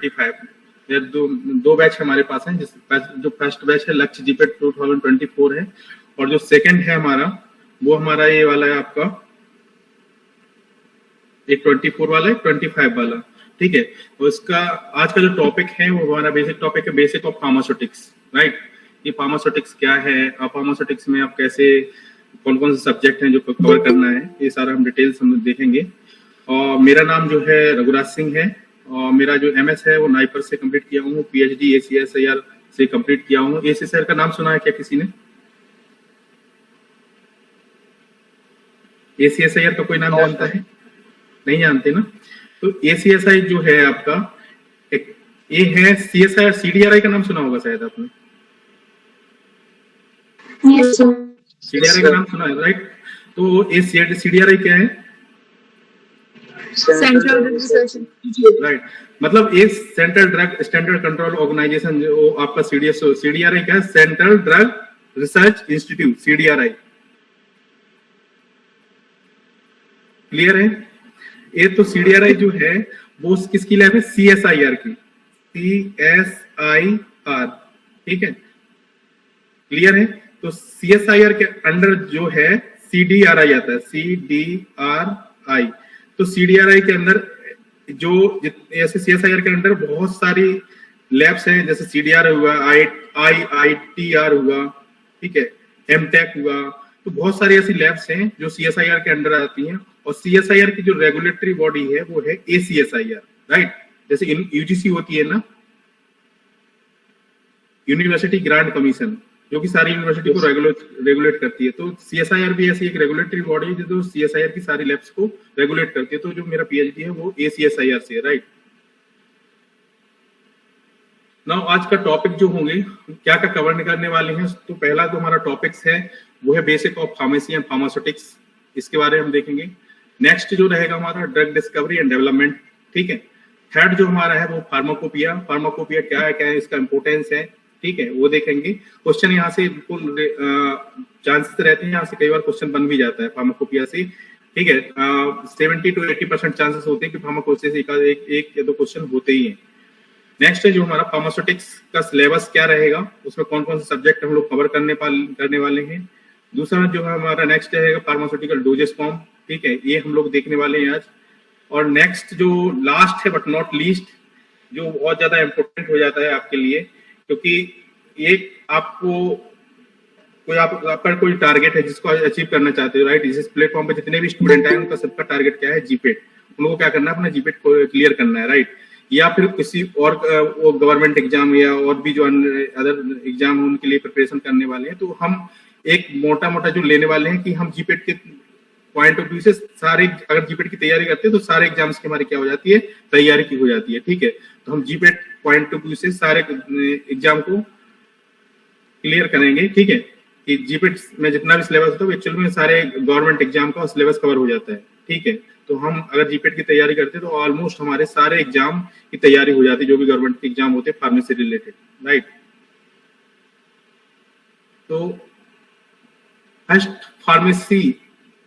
2025। ये दो बैच हमारे पास हैं, जो फर्स्ट बैच है लक्ष्य जीपेट 2024 है, और जो सेकंड है हमारा वो हमारा ये वाला है आपका, एक 24 वाला है, 25 वाला, ठीक है। तो इसका आज का जो टॉपिक है वो हमारा बेसिक टॉपिक है, बेसिक ऑफ फार्मास्यूटिक्स, राइट। ये फार्मास्यूटिक्स क्या है, फार्मास्यूटिक्स में आप कैसे, कौन कौन से सब्जेक्ट हैं जो कवर करना है, ये सारा हम डिटेल्स हम देखेंगे। और मेरा नाम जो है रघुराज सिंह है, और मेरा जो एमएस है वो नाइपर से कंप्लीट किया हूँ, पीएचडी ACSIR से कंप्लीट किया हूँ। ACSIR का नाम सुना है क्या किसी ने? ACSIR का कोई नाम जानता है? नहीं जानते ना। तो ACSI जो है आपका एक ये है, CSIR CDRI का नाम सुना होगा शायद आपने। CDRI का नाम सुना है, राइट। तो ये CDRI क्या है? Central research, right. मतलब ये central drug standard control organization, जो आपका CDRI क्या है? Central drug research institute, CDRI। Clear है? ये तो CDRI जो है वो किसकी लैब है? CSIR की, CSIR, ठीक है। क्लियर है? तो CSIR के अंडर जो है CDRI आता है, CDRI। तो CDRI के अंदर जो ऐसे CSIR के अंदर बहुत सारी लैब्स हैं, जैसे CDR हुआ, IITR हुआ, ठीक है, MTech हुआ। तो बहुत सारी ऐसी लैब्स हैं जो CSIR के अंडर आती हैं, और CSIR की जो रेगुलेटरी बॉडी है वो है ACSIR, राइट। जैसे UGC होती है ना, यूनिवर्सिटी ग्रांट कमीशन, जो कि सारी यूनिवर्सिटी को रेगुलेट करती है। तो CSIR भी ऐसी एक रेगुलेटरी बॉडी है जो CSIR की सारी लैब्स को रेगुलेट करती है। तो जो मेरा PhD है वो ACSIR से है, राइट। नाउ आज का टॉपिक जो होंगे, क्या क्या कवर करने वाले हैं। तो पहला जो हमारा टॉपिक्स है वो है basic of pharmacy and pharmaceutics, इसके बारे में हम देखेंगे। नेक्स्ट जो रहेगा हमारा ड्रग डिस्कवरी एंड डेवलपमेंट, ठीक है। थर्ड जो हमारा है वो फार्माकोपिया, फार्माकोपिया क्या है इसका इंपोर्टेंस है, ठीक है, वो देखेंगे। क्वेश्चन यहाँ से बिल्कुल चांसेस रहते हैं, यहाँ से कई बार क्वेश्चन बन भी जाता है फार्माकोपिया से, ठीक है। 70 to 80% चांसेस होते हैं कि फार्माकोपिया से एक या दो क्वेश्चन होते ही हैं। नेक्स्ट है जो हमारा फार्मास्यूटिक्स का सिलेबस क्या रहेगा, उसमें कौन कौन से सब्जेक्ट हम लोग कवर करने वाले हैं। दूसरा जो है हमारा नेक्स्ट रहेगा फार्मास्यूटिकल डोजेस फॉर्म, ठीक है, ये हम लोग देखने वाले हैं आज। और नेक्स्ट जो लास्ट है बट नॉट लीस्ट, जो बहुत ज्यादा इंपॉर्टेंट हो जाता है आपके लिए, क्योंकि ये आपको आपका कोई टारगेट है जिसको अचीव करना चाहते हो, राइट। इस प्लेटफॉर्म पे जितने भी स्टूडेंट हैं उनका सबका टारगेट क्या है? जीपेट। उन लोगों को क्या करना है? अपना जीपेट को क्लियर करना है, राइट। या फिर किसी और वो गवर्नमेंट एग्जाम या और भी जो अदर एग्जाम उनके लिए प्रिपरेशन करने वाले हैं। तो हम एक मोटा मोटा जो लेने वाले हैं कि हम जीपेट के पॉइंट ऑफ व्यू से सारे, अगर जीपेट की तैयारी करते हैं तो सारे एग्जाम्स की हमारी क्या हो जाती है? तैयारी की हो जाती है, ठीक है। तो हम जीपेट पॉइंट ऑफ व्यू से सारे एग्जाम को क्लियर करेंगे, ठीक है, कि जीपेट में जितना भी सिलेबस होता है एक्चुअल में सारे गवर्नमेंट एग्जाम का सिलेबस कवर हो जाता है, ठीक है। तो हम अगर जीपेट की तैयारी करते हैं तो ऑलमोस्ट हमारे सारे एग्जाम की तैयारी हो जाती है, जो भी गवर्नमेंट के एग्जाम होते हैं फार्मेसी रिलेटेड, राइट। तो फर्स्ट फार्मेसी,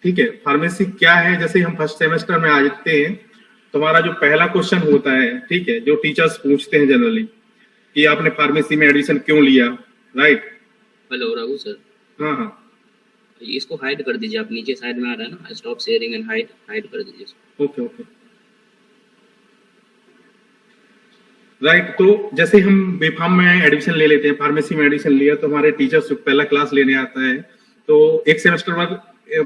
ठीक है, फार्मेसी क्या है? जैसे हम फर्स्ट सेमेस्टर में आ जाते हैं तो हमारा जो पहला क्वेश्चन होता है, ठीक है, जो टीचर्स पूछते हैं जनरली कि आपने फार्मेसी में एडमिशन क्यों लिया, राइट। Hello Raghu sir. हाँ हाँ, इसको हाइड कर दीजिए, आप नीचे साइड में आ रहा है ना, स्टॉप शेयरिंग एंड हाइड कर दीजिए इसको। Okay okay, right. तो जैसे हम बीफार्म में एडमिशन ले लेते हैं, फार्मेसी में एडमिशन लिया, तो हमारे टीचर्स पहला क्लास लेने आता है तो एक सेमेस्टर बाद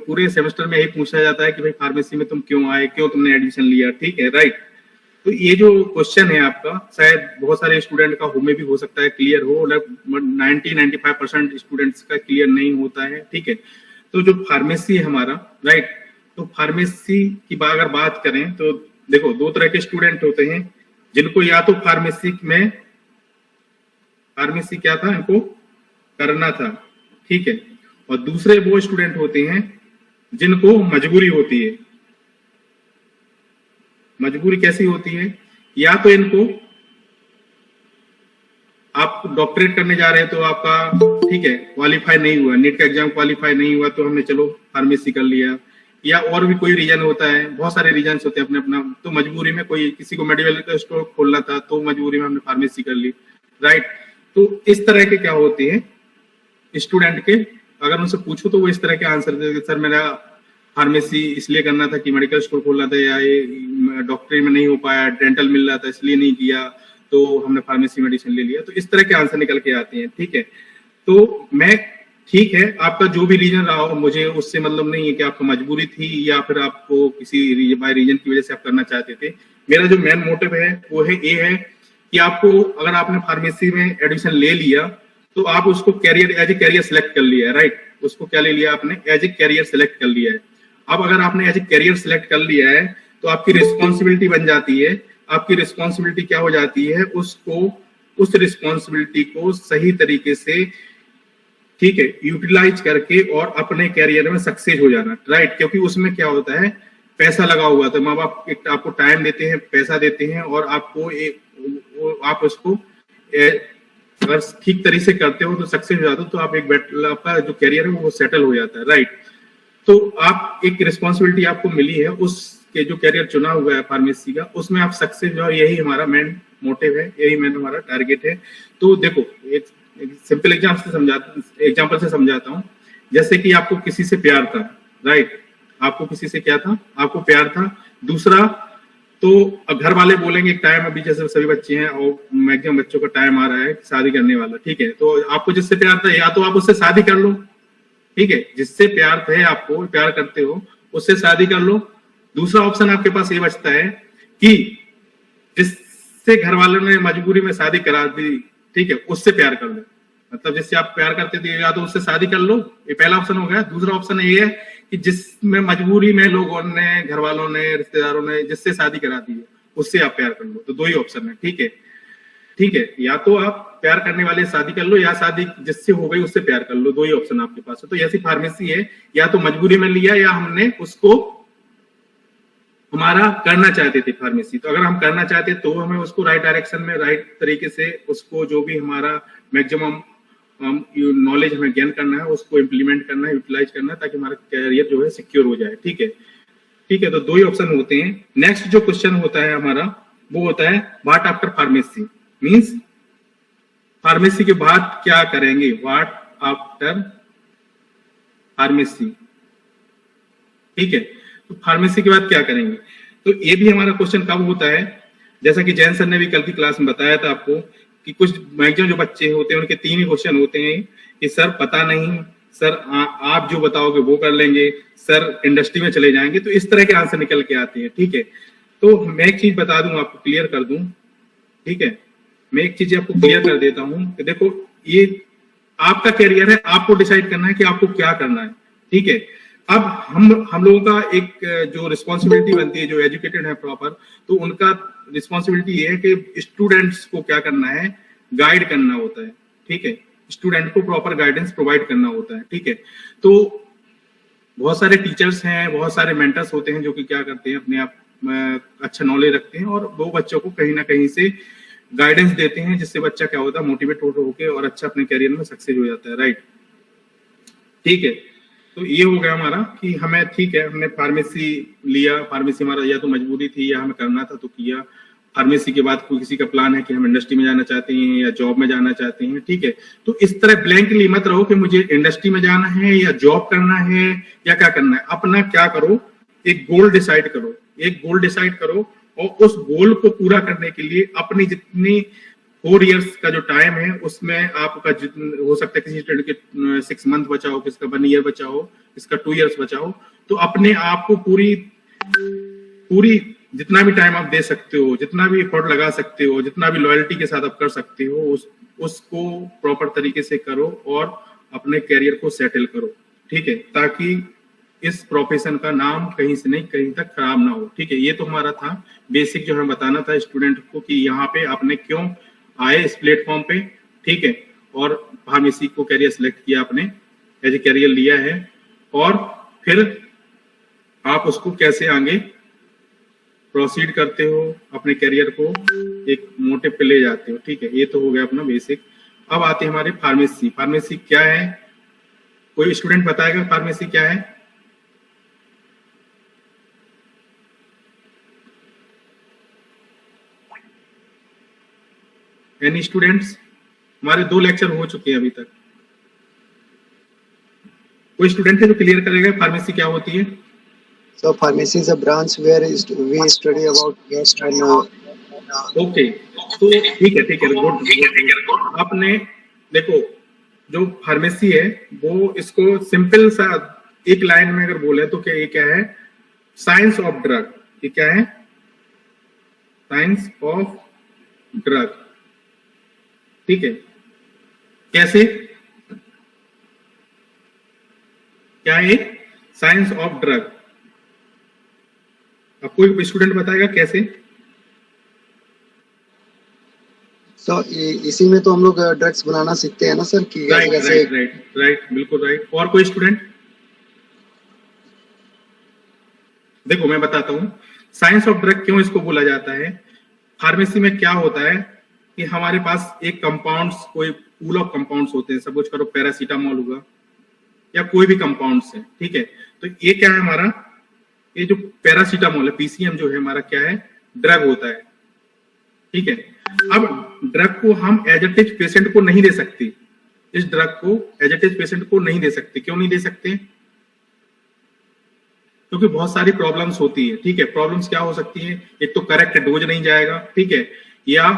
पूरे सेमेस्टर में यही पूछा जाता है कि भाई फार्मेसी में तुम क्यों आए, क्यों तुमने एडमिशन लिया, ठीक है, राइट। तो ये जो क्वेश्चन है आपका शायद बहुत सारे स्टूडेंट का में भी हो सकता है क्लियर हो, 90-95% स्टूडेंट्स का क्लियर नहीं होता है, ठीक है। तो जो फार्मेसी है हमारा, राइट, तो फार्मेसी की अगर बात करें तो देखो दो तरह के स्टूडेंट होते हैं, जिनको या तो फार्मेसी क्या था, इनको करना था, ठीक है, और दूसरे वो स्टूडेंट होते हैं जिनको मजबूरी होती है। मजबूरी कैसी होती है? या तो इनको आप डॉक्टरेट करने जा रहे हैं तो आपका, ठीक है, क्वालिफाई नहीं हुआ, नीट का एग्जाम क्वालिफाई नहीं हुआ तो हमने चलो फार्मेसी कर लिया, या और भी कोई रीजन होता है, बहुत सारे रीजन होते हैं अपने अपना, तो मजबूरी में कोई किसी को मेडिकल स्टोर खोलना था तो मजबूरी में हमने फार्मेसी कर ली, राइट। तो इस तरह के क्या होते हैं स्टूडेंट के, अगर उनसे पूछो तो वो इस तरह के आंसर देते, सर मेरा फार्मेसी इसलिए करना था कि मेडिकल स्टोर खोलना था, या ये डॉक्टरी में नहीं हो पाया, डेंटल मिल रहा था इसलिए नहीं किया, तो हमने फार्मेसी मेडिसिन ले लिया। तो इस तरह के आंसर निकल के आते हैं, ठीक है। तो मैं, ठीक है, आपका जो भी रीजन रहा हो, मुझे उससे मतलब नहीं है कि आपको मजबूरी थी या फिर आपको किसी बाय रीजन की वजह से आप करना चाहते थे। मेरा जो मेन मोटिव है वो है ये है कि आपको, अगर आपने फार्मेसी में एडमिशन ले लिया तो आप उसको career, as a career select कर लिया है, राइट। उसको क्या ले लिया आपने, एज ए कैरियर सेलेक्ट कर लिया है। अब अगर आपने एज ए कैरियर सेलेक्ट कर लिया है तो आपकी रिस्पॉन्सिबिलिटी बन जाती है, आपकी रिस्पॉन्सिबिलिटी क्या हो जाती है, उसको, उस रिस्पॉन्सिबिलिटी को सही तरीके से, ठीक है, यूटिलाइज करके और अपने कैरियर में सक्सेस हो जाना, राइट। क्योंकि उसमें क्या होता है, पैसा लगा हुआ था, माँ बाप आपको टाइम देते हैं, पैसा देते हैं, और आपको आप उसको अगर ठीक तरीके से करते हो तो सक्सेस हो जाते हो, तो आप एक आपका जो कैरियर है वो सेटल हो जाता है, राइट। तो आप एक रिस्पॉन्सिबिलिटी आपको मिली है, उसके जो कैरियर चुना हुआ है फार्मेसी का, उसमें आप सक्सेस हो, यही हमारा मेन मोटिव है, यही मेन हमारा टारगेट है। तो देखो, एक सिंपल एग्जाम्पल से समझाता हूँ। जैसे कि आपको किसी से प्यार था, राइट, आपको किसी से क्या था, आपको प्यार था। दूसरा, तो घर वाले बोलेंगे एक टाइम, अभी जैसे सभी बच्चे हैं और मैक्सिमम बच्चों का टाइम आ रहा है शादी करने वाला, ठीक है, तो आपको जिससे प्यार था, या तो आप उससे शादी कर लो, ठीक है, जिससे प्यार है, आपको प्यार करते हो, उससे शादी कर लो। दूसरा ऑप्शन आपके पास ये बचता है कि जिससे घर वालों ने मजबूरी में शादी करा दी, ठीक है, उससे प्यार कर लो। मतलब जिससे आप प्यार करते थे, या तो उससे शादी कर लो, ये पहला ऑप्शन हो गया। दूसरा ऑप्शन ये है कि जिसमें मजबूरी में लोगों ने, घर वालों ने, रिश्तेदारों ने जिससे शादी करा दी है, उससे आप प्यार कर लो। तो दो ही ऑप्शन है, ठीक है, ठीक है, या तो आप प्यार करने वाले शादी कर लो, या शादी जिससे हो गई उससे प्यार कर लो, दो ही ऑप्शन आपके पास है। तो ऐसी फार्मेसी है, या तो मजबूरी में लिया, या हमने उसको हमारा करना चाहते थे फार्मेसी। तो अगर हम करना चाहते तो हमें उसको राइट डायरेक्शन में, राइट तरीके से उसको, जो भी हमारा मैक्सिमम नॉलेज हमें गेन करना है, उसको इम्प्लीमेंट करना है, यूटिलाइज करना है, ताकि हमारा कैरियर जो है सिक्योर हो जाए, ठीक है, ठीक है। तो दो ही ऑप्शन होते हैं। नेक्स्ट जो क्वेश्चन होता है हमारा, वो होता है what after pharmacy, means pharmacy के बाद क्या करेंगे, व्हाट आफ्टर फार्मेसी, ठीक है। तो फार्मेसी के बाद क्या करेंगे, तो ये भी हमारा क्वेश्चन कब होता है, जैसा कि जैन सर ने भी कल की क्लास में बताया था आपको, कि कुछ मैक्सिमम जो बच्चे होते हैं उनके तीन ही क्वेश्चन होते हैं कि सर पता नहीं, सर आप जो बताओगे वो कर लेंगे, सर इंडस्ट्री में चले जाएंगे। तो इस तरह के आंसर निकल के आते हैं, ठीक है। तो मैं एक चीज बता दूं, आपको क्लियर कर दूं, ठीक है, मैं एक चीज आपको क्लियर कर देता हूं कि देखो, ये आपका कैरियर है, आपको डिसाइड करना है कि आपको क्या करना है, ठीक है। अब हम लोगों का एक जो रिस्पॉन्सिबिलिटी बनती है, जो एजुकेटेड है प्रॉपर, तो उनका रिस्पॉन्सिबिलिटी ये है कि स्टूडेंट्स को क्या करना है, गाइड करना होता है, ठीक है, स्टूडेंट को प्रॉपर गाइडेंस प्रोवाइड करना होता है, ठीक है। तो बहुत सारे टीचर्स हैं, बहुत सारे मेंटर्स होते हैं जो कि क्या करते हैं, अपने आप अच्छा नॉलेज रखते हैं और वो बच्चों को कहीं ना कहीं से गाइडेंस देते हैं, जिससे बच्चा क्या होता है, मोटिवेट होकर और अच्छा अपने करियर में सक्सेस हो जाता है, राइट, ठीक है। तो ये हो गया हमारा कि हमें, ठीक है, हमने फार्मेसी लिया, फार्मेसी हमारा या तो मजबूरी थी या हमें करना था तो किया। फार्मेसी के बाद कोई किसी का प्लान है कि हम इंडस्ट्री में जाना चाहते हैं या जॉब में जाना चाहते हैं, ठीक है। तो इस तरह ब्लैंकली मत रहो कि मुझे इंडस्ट्री में जाना है या जॉब करना है या क्या करना है। अपना क्या करो, एक गोल डिसाइड करो, एक गोल डिसाइड करो और उस गोल को पूरा करने के लिए अपनी जितनी 4 इयर्स का जो टाइम है उसमें आपका हो सकता है किसी स्टूडेंट के 6 मंथ बचा हो, किसका 1 ईयर बचा हो, किसका 2 इयर्स बचा हो। तो अपने आप को पूरी जितना भी टाइम आप दे सकते हो, जितना भी एफर्ट लगा सकते हो, जितना भी लॉयल्टी के साथ आप कर सकते हो, उसको प्रॉपर तरीके से करो और अपने कैरियर को सेटल करो, ठीक है, ताकि इस प्रोफेशन का नाम कहीं से नहीं कहीं तक खराब ना हो, ठीक है। ये तो हमारा था बेसिक जो हमें बताना था स्टूडेंट को कि यहाँ पे आपने क्यों आए इस प्लेटफॉर्म पे, ठीक है, और फार्मेसी को कैरियर सेलेक्ट किया, आपने एज ए कैरियर लिया है और फिर आप उसको कैसे आगे प्रोसीड करते हो, अपने कैरियर को एक मोटिव पे ले जाते हो, ठीक है। ये तो हो गया अपना बेसिक। अब आते हैं हमारे फार्मेसी। फार्मेसी क्या है, कोई स्टूडेंट बताएगा फार्मेसी क्या है? Any students? हमारे 2 लेक्चर हो चुके हैं अभी तक। कोई स्टूडेंट है जो क्लियर करेगा फार्मेसी क्या होती है? So pharmacy is a branch where we study about okay, तो ठीक है, गुड। आपने देखो, जो फार्मेसी है वो इसको सिंपल सा एक लाइन में अगर बोले तो ये क्या है? Science of drug. ये क्या है? Science of drug. ठीक है, कैसे? क्या है? Science of drug. अब कोई स्टूडेंट बताएगा कैसे? तो इसी में तो हम लोग ड्रग्स बनाना सीखते हैं ना सर कि राइट, बिल्कुल राइट। और कोई स्टूडेंट? देखो मैं बताता हूं साइंस ऑफ ड्रग क्यों इसको बोला जाता है। फार्मेसी में क्या होता है कि हमारे पास एक कंपाउंड्स, कोई पूल ऑफ कंपाउंड्स होते हैं। सपोज करो पैरासीटामोल हुआ या कोई भी कंपाउंड्स है, ठीक है। तो ये क्या है हमारा? ये जो पैरासीटामोल है, पीसीएम जो है हमारा, क्या है? ड्रग होता है, ठीक है। अब ड्रग को हम एज इट इज पेशेंट को नहीं दे सकते। इस ड्रग को एज इट इज पेशेंट को नहीं दे सकते। क्यों नहीं दे सकते? क्योंकि बहुत सारी प्रॉब्लम्स होती है, ठीक है। प्रॉब्लम्स क्या हो सकती है? एक तो करेक्ट डोज नहीं जाएगा, ठीक है, या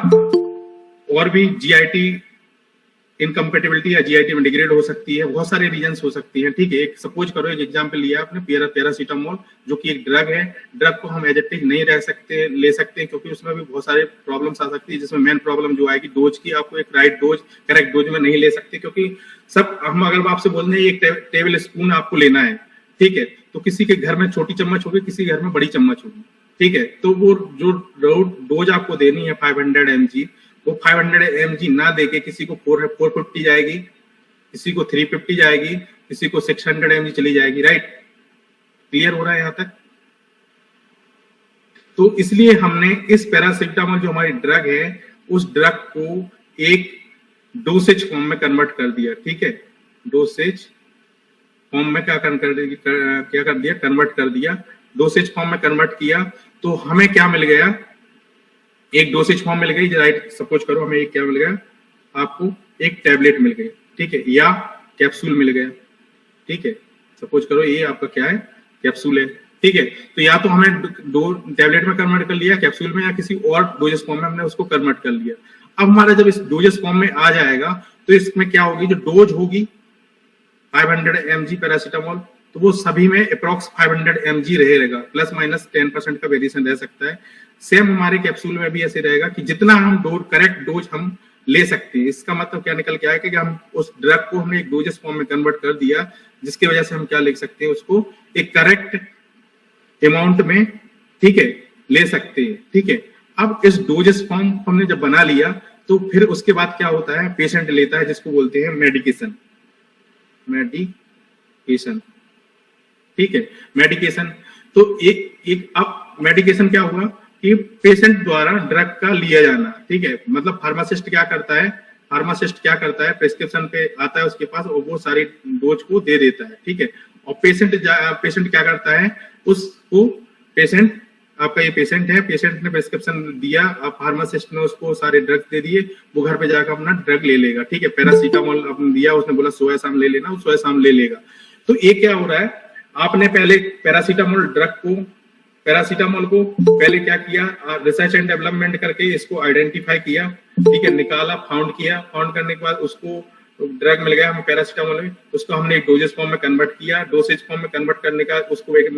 और भी जीआईटी इनकम्पेटिबिलिटी या जीआईटी में डिग्रेड हो सकती है। बहुत सारे रीजंस हो सकती हैं, ठीक है। एक सपोज करो, एक एग्जांपल लिया आपने पैरासीटामोल, जो कि एक ड्रग है। ड्रग को हम एज इट इज नहीं ले सकते क्योंकि उसमें भी बहुत सारे प्रॉब्लम्स आ सकती है, जिसमें मेन प्रॉब्लम जो आएगी डोज की। आपको एक राइट डोज, करेक्ट डोज में नहीं ले सकते, क्योंकि सब हम अगर आपसे बोल दें एक टेबल स्पून आपको लेना है, ठीक है, तो किसी के घर में छोटी चम्मच होगी, किसी के घर में बड़ी चम्मच होगी, ठीक है। तो वो जो डोज आपको देनी है 500 mg, वो 500 mg ना देके किसी को 450 जाएगी, किसी को 350 जाएगी, किसी को 600 mg चली जाएगी। राइट, क्लियर हो रहा है यहां तक? तो इसलिए हमने इस पैरासीटामोल जो हमारी ड्रग है, उस ड्रग को एक डोसेज फॉर्म में कन्वर्ट कर दिया, ठीक है। डोसेज फॉर्म में क्या कर दिया? कन्वर्ट कर दिया। डोसेज फॉर्म में कन्वर्ट किया तो हमें क्या मिल गया? एक डोसेज फॉर्म मिल गई, राइट। सपोज करो हमें एक क्या मिल गया? आपको एक टैबलेट मिल गई, ठीक है, या कैप्सूल मिल गया, ठीक है। सपोज करो ये आपका क्या है? कैप्सूल है, ठीक है। तो या तो हमें दो टैबलेट में कन्वर्ट कर लिया, कैप्सूल में, या किसी और डोजेस फॉर्म में हमने उसको कन्वर्ट कर लिया। अब हमारा जब इस डोजेस फॉर्म में आ जाएगा तो इसमें क्या होगी? जो डोज होगी 500 mg पैरासीटामोल, तो वो सभी में अप्रॉक्स 500 mg रहेगा, प्लस माइनस 10% का वेरिएशन रह सकता है। सेम हमारे कैप्सूल में भी ऐसे रहेगा कि जितना हम करेक्ट डोज हम ले सकते हैं। इसका मतलब क्या निकल के आया कि हम उस ड्रग को हमने एक डोजेस फॉर्म में कन्वर्ट कर दिया, जिसकी वजह से हम क्या लिख सकते हैं? उसको एक करेक्ट अमाउंट में, ठीक है, ले सकते हैं, ठीक है। अब इस डोजेस फॉर्म हमने जब बना लिया तो फिर उसके बाद क्या होता है? पेशेंट लेता है, जिसको बोलते हैं मेडिकेशन, ठीक है, मेडिकेशन। तो एक अब मेडिकेशन क्या हुआ कि पेशेंट द्वारा ड्रग का लिया जाना, ठीक है। मतलब फार्मासिस्ट क्या करता है? प्रिस्क्रिप्शन पे आता है उसके पास और वो सारी डोज को दे देता है, ठीक है। और पेशेंट क्या करता है? उसको आपका ये पेशेंट है, पेशेंट ने प्रिस्क्रिप्शन दिया, अब फार्मासिस्ट ने उसको सारे ड्रग्स दे दिए, वो घर पे जाकर अपना ड्रग ले लेगा, ठीक है। पैरासीटामोल आपने दिया, उसने बोला सुबह शाम ले लेना, वो सुबह शाम ले लेगा। तो ये क्या हो रहा है? आपने पहले पैरासीटामोल को पहले क्या किया? रिसर्च एंड डेवलपमेंट करके इसको आइडेंटिफाई किया, ठीक है, निकाला, फाउंड किया। फाउंड करने के बाद उसको ड्रग मिल गया हमें पैरासीटामोल में, उसको हमने एक डोजेस फॉर्म में कन्वर्ट किया। डोसेज फॉर्म में कन्वर्ट करने का उसको एक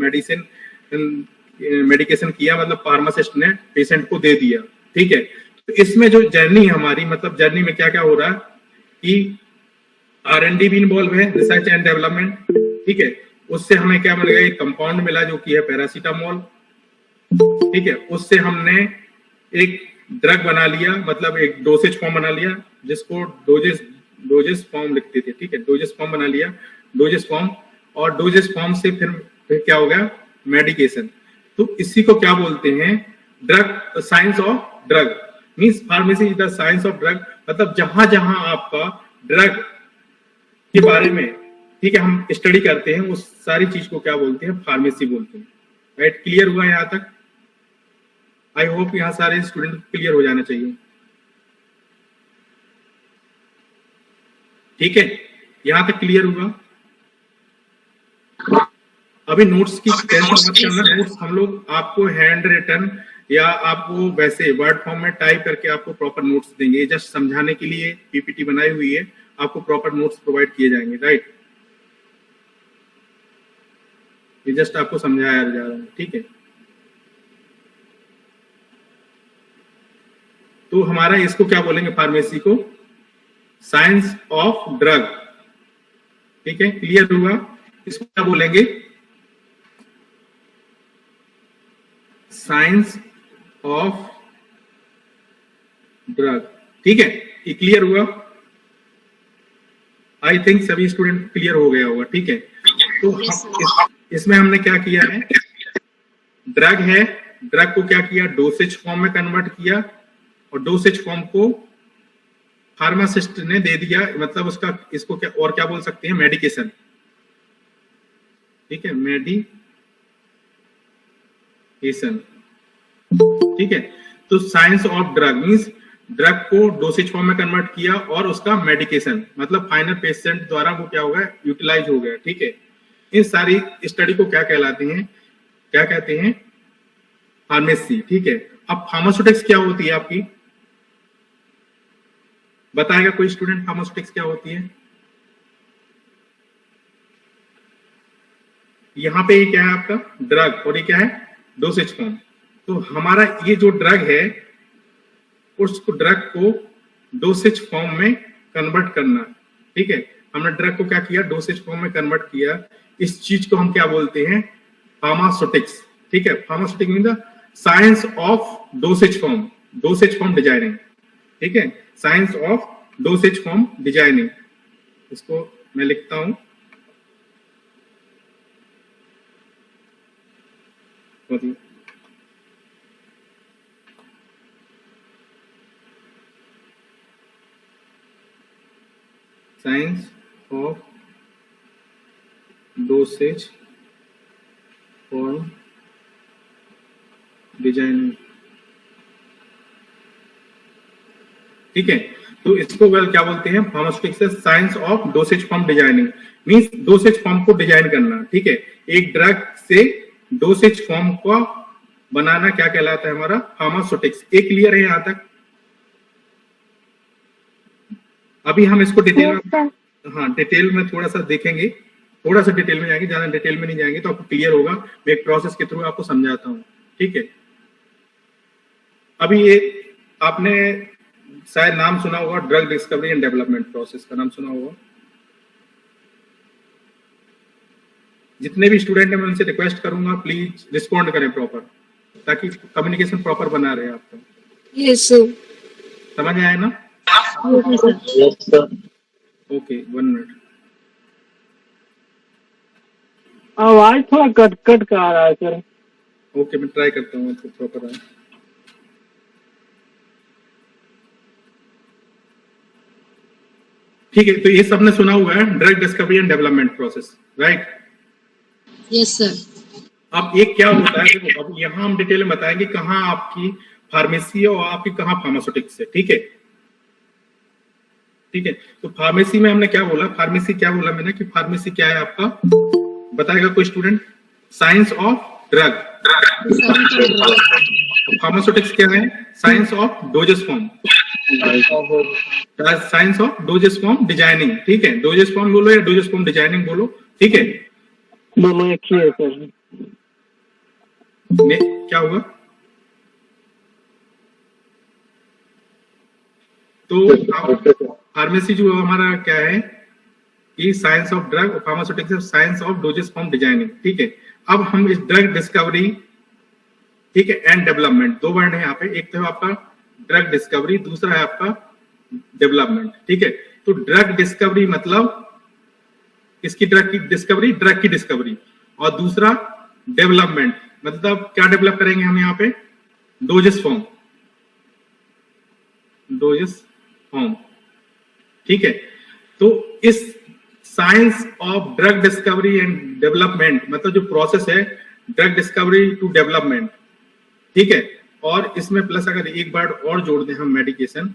मेडिकेशन किया, मतलब फार्मासिस्ट ने पेशेंट को दे दिया, ठीक है। तो इसमें जो जर्नी है हमारी, मतलब जर्नी में क्या क्या हो रहा है कि R&D भी इन्वॉल्व है, रिसर्च एंड डेवलपमेंट, ठीक है। उससे हमें क्या मिल गया? एक कंपाउंड मिला जो कि है पैरासीटामोल, ठीक है। उससे हमने एक ड्रग बना लिया, मतलब एक डोसेज फॉर्म बना लिया, जिसको डोजेस फॉर्म लिखते थे, ठीक है। डोजेस फॉर्म बना लिया, डोजेस फॉर्म, और डोजेस फॉर्म से फिर क्या हो गया? मेडिकेशन। तो इसी को क्या बोलते हैं? Drug, science of drug. Means pharmacy is the science of drug. मतलब जहां जहां आपका ड्रग के बारे में, ठीक है, हम स्टडी करते हैं, उस सारी चीज को क्या बोलते हैं? फार्मेसी बोलते हैं। राइट, क्लियर हुआ यहां तक? आई होप यहाँ सारे स्टूडेंट क्लियर हो जाना चाहिए। ठीक है, यहां तक क्लियर हुआ? अभी नोट्स की टेंशन मत करना, नोट्स हम लोग आपको हैंड रिटन या आपको वैसे वर्ड फॉर्म में टाइप करके आपको प्रॉपर नोट्स देंगे। जस्ट समझाने के लिए पीपीटी बनाई हुई है, आपको प्रॉपर नोट्स प्रोवाइड किए जाएंगे, राइट? ये जस्ट आपको समझाया जा रहा है, ठीक है? तो हमारा इसको क्या बोलेंगे, फार्मेसी को साइंस ऑफ ड्रग, ठीक है? क्लियर हुआ? इसको क्या बोलेंगे, साइंस ऑफ ड्रग, ठीक है? ये क्लियर हुआ? आई थिंक सभी स्टूडेंट क्लियर हो गया होगा, ठीक है? तो इसमें हमने क्या किया है, ड्रग है, ड्रग को क्या किया, डोसेज फॉर्म में कन्वर्ट किया और डोसेज फॉर्म को फार्मासिस्ट ने दे दिया, मतलब उसका इसको क्या और क्या बोल सकते हैं, मेडिकेशन, ठीक है? मेडिकेशन, ठीक है? तो science of drug means drug को डोसेज फॉर्म में कन्वर्ट किया और उसका मेडिकेशन मतलब फाइनल पेशेंट द्वारा वो क्या होगा, यूटिलाइज हो गया, ठीक है? इन सारी स्टडी को क्या कहलाती हैं, क्या कहते हैं, फार्मेसी, ठीक है? अब फार्मास्यूटिक्स क्या होती है आपकी, बताएगा कोई स्टूडेंट फार्मास्यूटिक्स क्या होती है? यहाँ पे ये क्या है आपका ड्रग और ये क्या है डोसेज फॉर्म। तो हमारा ये जो ड्रग है उसको ड्रग को डोसेज फॉर्म में कन्वर्ट करना, ठीक है? हमने ड्रग को क्या किया, डोसेज फॉर्म में कन्वर्ट किया। इस चीज को हम क्या बोलते हैं, फार्मास्यूटिक्स, ठीक है? Pharmaceutics mean the science of dosage form designing, ठीक है? Science of dosage form designing, इसको मैं लिखता हूं, science of dosage form designing, ठीक है? तो इसको क्या बोलते हैं, pharmaceutics science of dosage form designing means dosage form को डिजाइन करना, ठीक है? एक ड्रग से डोसेज फॉर्म को बनाना क्या कहलाता है, हमारा फार्मास्यूटिक्स। एक क्लियर है यहां तक? अभी हम इसको डिटेल में थोड़ा सा देखेंगे, थोड़ा सा डिटेल में जाएंगे, ज्यादा डिटेल में नहीं जाएंगे, तो आपको क्लियर होगा। मैं एक प्रोसेस के थ्रू आपको समझाता हूं, ठीक है? अभी ये आपने शायद नाम सुना होगा, drug discovery and development process का नाम सुना होगा। जितने भी स्टूडेंट हैं मैं उनसे रिक्वेस्ट करूंगा प्लीज रिस्पॉन्ड करें प्रॉपर, ताकि कम्युनिकेशन प्रॉपर बना रहे आपका। Yes sir. समझ आया ना? Yes sir. Okay, 1 minute. आवाज थोड़ा कट कट का आ रहा है सर। ओके, मैं ट्राई करता हूँ आपको प्रॉपर आए। ठीक है, तो ये सबने सुना हुआ है drug discovery and development process, right? Yes sir. अब एक क्या होता है, देखो अब यहाँ हम डिटेल में बताएंगे कहाँ आपकी फार्मेसी है और आपकी कहाँ फार्मास्यूटिक्स है, ठीक है? ठीक है, तो फार्मेसी में हमने क्या बोला, फार्मेसी क्या बोला मैंने कि फार्मेसी क्या है आपका, बताएगा कोई student? Science of drug. Pharmaceutics क्या है? Science of doses form, science of doses form designing, ठीक है? डोजेस फॉर्म बोलो या डोजेस फॉर्म डिजाइनिंग बोलो, ठीक है? दोनों एक ही है सर। क्या हुआ? तो फार्मेसी जो हमारा क्या है कि साइंस ऑफ ड्रग और pharmaceutics science of doses form designing, ठीक है? अब हम इस ड्रग डिस्कवरी, ठीक है, एंड डेवलपमेंट, दो वर्ड है यहाँ पे, एक तो आपका ड्रग डिस्कवरी, दूसरा है आपका डेवलपमेंट, ठीक है? तो ड्रग डिस्कवरी मतलब इसकी ड्रग की डिस्कवरी, और दूसरा डेवलपमेंट मतलब क्या डेवलप करेंगे हम यहाँ पे, डोजेस फॉर्म, ठीक है? तो इस science of drug discovery and development मतलब जो प्रोसेस है ड्रग डिस्कवरी टू डेवलपमेंट, ठीक है? और इसमें प्लस अगर एक बार और जोड़ दें हम मेडिकेशन,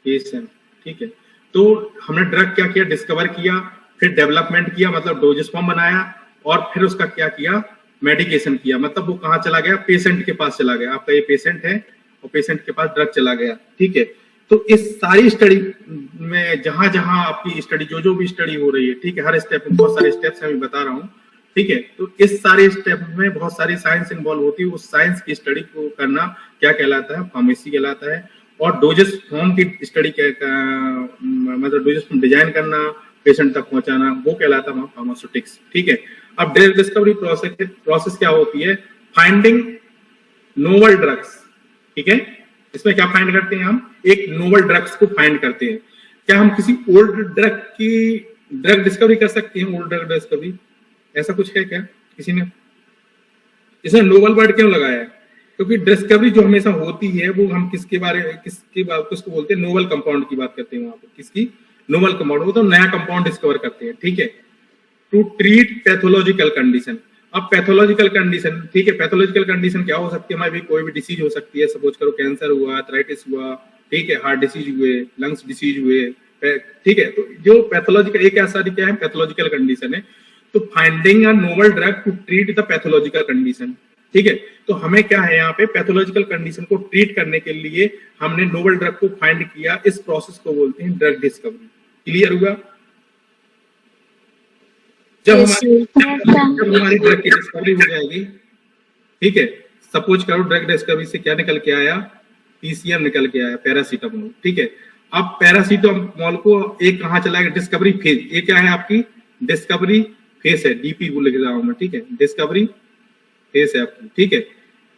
पेशेंट, ठीक है। तो हमने ड्रग क्या किया, डिस्कवर किया, फिर डेवलपमेंट किया मतलब डोजेस फॉर्म बनाया, और फिर उसका क्या किया, मेडिकेशन किया, मतलब वो कहाँ चला गया, पेशेंट के पास चला गया। आपका ये पेशेंट है और पेशेंट के पास ड्रग चला गया, ठीक है। तो इस सारी स्टडी में जहां जहां आपकी स्टडी जो भी स्टडी हो रही है, ठीक है, हर स्टेप में बहुत सारे स्टेप्स मैं बता रहा हूँ, ठीक है। तो इस सारे स्टेप में बहुत सारी साइंस इन्वॉल्व होती है। उस साइंस की स्टडी को करना क्या कहलाता है, फार्मेसी कहलाता है। और डोजेस फॉर्म की स्टडी मतलब डोजेस फॉर्म डिजाइन करना, पेशेंट तक पहुंचाना, वो कहलाता है फार्मास्यूटिक्स, ठीक है। अब ड्रग डिस्कवरी प्रोसेस क्या होती है, फाइंडिंग नोवेल ड्रग्स, ठीक है। इसमें क्या फाइंड करते हैं हम, एक नोवेल ड्रग्स को फाइंड करते हैं। क्या हम किसी ओल्ड ड्रग की ड्रग डिस्कवरी कर सकते हैं, ओल्ड ड्रग डिस्कवरी, ऐसा कुछ है क्या किसी ने? इसमें नोवेल वर्ड क्यों लगाया है, क्योंकि डिस्कवरी जो हमेशा होती है वो हम किसकी बात किसको बोलते हैं, नोवेल कंपाउंड की बात करते हैं। वहां पर किसकी, नोवेल कंपाउंड, वो तो नया कंपाउंड डिस्कवर करते हैं, ठीक है, टू ट्रीट पैथोलॉजिकल कंडीशन। अब पैथोलॉजिकल कंडीशन, ठीक है, पैथोलॉजिकल कंडीशन क्या हो सकती है, हमारी कोई भी डिसीज हो सकती है, सपोज करो कैंसर हुआ, आर्थराइटिस हुआ, ठीक है, हार्ट डिसीज हुए, लंग्स डिसीज हुए, ठीक है। तो जो पैथोलॉजिकल, एक ऐसा क्या है, पैथोलॉजिकल कंडीशन है। तो finding a novel drug to treat the pathological condition, ठीक है। तो हमें क्या है यहाँ पे, पैथोलॉजिकल कंडीशन को ट्रीट करने के लिए हमने नोवेल ड्रग को फाइंड किया, इस प्रोसेस को बोलते हैं ड्रग डिस्कवरी। क्लियर हुआ? जब हमारी ड्रग की डिस्कवरी हो जाएगी, ठीक है, सपोज करो ड्रग डिस्कवरी से क्या निकल के आया, पीसीएम निकल के आया, पैरासीटामोल, ठीक है। अब पैरासीटामोल को एक कहाँ चला गया, डिस्कवरी फेज। ये क्या है, आपकी डिस्कवरी फेज है, डीपी को लिख रहा हूं मैं, ठीक है, डिस्कवरी फेज है आपकी, ठीक है।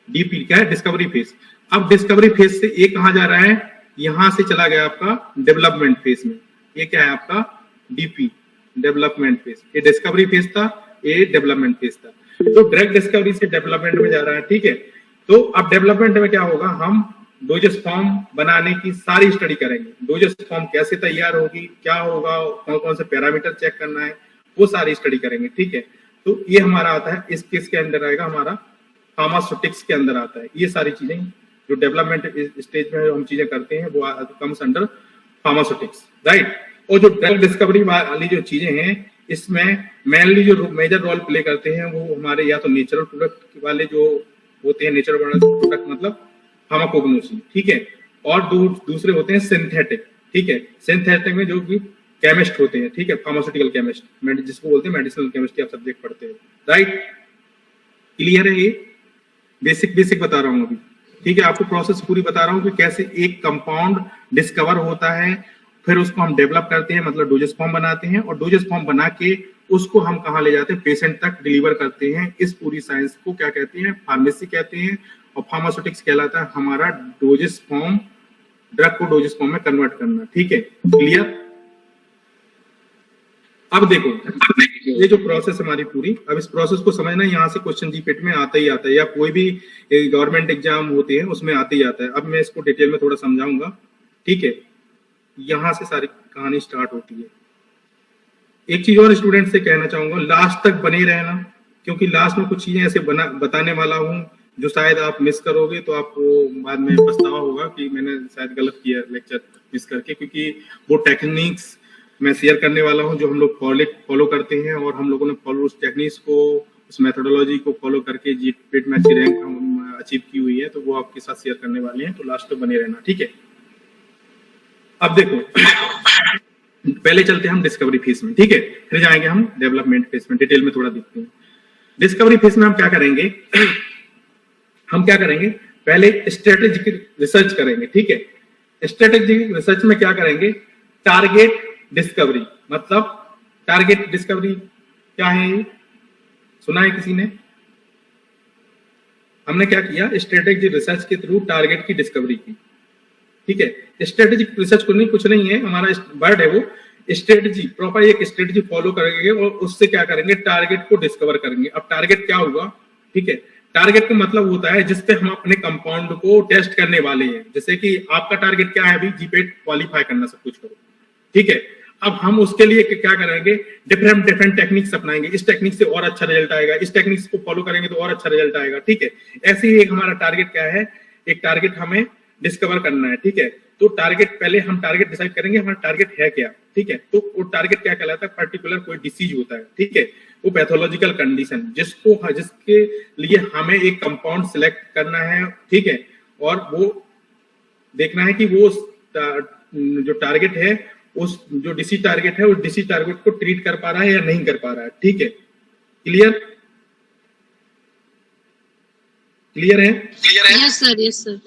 डीपी क्या है, डिस्कवरी फेज। अब डिस्कवरी फेज से ये कहाँ जा रहा है, यहां से चला गया आपका डेवलपमेंट फेज में। ये क्या है आपका, डीपी, डेवलपमेंट फेज। ये डिस्कवरी फेज था, ये डेवलपमेंट फेज था। तो ड्रग डिस्कवरी से डेवलपमेंट में जा रहा है, ठीक है। तो अब डेवलपमेंट में क्या होगा, हम डोजेस फॉर्म बनाने की सारी स्टडी करेंगे। डोजेस फॉर्म कैसे तैयार होगी, क्या होगा, कौन कौन से पैरामीटर चेक करना है, वो सारी स्टडी करेंगे, ठीक है। तो ये हमारा आता है, इस केस के अंदर आएगा, हमारा फार्मास्यूटिक्स के अंदर आता है। ये सारी चीजें जो डेवलपमेंट स्टेज में हम चीजें करते हैं वो कम्स अंडर फार्मास्यूटिक्स, राइट। और जो ड्रग डिस्कवरी वाली जो चीजें हैं, इसमें मेनली जो मेजर रोल प्ले करते हैं वो हमारे या तो नेचुरल प्रोडक्ट वाले जो होते हैं, नेचुरल प्रोडक्ट मतलब फार्माकोग्नोसी, ठीक है। और दूसरे होते हैं सिंथेटिक, ठीक है। सिंथेटिक में जो कि केमिस्ट होते हैं, ठीक है, फार्मास्यूटिकल केमिस्ट, जिसको बोलते हैं मेडिसिनल केमिस्ट्री, आप सब्जेक्ट पढ़ते हैं, राइट। क्लियर है? ये बेसिक बता रहा हूँ अभी, ठीक है। आपको प्रोसेस पूरी बता रहा हूँ कि कैसे एक कंपाउंड डिस्कवर होता है, फिर उसको हम डेवलप करते हैं, मतलब डोजेस फॉर्म बनाते हैं, और डोजेस फॉर्म बना के उसको हम कहाँ ले जाते हैं, पेशेंट तक डिलीवर करते हैं। इस पूरी साइंस को क्या कहते हैं, फार्मेसी कहते हैं। और फार्मास्यूटिक्स कहलाता है हमारा डोजेस फॉर्म, ड्रग को डोजेस फॉर्म में कन्वर्ट करना, ठीक है। क्लियर? अब देखो ये जो प्रोसेस हमारी पूरी, अब इस प्रोसेस को समझना, यहाँ से क्वेश्चन जीपीटी में आता ही आता है, या कोई भी गवर्नमेंट एग्जाम होते हैं उसमें आते ही आता है। अब मैं इसको डिटेल में थोड़ा समझाऊंगा, ठीक है। यहां से सारी कहानी स्टार्ट होती है। एक चीज और स्टूडेंट से कहना चाहूंगा, लास्ट तक बने रहना, क्योंकि लास्ट में कुछ चीजें ऐसे बताने वाला हूं जो शायद आप मिस करोगे तो आपको बाद में पछतावा होगा कि मैंने शायद गलत किया लेक्चर मिस करके, क्योंकि वो टेक्निक्स मैं शेयर करने वाला हूं जो हम लोग फॉलो करते हैं, और हम लोगों ने फॉलो उस टेक्निक्स को, उस मेथोडोलॉजी को फॉलो करके जीपीटी में अच्छी रैंक अचीव की हुई है, तो वो आपके साथ शेयर करने वाले हैं। तो लास्ट तक बने रहना, ठीक है। अब देखो पहले चलते हैं हम डिस्कवरी फेज में, ठीक है, फिर जाएंगे हम डेवलपमेंट फेज में, डिटेल में थोड़ा देखते हैं। डिस्कवरी फेज में हम क्या करेंगे, पहले स्ट्रेटेजिक रिसर्च करेंगे, ठीक है। स्ट्रेटेजिक रिसर्च में क्या करेंगे, टारगेट डिस्कवरी, मतलब टारगेट डिस्कवरी क्या है, सुना है किसी ने? हमने क्या किया, स्ट्रेटेजिक रिसर्च के थ्रू टारगेट की डिस्कवरी की, ठीक है। स्ट्रेटेजिक रिसर्च कुछ नहीं है, हमारा वर्ड है वो स्ट्रेटेजी, प्रॉपर एक स्ट्रेटेजी फॉलो करेंगे और उससे क्या करेंगे, टारगेट को डिस्कवर करेंगे। अब टारगेट क्या हुआ, ठीक है, टारगेट का मतलब होता है जिस पे हम अपने कंपाउंड को टेस्ट करने वाले हैं। जैसे कि आपका टारगेट क्या है, अभी जीपेट क्वालिफाई करना, सब कुछ करो, ठीक है। अब हम उसके लिए क्या करेंगे, डिफरेंट टेक्निक्स अपनाएंगे, इस टेक्निक से और अच्छा रिजल्ट आएगा, इस टेक्निक्स को फॉलो करेंगे तो और अच्छा रिजल्ट आएगा, ठीक है। ऐसे ही एक हमारा टारगेट क्या है, एक टारगेट हमें डिस्कवर करना है, ठीक है। तो टारगेट, पहले हम टारगेट डिसाइड करेंगे हमारा टारगेट है क्या, ठीक है। तो वो टारगेट क्या कहलाता है, पर्टिकुलर कोई डिसीज होता है, ठीक है, वो पैथोलॉजिकल कंडीशन जिसके लिए हमें एक कंपाउंड सिलेक्ट करना है, ठीक है, और वो देखना है कि वो जो टारगेट है, उस जो डिसीज टारगेट है, उस डिसीज टारगेट को ट्रीट कर पा रहा है या नहीं कर पा रहा है, ठीक है। क्लियर है? Yes, sir. Yes, sir.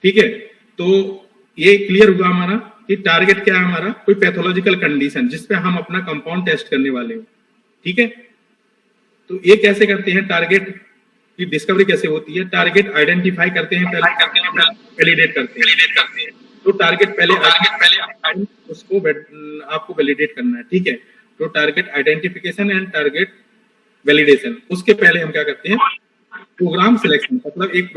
ठीक है, तो ये क्लियर हुआ हमारा कि टारगेट क्या है हमारा, कोई पैथोलॉजिकल कंडीशन जिसपे हम अपना कंपाउंड टेस्ट करने वाले हैं, ठीक है। तो ये कैसे करते हैं, टारगेट की डिस्कवरी कैसे होती है, टारगेट आइडेंटिफाई करते हैं, पहले वैलिडेट करते हैं। तो टारगेट पहले उसको आपको वैलिडेट करना है, ठीक है। तो target identification and target validation, उसके पहले हम क्या करते हैं, प्रोग्राम सिलेक्शन, मतलब एक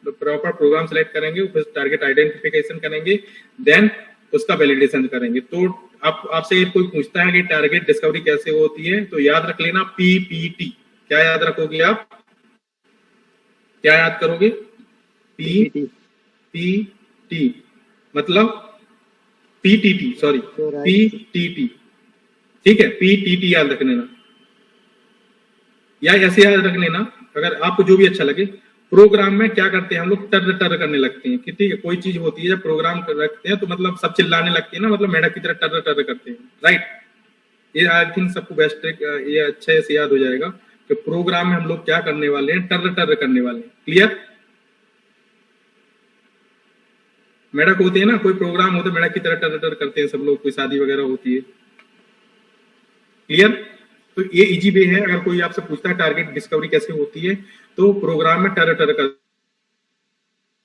प्रॉपर प्रोग्राम सिलेक्ट करेंगे, फिर टारगेट आइडेंटिफिकेशन करेंगे, देन उसका वैलिडेशन करेंगे। तो आपसे कोई पूछता है कि टारगेट डिस्कवरी कैसे होती है, तो याद रख लेना PPT। क्या याद रखोगे आप, क्या याद करोगे, PPT मतलब PTT, सॉरी PTT, ठीक है, PTT याद रख लेना, या ऐसे याद रख लेना, अगर आपको जो भी अच्छा लगे। प्रोग्राम में क्या करते हैं हम लोग, टर टर करने लगते हैं कि ठीक है, कोई चीज होती है जब प्रोग्राम रखते हैं तो मतलब सब चिल्लाने लगते हैं ना, मतलब मेढक की तरह टर टर करते हैं, राइट। ये आई थिंक सबको बेस्ट ये अच्छे से याद हो जाएगा कि प्रोग्राम में हम लोग क्या करने वाले हैं, टर टर करने वाले हैं। क्लियर? मेढक होते हैं ना, कोई प्रोग्राम होता है मेढक की तरह टर टर करते हैं सब लोग, कोई शादी वगैरह होती है। क्लियर? तो ये इजी वे है, अगर कोई आपसे पूछता है टारगेट डिस्कवरी कैसे होती है, तो प्रोग्राम में टर टर कर,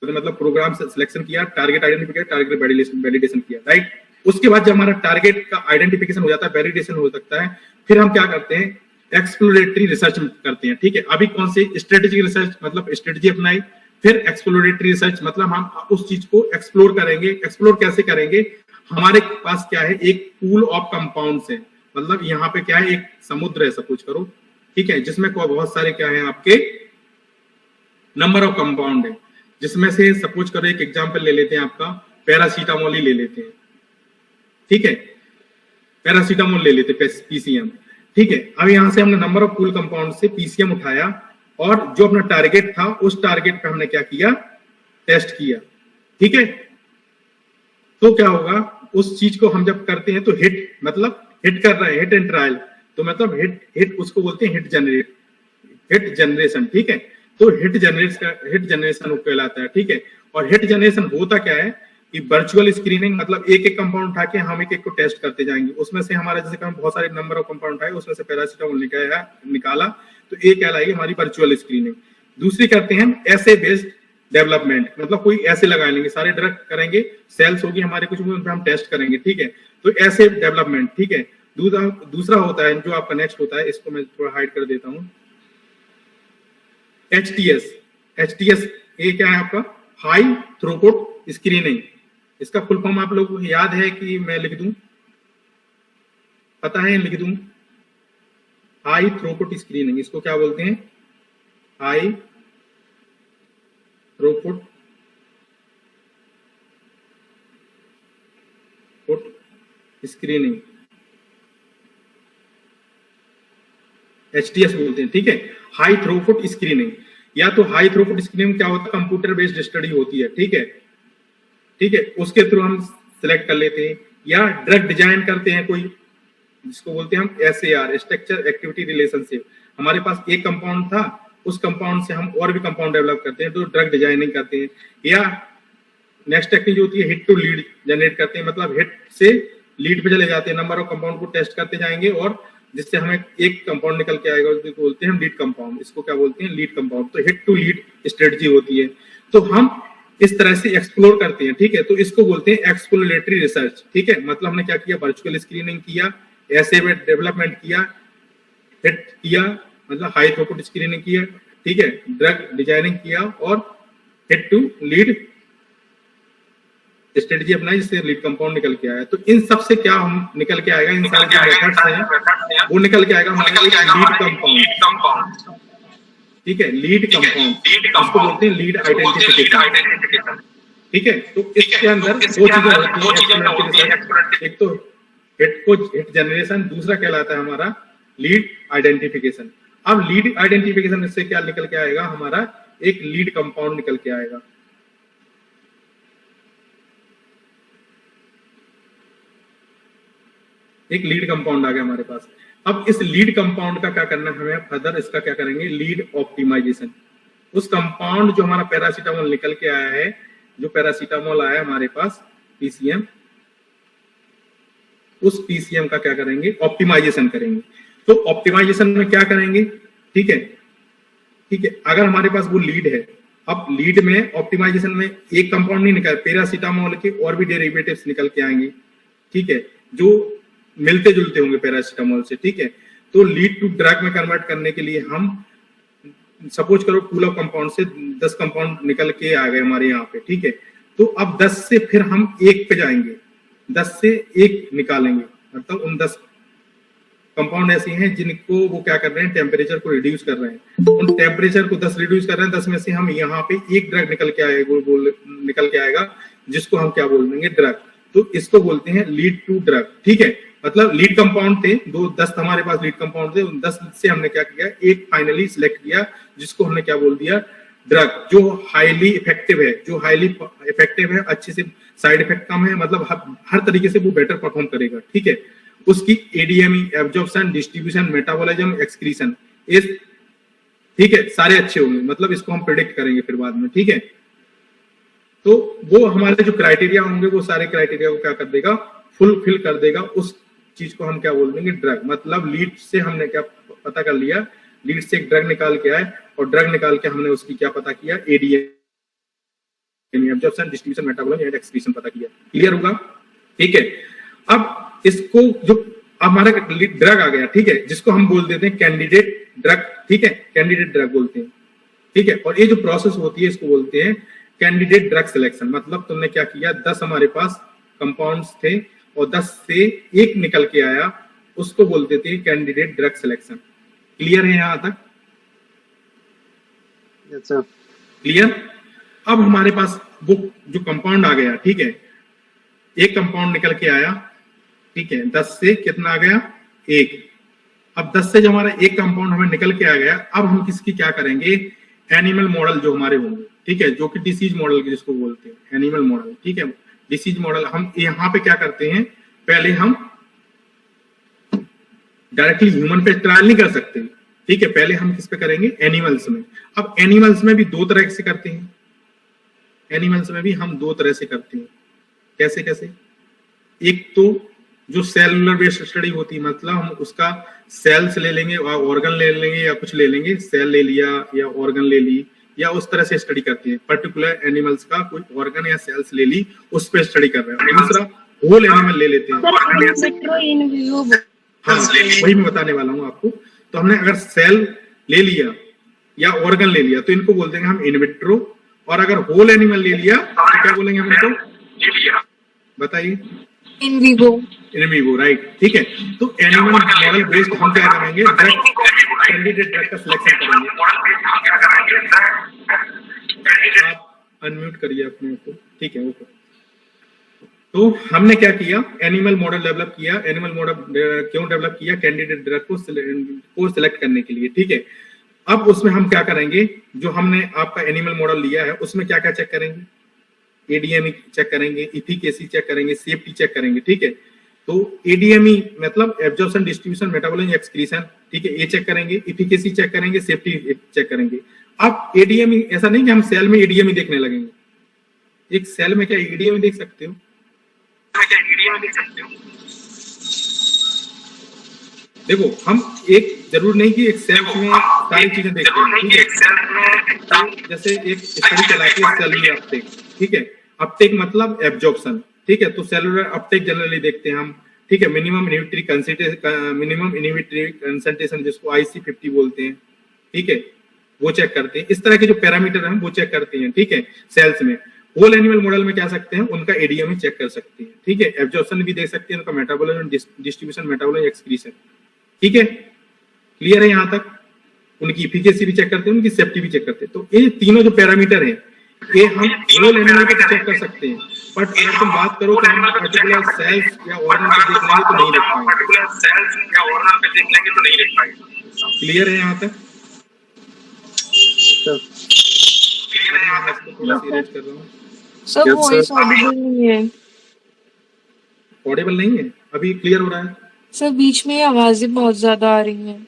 मतलब प्रोग्राम से सिलेक्शन किया, टारगेट आइडेंटिफिकेशन, टारगेट वैलिडेशन किया, राइट। उसके बाद जब हमारा टारगेट का आइडेंटिफिकेशन हो जाता है, वैलिडेशन हो सकता है, फिर हम क्या करते हैं, एक्सप्लोरेटरी रिसर्च करते हैं, ठीक है। अभी कौन सी स्ट्रेटेजिक रिसर्च, मतलब स्ट्रेटेजी अपनाई, फिर एक्सप्लोरेटरी रिसर्च मतलब हम उस चीज को एक्सप्लोर करेंगे। एक्सप्लोर कैसे करेंगे, हमारे पास क्या है, एक पूल ऑफ कंपाउंड्स है, मतलब यहाँ पे क्या है, एक समुद्र है सपोज करो, ठीक है, जिसमें बहुत सारे क्या है आपके नंबर ऑफ कंपाउंड है, जिसमें से सपोज करो एक एग्जांपल ले लेते हैं, आपका पैरासीटामोल ही ले लेते हैं, ठीक है, पैरासीटामोल ले लेते हैं, PCM, ठीक है। अब यहाँ से हमने नंबर ऑफ पूल कंपाउंड से PCM उठाया, और जो अपना टारगेट था उस टारगेट पे हमने क्या किया, टेस्ट किया, ठीक है। तो क्या होगा, उस चीज को हम जब करते हैं तो हिट, मतलब हिट कर रहे हैं, हिट एंड ट्रायल, तो मतलब हिट उसको बोलते हैं हिट जनरेशन, ठीक है। तो हिट जनरेशन कहलाता है, ठीक है। और हिट जनरेशन होता क्या है कि वर्चुअल स्क्रीनिंग, मतलब एक एक कंपाउंड उठा के हम एक एक को टेस्ट करते जाएंगे, उसमें से हमारा जैसे हम बहुत सारे नंबर ऑफ कंपाउंड उठाए, उसमें से पैरासीटामोल निकाला, तो ये कहलाएगी हमारी वर्चुअल स्क्रीनिंग। दूसरी करते हैं ऐसे बेस्ड डेवलपमेंट, मतलब कोई ऐसे लगा लेंगे, सारे ड्रग करेंगे, सेल्स होगी हमारे कुछ, उन पर हम टेस्ट करेंगे, ठीक है। तो ऐसे डेवलपमेंट, ठीक है। दूसरा होता है जो आपका नेक्स्ट होता है, इसको मैं थोड़ा हाइड कर देता हूं, HTS ये क्या है आपका, हाई थ्रूपुट स्क्रीनिंग। इसका फुल फॉर्म आप लोगों को याद है कि मैं लिख दूं, पता है, लिख दूं, हाई थ्रूपुट स्क्रीनिंग, इसको क्या बोलते हैं, हाई थ्रूपुट स्क्रीनिंग, HTS बोलते हैं, ठीक है, हाई थ्रूपुट स्क्रीनिंग। या तो हाई थ्रूपुट स्क्रीनिंग क्या होता है, कंप्यूटर बेस्ड स्टडी होती है, ठीक है, ठीक है, उसके थ्रू हम सिलेक्ट कर लेते हैं। या ड्रग डिजाइन करते हैं कोई, जिसको बोलते हैं हम SAR, स्ट्रक्चर एक्टिविटी रिलेशनशिप। हमारे पास एक कंपाउंड था, उस कंपाउंड से हम और भी कंपाउंड डेवलप करते हैं, तो ड्रग डिजाइनिंग करते हैं। या नेक्स्ट टेक्निक जो होती है, हिट टू लीड जनरेट करते हैं, मतलब हिट से लीड पे चले जाते हैं, नंबर ऑफ कंपाउंड को टेस्ट करते जाएंगे, और जिससे हमें एक कंपाउंड निकल के आएगा, उसको बोलते हैं हम लीड कंपाउंड। इसको क्या बोलते हैं, लीड कंपाउंड। तो हिट टू लीड स्ट्रेटजी होती है। तो हम इस तरह से एक्सप्लोर करते हैं, ठीक है। तो इसको बोलते हैं एक्सप्लोरेटरी रिसर्च, ठीक है। मतलब हमने क्या किया, वर्चुअल स्क्रीनिंग किया, ऐसे में डेवलपमेंट किया, हिट किया, मतलब हाई थ्रूपुट स्क्रीनिंग किया, ठीक है, ड्रग डिजाइनिंग किया, और हिट टू लीड स्ट्रेटजी अपनाई, जिससे लीड कंपाउंड निकल के आया। तो इन सब से क्या हम निकल के आएगा, इन सारे जो मेथड्स हैं वो निकल के आएगा हमारे लीड कंपाउंड। ठीक है, लीड कंपाउंड, इसको बोलते हैं लीड आइडेंटिफिकेशन। ठीक है, तो इसके अंदर दो चीजें होती है, एक तो हिट जनरेशन, दूसरा कहलाता है हमारा लीड आइडेंटिफिकेशन। अब लीड आइडेंटिफिकेशन से क्या निकल के आएगा, हमारा एक लीड कंपाउंड निकल के आएगा। एक लीड कंपाउंड आ गया हमारे पास। अब इस लीड कंपाउंड का क्या करना है हमें फर्दर, इसका क्या करेंगे, लीड ऑप्टिमाइजेशन। उस कंपाउंड जो हमारा पैरासीटामोल निकल के आया है, जो पैरासीटामोल आया हमारे पास पीसीएम, उस पीसीएम का क्या करेंगे, ऑप्टिमाइजेशन करेंगे। तो ऑप्टिमाइजेशन में क्या करेंगे, ठीक है, ठीक है, अगर हमारे पास वो लीड है, अब लीड में ऑप्टिमाइजेशन में एक कंपाउंड नहीं निकल, पैरासीटामोल के और भी डेरिवेटिव्स निकल के आएंगे, ठीक है, जो मिलते जुलते होंगे पैरासीटामोल से। ठीक है, तो लीड टू ड्रग में कन्वर्ट करने के लिए हम सपोज करो पूल ऑफ कंपाउंड से 10 कंपाउंड निकल के आ गए हमारे यहाँ पे। ठीक है, तो अब 10 से फिर हम 1 पे जाएंगे, 10 से 1 निकालेंगे, मतलब उन 10 कंपाउंड ऐसे हैं जिनको वो क्या कर रहे हैं, टेम्परेचर को रिड्यूस कर रहे हैं। उन टेम्परेचर को 10 रिड्यूस कर रहे हैं, 10 में से हम यहाँ पे एक ड्रग निकल के आएगा, निकल के आएगा, जिसको हम क्या बोल देंगे, ड्रग। तो इसको बोलते हैं लीड टू ड्रग। ठीक है, मतलब लीड कंपाउंड थे 10 हमारे पास लीड कंपाउंड थे, उन 10 से हमने क्या किया, एक फाइनली सिलेक्ट किया, जिसको हमने क्या बोल दिया, ड्रग, जो हाईली इफेक्टिव है, जो हाईली इफेक्टिव है, अच्छे से साइड इफेक्ट कम है, मतलब हर तरीके से वो बेटर परफॉर्म करेगा। ठीक है, उसकी ADME, absorption, distribution, metabolism, excretion, इस, ठीक है, सारे अच्छे होंगे, मतलब इसको हम प्रिडिक्ट करेंगे फिर बाद में। ठीक है, तो वो हमारे जो क्राइटेरिया होंगे, वो सारे क्राइटेरिया को क्या कर देगा, फुलफिल कर देगा। उस चीज को हम क्या बोल देंगे, ड्रग। मतलब लीड से हमने क्या पता कर लिया, लीड से एक ड्रग निकाल के आए, और ड्रग निकाल के हमने उसकी क्या पता किया, ADM, absorption, distribution, metabolism and excretion पता किया। क्लियर होगा? ठीक है, अब इसको जो हमारा ड्रग आ गया, ठीक है, जिसको हम बोल देते हैं कैंडिडेट ड्रग। ठीक है, कैंडिडेट ड्रग बोलते हैं। ठीक है, और ये जो प्रोसेस होती है इसको बोलते हैं कैंडिडेट ड्रग सिलेक्शन। मतलब तुमने क्या किया, 10 हमारे पास कंपाउंड्स थे और 10 से 1 निकल के आया, उसको बोल देते हैं कैंडिडेट ड्रग सिलेक्शन। क्लियर है यहां तक? अच्छा, क्लियर। अब हमारे पास वो जो कंपाउंड आ गया, ठीक है, एक कंपाउंड निकल के आया, ठीक है, 10 से कितना आ गया, 1। अब 10 से जो हमारा एक कंपाउंड हमें निकल के आ गया, अब हम किसकी क्या करेंगे, एनिमल मॉडल जो हमारे होंगे, ठीक है, जो कि डिसीज मॉडल जिसको बोलते हैं, एनिमल मॉडल। ठीक है, डिसीज मॉडल हम यहाँ पे क्या करते हैं, पहले हम डायरेक्टली ह्यूमन पे ट्रायल नहीं कर सकते। ठीक है, पहले हम किस पे करेंगे, एनिमल्स में। अब एनिमल्स में भी 2 तरह से करते हैं, एनिमल्स में भी हम 2 तरह से करते हैं। कैसे कैसे? एक तो जो सेलुलर बेस्ड स्टडी होती है, मतलब हम उसका सेल्स ले लेंगे, ऑर्गन ले लेंगे, या कुछ ले लेंगे, सेल ले लिया या ऑर्गन ले ली, या उस तरह से स्टडी करते हैं। पर्टिकुलर एनिमल्स का कोई ऑर्गन या सेल्स ले ली, उस पे स्टडी कर रहे हैं। दूसरा होल एनिमल ले लेते हैं। हाँ, वही मैं बताने वाला हूँ आपको। तो हमने अगर सेल ले लिया या ऑर्गन ले लिया, तो इनको बोल देंगे हम इन विट्रो, और अगर होल एनिमल ले लिया तो क्या बोलेंगे हम इनको, बताइए, in vivo. In vivo, right. ठीक है, तो एनिमल मॉडल बेस्ड हम क्या करेंगे, कैंडिडेट ड्रग का सिलेक्शन करेंगे। आप अनम्यूट करिए अपने को। ठीक है, ओके। तो हमने क्या किया, एनिमल मॉडल डेवलप किया। एनिमल मॉडल क्यों डेवलप किया, कैंडिडेट ड्रग को सिलेक्ट करने के लिए। ठीक है, अब उसमें हम क्या करेंगे, जो हमने आपका एनिमल मॉडल लिया है उसमें क्या क्या चेक करेंगे, एडीएमई चेक करेंगे, इफिकेसी चेक करेंगे, सेफ्टी चेक करेंगे। ठीक है, तो एडीएमई मतलब एब्जॉर्प्शन, डिस्ट्रीब्यूशन, मेटाबॉलिज्म, एक्सक्रीशन, ठीक है, ये चेक करेंगे, इफिकेसी चेक करेंगे, सेफ्टी चेक करेंगे। अब एडीएमई ऐसा नहीं कि हम सेल में एडीएमई देखने लगेंगे। एक सेल में क्या एडीएमई देख सकते हो, देखो हम एक जरूर नहीं कि एक सेल में सारी चीजें देखते हैं। तो जैसे एक स्टडी चलाती है सेलुलर अपटेक। ठीक है, अपटेक मतलब एब्जॉर्प्शन। ठीक है, तो सेलुलर अपटेक जनरली देखते हैं हम। ठीक है, मिनिमम इनहिबिटरी कंसंट्रेशन जिसको IC50 बोलते हैं। ठीक है, वो चेक करते हैं। इस तरह के जो पैरामीटर हैं वो चेक करते हैं। ठीक है, सेल्स में। होल एनिमल मॉडल में क्या सकते हैं, उनका एडीएमई चेक कर सकते हैं। ठीक है, एब्जॉर्प्शन भी देख सकते हैं, उनका मेटाबॉलिज्म, डिस्ट्रीब्यूशन, मेटाबॉलिज्म, एक्सक्रीशन। ठीक है, क्लियर है यहां तक? उनकी इफिकेसी भी चेक करते हैं, उनकी सेफ्टी भी चेक करते हैं। तो ये तीनों जो पैरामीटर हैं ये हम होल एनिमल पे चेक कर सकते हैं, बट अगर तुम बात करो कि हम पर्टिकुलर सेल्स या ऑर्गन पे देख लेंगे तो नहीं देख पाएंगे। क्लियर है यहाँ तक? सर थोड़ा सीरियस कर रहा हूँ। सर वॉइस ऑडिबल नहीं है ऑडिबल नहीं है अभी? क्लियर हो रहा है? सर, बीच में आवाजें बहुत ज्यादा आ रही हैं।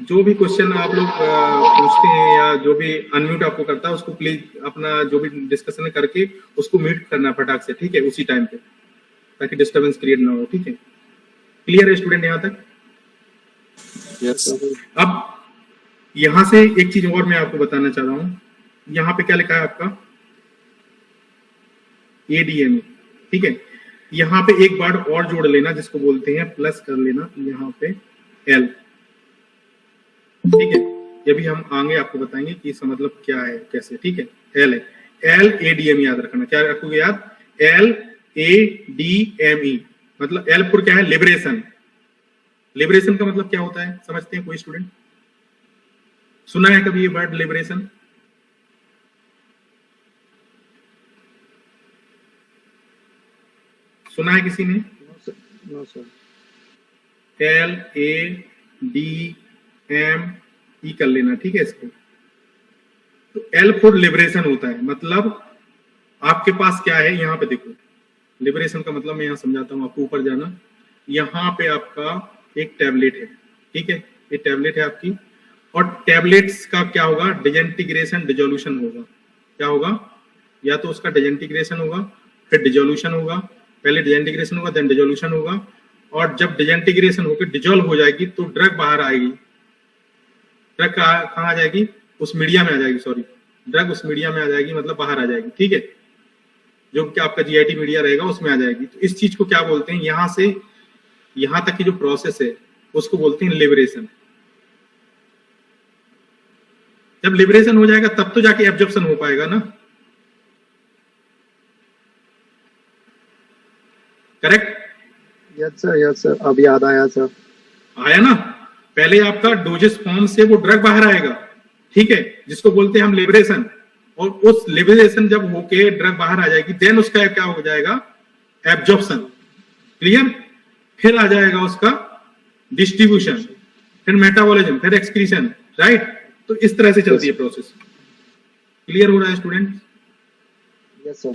जो भी क्वेश्चन आप लोग पूछते हैं या जो भी अनम्यूट आपको करता है उसको प्लीज अपना जो भी डिस्कशन करके उसको म्यूट करना फटाक से, ठीक है, उसी टाइम पे, ताकि डिस्टरबेंस क्रिएट ना हो। ठीक है, क्लियर है स्टूडेंट यहाँ तक? Yes sir. अब यहां से एक चीज और मैं आपको बताना चाह रहा हूं। यहाँ पे क्या लिखा है आपका? ADME, ठीक है। यहाँ पे एक वर्ड और जोड़ लेना जिसको बोलते हैं, प्लस कर लेना यहाँ पे L, ठीक है। ये भी हम आगे आपको बताएंगे कि इसका मतलब क्या है, कैसे, ठीक है। L है, LADME याद रखना। क्या रखोगे याद? LADME मतलब L फॉर क्या है? लिबरेशन। लिबरेशन का मतलब क्या होता है, समझते हैं कोई स्टूडेंट? सुना है कभी ये वर्ड लिबरेशन? सुना है किसी ने? No sir. LADME कर लेना, ठीक है इसको। तो L फॉर लिबरेशन होता है, मतलब आपके पास क्या है, यहाँ पे देखो। लिबरेशन का मतलब मैं यहाँ समझाता हूँ आपको, ऊपर जाना। यहाँ पे आपका एक टैबलेट है, ठीक है, ये टैबलेट है आपकी, और टैबलेट्स का क्या होगा? डिजेंटिग्रेशन डिजोल्यूशन होगा। क्या होगा? या तो उसका डिजेंटिग्रेशन होगा, फिर डिजोल्यूशन होगा। पहले डिजेंटिग्रेशन होगा, देन डिजोल्यूशन होगा, और जब डिजेंटिग्रेशन होकर डिजोल्व हो जाएगी तो ड्रग बाहर आएगी। ड्रग कहाँ आ जाएगी? उस मीडिया में आ जाएगी, सॉरी, ड्रग उस मीडिया में आ जाएगी, मतलब बाहर आ जाएगी, ठीक है। जो कि आपका GIT मीडिया रहेगा उसमें आ जाएगी। तो इस चीज को क्या बोलते हैं? यहां से यहां तक की जो प्रोसेस है उसको बोलते हैं लिबरेशन। जब लिबरेशन हो जाएगा तब तो जाके एब्जॉर्प्शन हो पाएगा ना, करेक्ट? यस सर, अब याद आया सर। आया ना? पहले आपका डोजेस फॉर्म से वो ड्रग बाहर आएगा, ठीक है, जिसको बोलते हैं हम लिबरेशन। और उस लिबरेशन जब होके ड्रग बाहर आ जाएगी, देन उसका क्या हो जाएगा? एब्जॉर्प्शन। क्लियर? फिर आ जाएगा उसका डिस्ट्रीब्यूशन, फिर मेटाबॉलिज्म, फिर एक्सक्रीशन, राइट? तो इस तरह से चलती है प्रोसेस। क्लियर हो रहा है स्टूडेंट? Yes sir.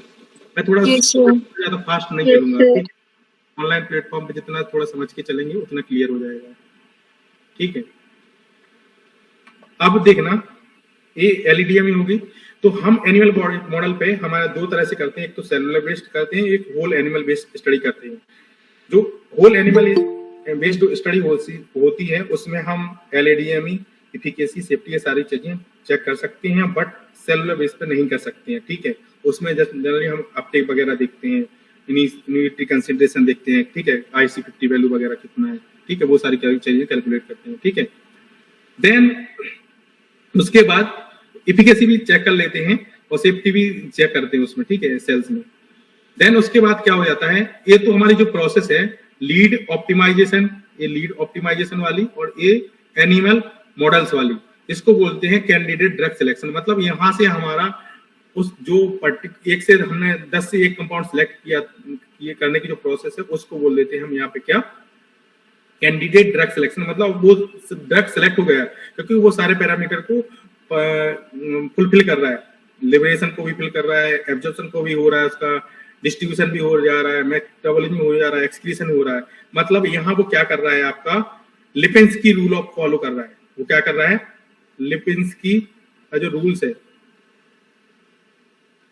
मैं थोड़ा Yes, sir. ज्यादा फास्ट नहीं Yes, चलूंगा, sir. ठीक है। ऑनलाइन प्लेटफॉर्म पे जितना थोड़ा समझ के चलेंगे उतना क्लियर हो जाएगा, ठीक है। अब देखना, ये LADME होगी। तो हम एनिमल बॉडी मॉडल पे हमारा दो तरह से करते हैं, एक तो सेलुलर बेस्ड करते हैं, एक होल एनिमल बेस्ड स्टडी करते हैं। जो होल एनिमल बेस्ड स्टडी होती है उसमें हम LADME, इफिकेसी, सेफ्टी, ये सारी चीजें चेक कर सकते हैं, बट सेलुलर बेस पे नहीं कर सकते हैं, ठीक है। उसमें जनरली हम अपटेक वगैरह देखते हैं, इम्यूनिटी कंसंट्रेशन देखते हैं, ठीक है, IC50 वैल्यू वगैरह कितना है, ठीक है, वो सारी चीजें कैलकुलेट करते हैं, ठीक है। देन उसके बाद इफिकेसी भी चेक कर लेते हैं और सेफ्टी भी चेक करते हैं उसमें, ठीक है, सेल्स में। देन उसके बाद क्या हो जाता है, ये तो हमारी जो प्रोसेस है लीड ऑप्टिमाइजेशन, ये लीड ऑप्टिमाइजेशन वाली, और ये एनिमल मॉडल्स वाली, इसको बोलते हैं कैंडिडेट ड्रग सिलेक्शन। मतलब यहाँ से हमारा उस जो एक से हमने 10 से 1 कंपाउंड सिलेक्ट किया, ये करने की जो प्रोसेस है उसको बोल देते हैं हम यहाँ पे क्या? Candidate drug selection. मतलब वो ड्रग सिलेक्ट हो गया क्योंकि वो सारे पैरामीटर को फुलफिल कर रहा है, लिबरेशन को भी फिल कर रहा है, एब्जॉर्प्शन को भी हो रहा है, उसका डिस्ट्रीब्यूशन भी हो जा रहा है, मेटाबॉलिज्म हो जा रहा है, एक्सक्रीशन हो रहा है। मतलब यहाँ वो क्या कर रहा है, आपका लिपिंस्की रूल ऑफ फॉलो कर रहा है। वो क्या कर रहा है? लिपिंस्की का जो रूल्स है,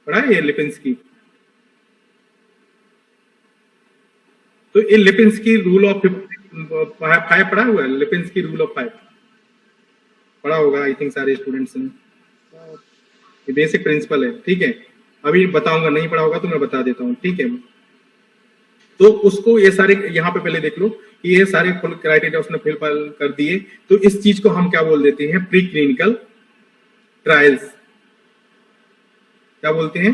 पढ़ा है ये लिपिंस्की? तो ये लिपिंस्की रूल ऑफ 5 पढ़ा हुआ है, लिपिंस्की रूल ऑफ 5 पढ़ा होगा आई थिंक सारे स्टूडेंट्स ने। ये बेसिक प्रिंसिपल है, ठीक है। अभी बताऊंगा, नहीं पढ़ा होगा तो मैं बता देता हूँ, ठीक है। तो उसको ये सारे यहाँ पे पहले देख लो कि ये सारे फुल क्राइटेरिया उसने फिल कर दिए। तो इस चीज को हम क्या बोल देते हैं? Pre clinical trials. क्या बोलते हैं?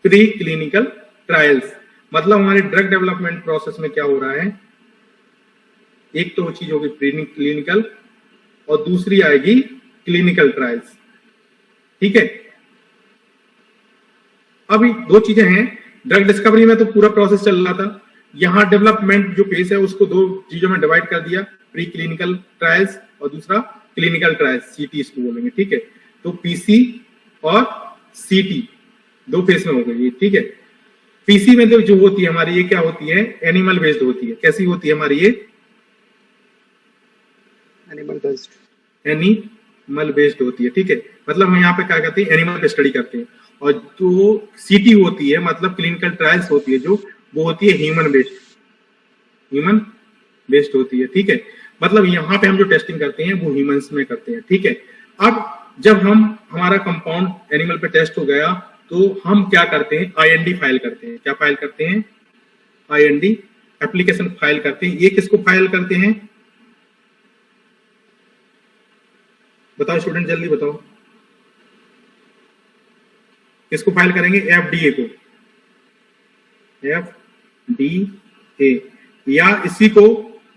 Pre clinical trials. मतलब हमारे ड्रग डेवलपमेंट प्रोसेस में क्या हो रहा है, एक तो वो चीज होगी प्री क्लिनिकल, और दूसरी आएगी क्लिनिकल ट्रायल्स। ठीक है, अभी दो चीजें हैं। ड्रग डिस्कवरी में तो पूरा प्रोसेस चल रहा था, यहाँ डेवलपमेंट जो फेज है उसको दो चीजों में डिवाइड कर दिया, प्री क्लिनिकल ट्रायल्स और दूसरा क्लिनिकल ट्रायल्स, सीटी इसको बोलेंगे। ठीक है, तो पीसी और सीटी दो फेज में हो गई। ठीक है, पीसी में जो होती है हमारी, ये क्या होती है, एनिमल बेस्ड होती है। कैसी होती है हमारी ये, एनिमल बेस्ड, एनिमल बेस्ड होती है। ठीक है, मतलब हम यहाँ पे क्या करते हैं, एनिमल पे स्टडी करते हैं। और जो सीटी होती है मतलब क्लिनिकल ट्रायल्स होती है जो, वो होती है ह्यूमन बेस्ड होती है। ठीक है, मतलब यहाँ पे हम जो टेस्टिंग करते हैं वो ह्यूमंस में करते हैं। ठीक है, अब जब हमारा कंपाउंड एनिमल पे टेस्ट हो गया तो हम क्या करते हैं, आईएनडी फाइल करते हैं। क्या फाइल करते हैं, आईएनडी एप्लीकेशन फाइल करते हैं। ये किसको फाइल करते हैं, बताओ स्टूडेंट, जल्दी बताओ, किसको फाइल करेंगे, एफडीए को, एफडीए, या इसी को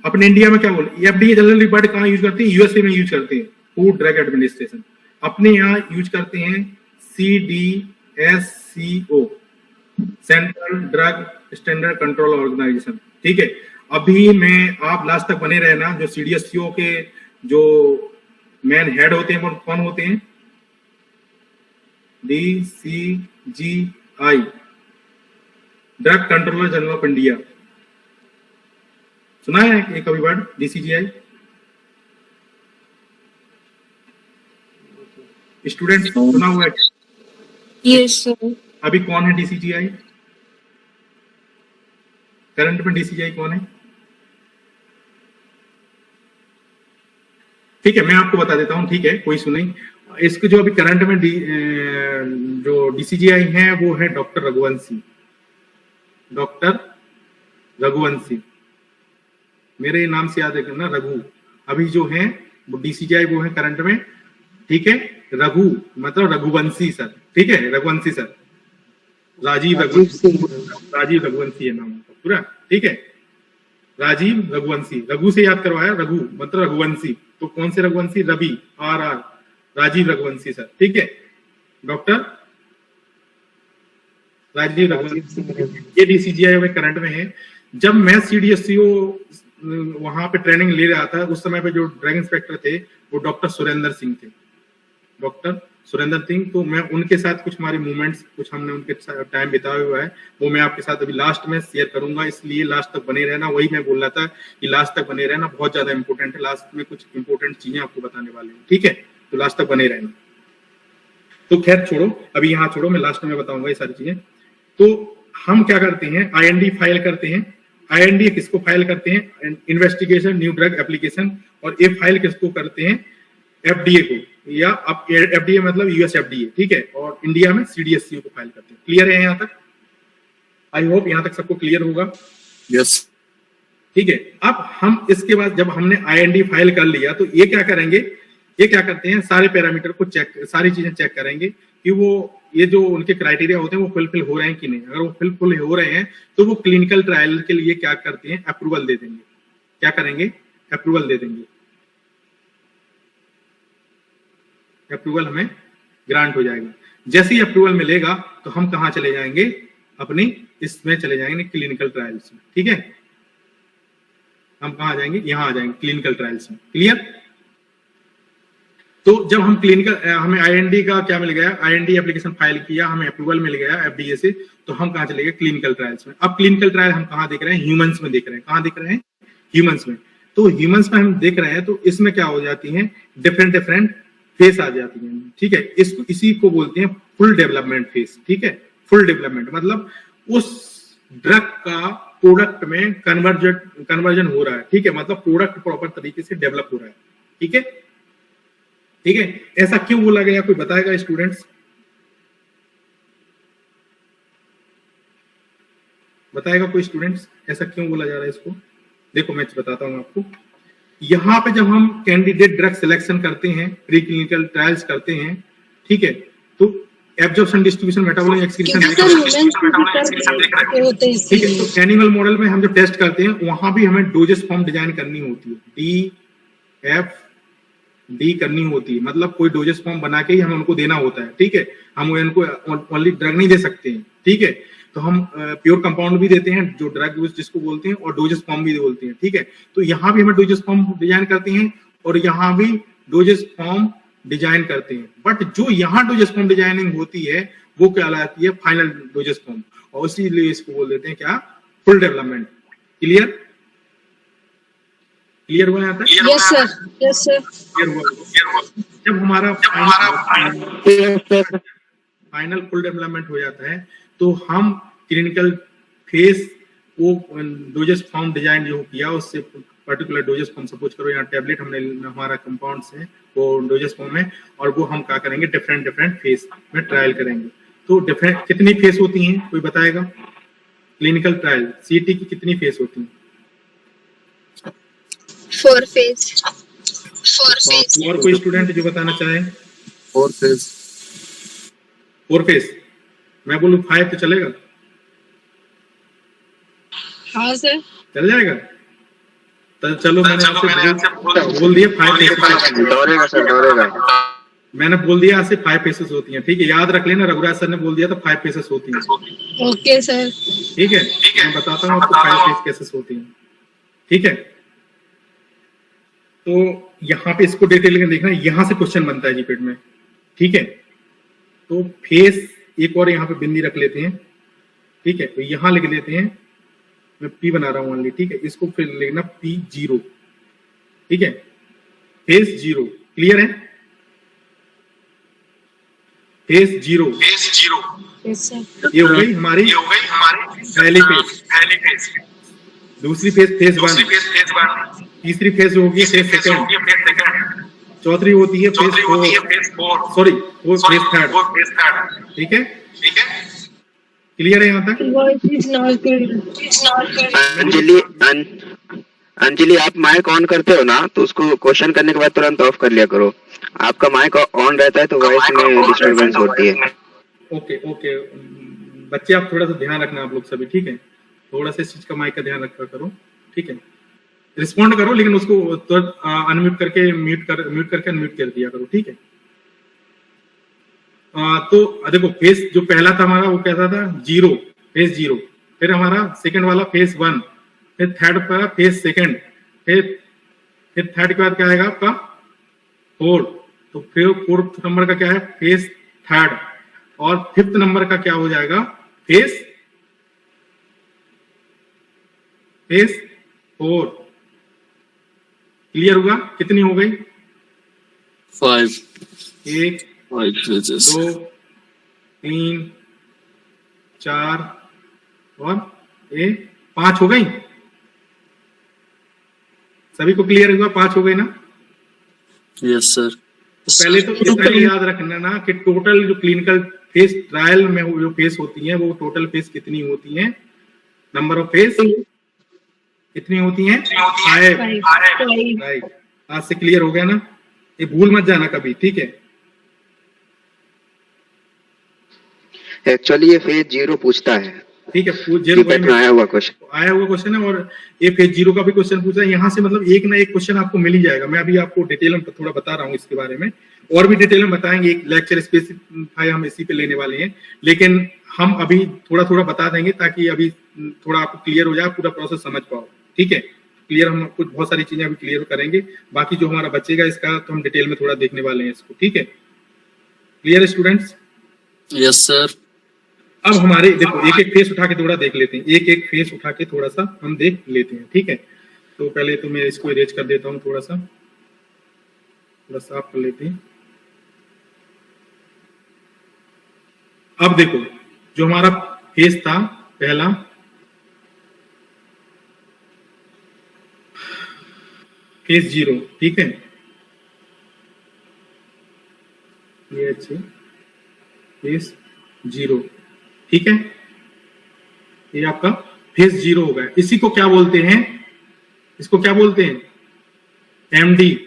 अपने इंडिया में क्या बोले, एफडीए जनरली वर्ड कहाँ यूज करते हैं, यूएसए में यूज करते हैं, फूड ड्रग एडमिनिस्ट्रेशन। अपने यहाँ यूज करते हैं CDSCO, central drug standard control organisation. ठीक है, अभी मैं आप लास्ट तक बने रहना। जो CDSCO के जो मेन हेड होते हैं वो कौन होते हैं, DCGI, drug controller general of India. सुना है ये कभी वर्ड DCGI? स्टूडेंट सुना हुआ है? Yes sir. अभी कौन है DCGI? करंट में DCGI कौन है? ठीक है, मैं आपको बता देता हूं। ठीक है, कोई सुने, इसके जो अभी करंट में जो DCGI है वो है डॉक्टर रघुवंशी। मेरे नाम से याद रखना, रघु। अभी जो है वो DCGI वो है करंट में। ठीक है, रघु मतलब रघुवंशी सर। ठीक है, रघुवंशी सर, राजीव रघुवंशी है नाम पूरा। ठीक है, राजीव रघुवंशी, रघु से याद करवाया, रघु मतलब रघुवंशी। तो कौन से रघुवंशी, रवि, RR, राजीव रघुवंशी सर। ठीक है, डॉक्टर राजीव रघुवंशी, ये DCGI में करंट में है। जब मैं CDSCO वहां पे ट्रेनिंग ले रहा था, उस समय पे जो ड्रग इंस्पेक्टर थे वो डॉक्टर सुरेंद्र सिंह थे, तो मैं उनके साथ कुछ हमारे मूवमेंट्स, कुछ हमने उनके साथ टाइम बिताया हुआ है, वो मैं आपके साथ अभी लास्ट में शेयर करूंगा। इसलिए लास्ट तक बने रहना। वही मैं बोल रहा था कि लास्ट तक बने रहना बहुत ज्यादा इंपॉर्टेंट है। लास्ट में कुछ इंपॉर्टेंट चीजें आपको बताने वाले हैं। ठीक है, तो लास्ट तक बने रहना। तो खैर छोड़ो, अभी यहाँ छोड़ो, मैं लास्ट में बताऊंगा ये सारी चीजें। तो हम क्या करते हैं, आईएनडी फाइल करते हैं। आईएनडी किसको फाइल करते हैं, इन्वेस्टिगेशन न्यू ड्रग एप्लीकेशन। और ये फाइल किसको करते हैं, एफडीए को, या अब एफडीए मतलब यूएस एफडीए। ठीक है, और इंडिया में CDSCO को फाइल करते हैं। क्लियर है यहाँ तक? आई होप यहाँ तक सबको क्लियर होगा। यस। ठीक है, अब हम इसके बाद जब हमने आईएनडी फाइल कर लिया तो ये क्या करेंगे, ये क्या करते हैं, सारे पैरामीटर को चेक, सारी चीजें चेक करेंगे कि वो ये जो उनके क्राइटेरिया होते हैं वो फुलफिल हो रहे हैं कि नहीं। अगर वो फुलफिल हो रहे हैं तो वो क्लिनिकल ट्रायल के लिए क्या करते हैं, अप्रूवल दे देंगे। क्या करेंगे, अप्रूवल दे देंगे। अप्रूवल हमें ग्रांट हो जाएगा। जैसे ही अप्रूवल मिलेगा तो हम कहाँ चले जाएंगे, अपनी इसमें चले जाएंगे क्लिनिकल ट्रायल्स में। ठीक है, हम कहाँ जाएंगे, यहाँ आ जाएंगे क्लिनिकल ट्रायल्स में। क्लियर? तो जब हम क्लिनिकल, हमें आईएनडी का क्या मिल गया, आईएनडी एप्लीकेशन फाइल किया, हमें अप्रूवल मिल गया एफडीए से, तो हम कहाँ चले गए, क्लिनिकल ट्रायल्स में। अब क्लिनिकल ट्रायल हम कहाँ देख रहे हैं, ह्यूमंस में देख रहे हैं। कहाँ देख रहे हैं, ह्यूमंस में। तो ह्यूमंस में हम देख रहे हैं तो इसमें क्या हो जाती है, डिफरेंट फेस आ जाती है। ठीक है, इसी को बोलते हैं फुल डेवलपमेंट फेस। ठीक है, फुल डेवलपमेंट मतलब उस ड्रग का प्रोडक्ट में कन्वर्जन हो रहा है। ठीक है, मतलब प्रोडक्ट प्रॉपर तरीके से डेवलप हो रहा है। ठीक है, ठीक है, ऐसा क्यों बोला गया, कोई बताएगा स्टूडेंट्स? बताएगा कोई स्टूडेंट्स, ऐसा क्यों बोला जा रहा है इसको? देखो मैं बताता हूं आपको। यहां पे जब हम कैंडिडेट ड्रग सिलेक्शन करते हैं, प्री क्लिनिकल ट्रायल्स करते हैं, ठीक है, तो एब्जॉर्प्शन, डिस्ट्रीब्यूशन, मेटाबॉलिक एक्सक्रीशन, ठीक है। तो एनिमल मॉडल में हम जो टेस्ट करते हैं वहां भी हमें डोजेस फॉर्म डिजाइन करनी होती है, डी करनी होती है, मतलब कोई डोजेस फॉर्म बना के ही हमें उनको देना होता है, ठीक है। हम उनको ओनली ड्रग नहीं दे सकते हैं, ठीक है। तो हम प्योर कंपाउंड भी देते हैं जो ड्रग जिसको बोलते हैं, और डोजेस फॉर्म भी बोलते हैं, ठीक है। तो यहाँ भी हमें डोजेस फॉर्म डिजाइन करते हैं और यहाँ भी डोजेस फॉर्म डिजाइन करते हैं, बट जो यहाँ डोजेस फॉर्म डिजाइनिंग होती है वो कहलाती है फाइनल डोजेस फॉर्म, और इसीलिए इसको बोल देते हैं क्या, फुल डेवलपमेंट। क्लियर, क्लियर हुआ यहाँ तक? Yes, sir. Yes, sir. Clear हुआ। जब हमारा Yes, sir. Final full development हो जाता है तो हम क्लिनिकल फेज वो डोजेस फॉर्म डिजाइन जो किया उससे पर्टिकुलर डोजेस फॉर्म, सपोज करो यहाँ टेबलेट हमने हमारा कंपाउंड्स है वो डोजेस फॉर्म है, और वो हम क्या करेंगे डिफरेंट डिफरेंट फेज में ट्रायल करेंगे। तो डिफरेंट कितनी फेज होती हैं कोई बताएगा? क्लिनिकल ट्रायल सीटी की कितनी फेज होती हैं? 4 phase. 4 phase. और कोई स्टूडेंट जो बताना चाहे? 4 phase. 4 फेज, मैं बोलूं 5 तो चलेगा? हाँ सर. चल जाएगा? तो चलो मैंने आपसे बोल दिया 5 फेसेस, दौड़ेगा सर, दौड़ेगा। मैंने बोल दिया आपसे 5 फेसेस होती हैं, ठीक है। याद रख लेना, रघुराज सर ने बोल दिया तो 5 फेसेस होती हैं, Okay, sir. ठीक है। मैं बताता हूँ आपको 5 फेस केसेस होती हैं, ठीक है। तो यहाँ पे इसको डिटेल में देखना, यहाँ से क्वेश्चन बनता है जीपीट में, ठीक है। तो फेस एक और यहाँ पे बिंदी रख लेते हैं, ठीक है। तो यहाँ लिख लेते हैं, मैं पी बना रहा हूँ ओनली, ठीक है। इसको फिर लिखना P0, ठीक है। फेस 0, क्लियर है? Face 0 Yes, sir. ये हो गई हमारी पहली फेज। दूसरी फेज फेज 1, तीसरी फेज होगी फेज सेकंड, चौथी होती है फेज 4, सॉरी वो फेज 3, ठीक है। क्लियर है यहाँ तक? Voice is not good. Anjali आप माइक ऑन करते हो ना तो उसको क्वेश्चन करने के बाद तुरंत ऑफ कर लिया करो। आपका माइक ऑन रहता है तो वॉइस में डिस्टरबेंस होती है। ओके ओके बच्चे, आप थोड़ा सा ध्यान रखना आप लोग सभी, ठीक है। थोड़ा सा इस चीज का माइक का ध्यान रखा करो, ठीक है। रिस्पॉन्ड करो लेकिन उसको अनम्यूट करके म्यूट करके अनम्यूट कर दिया करो, ठीक है। तो देखो फेज जो पहला था हमारा वो कैसा था, 0, फेज 0। फिर हमारा सेकंड वाला फेज 1, फिर थर्ड पर फेज सेकंड, फिर थर्ड के बाद क्या आएगा आपका 4। तो फिर 4th नंबर का क्या है, फेज 3, और 5th नंबर का क्या हो जाएगा, फेज 4। क्लियर होगा? कितनी हो गई? 5 1 phases. 2 3 4 और 5 हो गई। सभी को क्लियर हुआ? 5 हो गई ना? Yes, sir. तो पहले तो इतना ही याद रखना ना कि टोटल जो क्लिनिकल फेज ट्रायल में जो फेज होती है वो टोटल फेज कितनी होती है, नंबर ऑफ फेज कितनी होती है, 5। राइट, आज से क्लियर हो गया ना? ये भूल मत जाना कभी, ठीक है। एक्चुअली ये फेज 0 पूछता है, ठीक है, आया हुआ क्वेश्चन है, और ये फेज 0 का भी क्वेश्चन पूछा है। यहाँ से मतलब एक ना एक क्वेश्चन आपको मिल ही जाएगा। मैं अभी आपको डिटेल में थोड़ा बता रहा हूँ इसके बारे में, और भी डिटेल में बताएंगे। एक लेक्चर स्पेसिफाई हम इसी पे लेने वाले हैं, लेकिन हम अभी थोड़ा थोड़ा बता देंगे ताकि अभी थोड़ा आपको क्लियर हो जाए, पूरा प्रोसेस समझ पाओ, ठीक है। क्लियर, हम कुछ बहुत सारी चीजें अभी क्लियर करेंगे, बाकी जो हमारा बचेगा इसका तो हम डिटेल में थोड़ा देखने वाले हैं इसको, ठीक है। क्लियर है स्टूडेंट्स? Yes, sir. अब हमारे देखो एक एक फेस उठा के थोड़ा देख लेते हैं, एक एक फेस उठा के थोड़ा सा हम देख लेते हैं, ठीक है। तो पहले तो मैं इसको इरेज कर देता हूँ, थोड़ा साफ कर लेते हैं। अब देखो जो हमारा फेस था पहला, फेस 0, ठीक है। ये अच्छे फेस 0, ठीक है। ये आपका फेज 0 हो गया। इसी को क्या बोलते हैं, इसको क्या बोलते हैं, MD,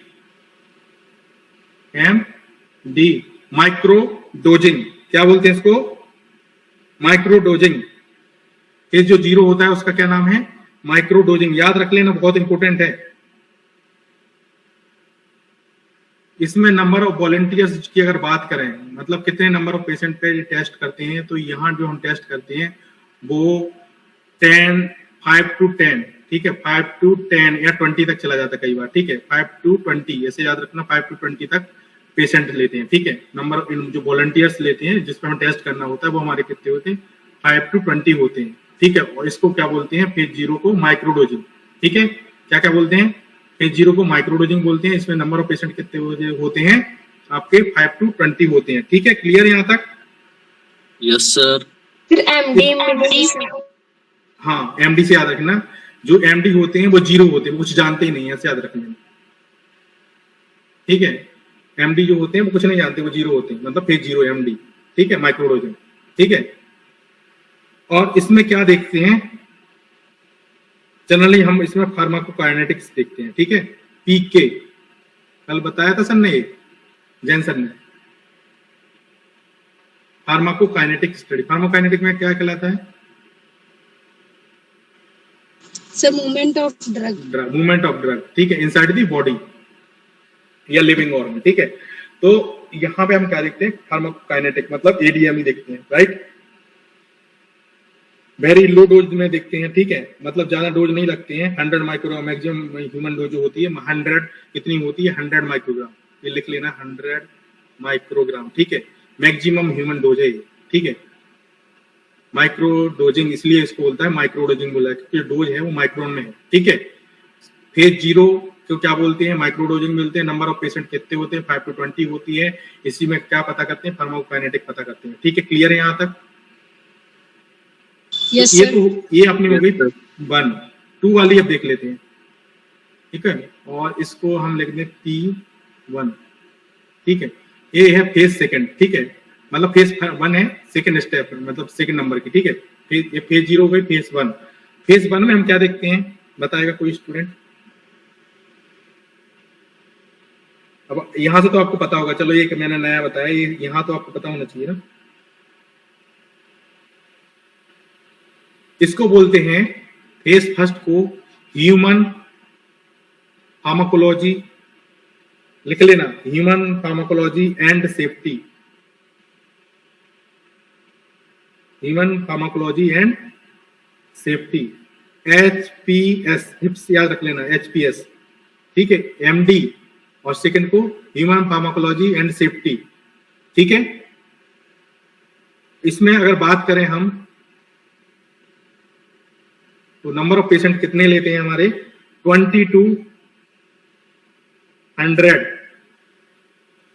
माइक्रो डोजिंग। क्या बोलते हैं इसको, माइक्रो डोजिंग। फेज जो 0 होता है उसका क्या नाम है, माइक्रो डोजिंग। याद रख लेना, बहुत इंपॉर्टेंट है। इसमें नंबर ऑफ वॉलंटियर्स की अगर बात करें, मतलब कितने नंबर ऑफ पेशेंट पे टेस्ट करते हैं, तो यहाँ जो हम टेस्ट करते हैं वो 5 to 10, ठीक है, 5 to 10 या 20 तक चला जाता है कई बार, ठीक है, 5 to 20 ऐसे याद रखना, 5 to 20 तक पेशेंट लेते हैं, ठीक है। नंबर जो वॉलंटियर्स लेते हैं जिसपे हमें टेस्ट करना होता है वो हमारे कितने होते हैं, 5 to 20 होते हैं, ठीक है। और इसको क्या बोलते हैं, फेज 0 को माइक्रोडोजिंग, ठीक है। क्या क्या बोलते हैं, फेज 0 को माइक्रोडोजिंग बोलते हैं। इसमें नंबर ऑफ पेशेंट कितने होते हैं आपके, 5 to 20 होते हैं, ठीक है। क्लियर है यहाँ तक? Yes sir. फिर एमडी हाँ, एमडी से याद रखना, जो एमडी होते हैं वो 0 होते हैं, वो कुछ जानते ही नहीं है, ऐसे याद रखना, ठीक है। एमडी जो होते हैं वो कुछ नहीं जानते, वो 0 होते हैं, मतलब फेज 0 एमडी, ठीक है, माइक्रोडोजिंग, ठीक है। और इसमें क्या देखते हैं, जनरली हम इसमें फार्माकोकाइनेटिक्स देखते हैं, ठीक है। पीके कल बताया था सर ने, जैन सर ने, फार्माकोकाइनेटिक स्टडी। फार्माकोकाइनेटिक में क्या कहलाता है, sir movement of drug, movement of drug, ठीक है, इनसाइड द बॉडी या लिविंग ऑर्गन, ठीक है। तो यहाँ पे हम क्या देखते हैं, फार्माकोकाइनेटिक मतलब एडीएमई देखते हैं, राइट। वेरी लो डोज में देखते हैं, ठीक है, मतलब ज्यादा डोज नहीं लगते हैं, 100 माइक्रोग्राम मैक्सिमम ह्यूमन डोज जो होती है 100 कितनी होती है, 100 माइक्रोग्राम, ये लिख लेना 100 माइक्रोग्राम, ठीक है, मैक्सिमम ह्यूमन डोज है ये, ठीक है। माइक्रो डोजिंग इसलिए इसको बोलता है माइक्रोडोजिंग बोला है, क्योंकि डोज है वो माइक्रोन में है, ठीक है। फेज 0 को क्या बोलते हैं, माइक्रोडोजिंग बोलते हैं। नंबर ऑफ पेशेंट कितने होते हैं, 5 to 20 होती है। इसी में क्या पता करते हैं, फार्माकोकाइनेटिक पता करते हैं, ठीक है। क्लियर है यहाँ तक? यस ये सर। तो ये अपनी हो गई 1, 2 वाली अब देख लेते हैं, ठीक है। और इसको हम लिख दें P1, ठीक है। ये है फेज सेकंड, ठीक है, मतलब फेज 1 है सेकंड स्टेप, मतलब सेकंड नंबर की, ठीक है। ये फेज 0 हो गई, फेज 1। फेज 1 में हम क्या देखते हैं, बताएगा कोई स्टूडेंट? अब यहां से तो आपको पता होगा, चलो ये मैंने नया बताया, ये यहां तो आपको पता होना चाहिए ना। इसको बोलते हैं फेज फर्स्ट को ह्यूमन फार्माकोलॉजी, लिख लेना, human pharmacology and safety, human pharmacology and safety, HPS, हिप्स याद रख लेना, HPS, ठीक है, MD, और सेकंड को ह्यूमन फार्माकोलॉजी एंड सेफ्टी, ठीक है। इसमें अगर बात करें हम तो नंबर ऑफ पेशेंट कितने लेते हैं हमारे, 20 to 100,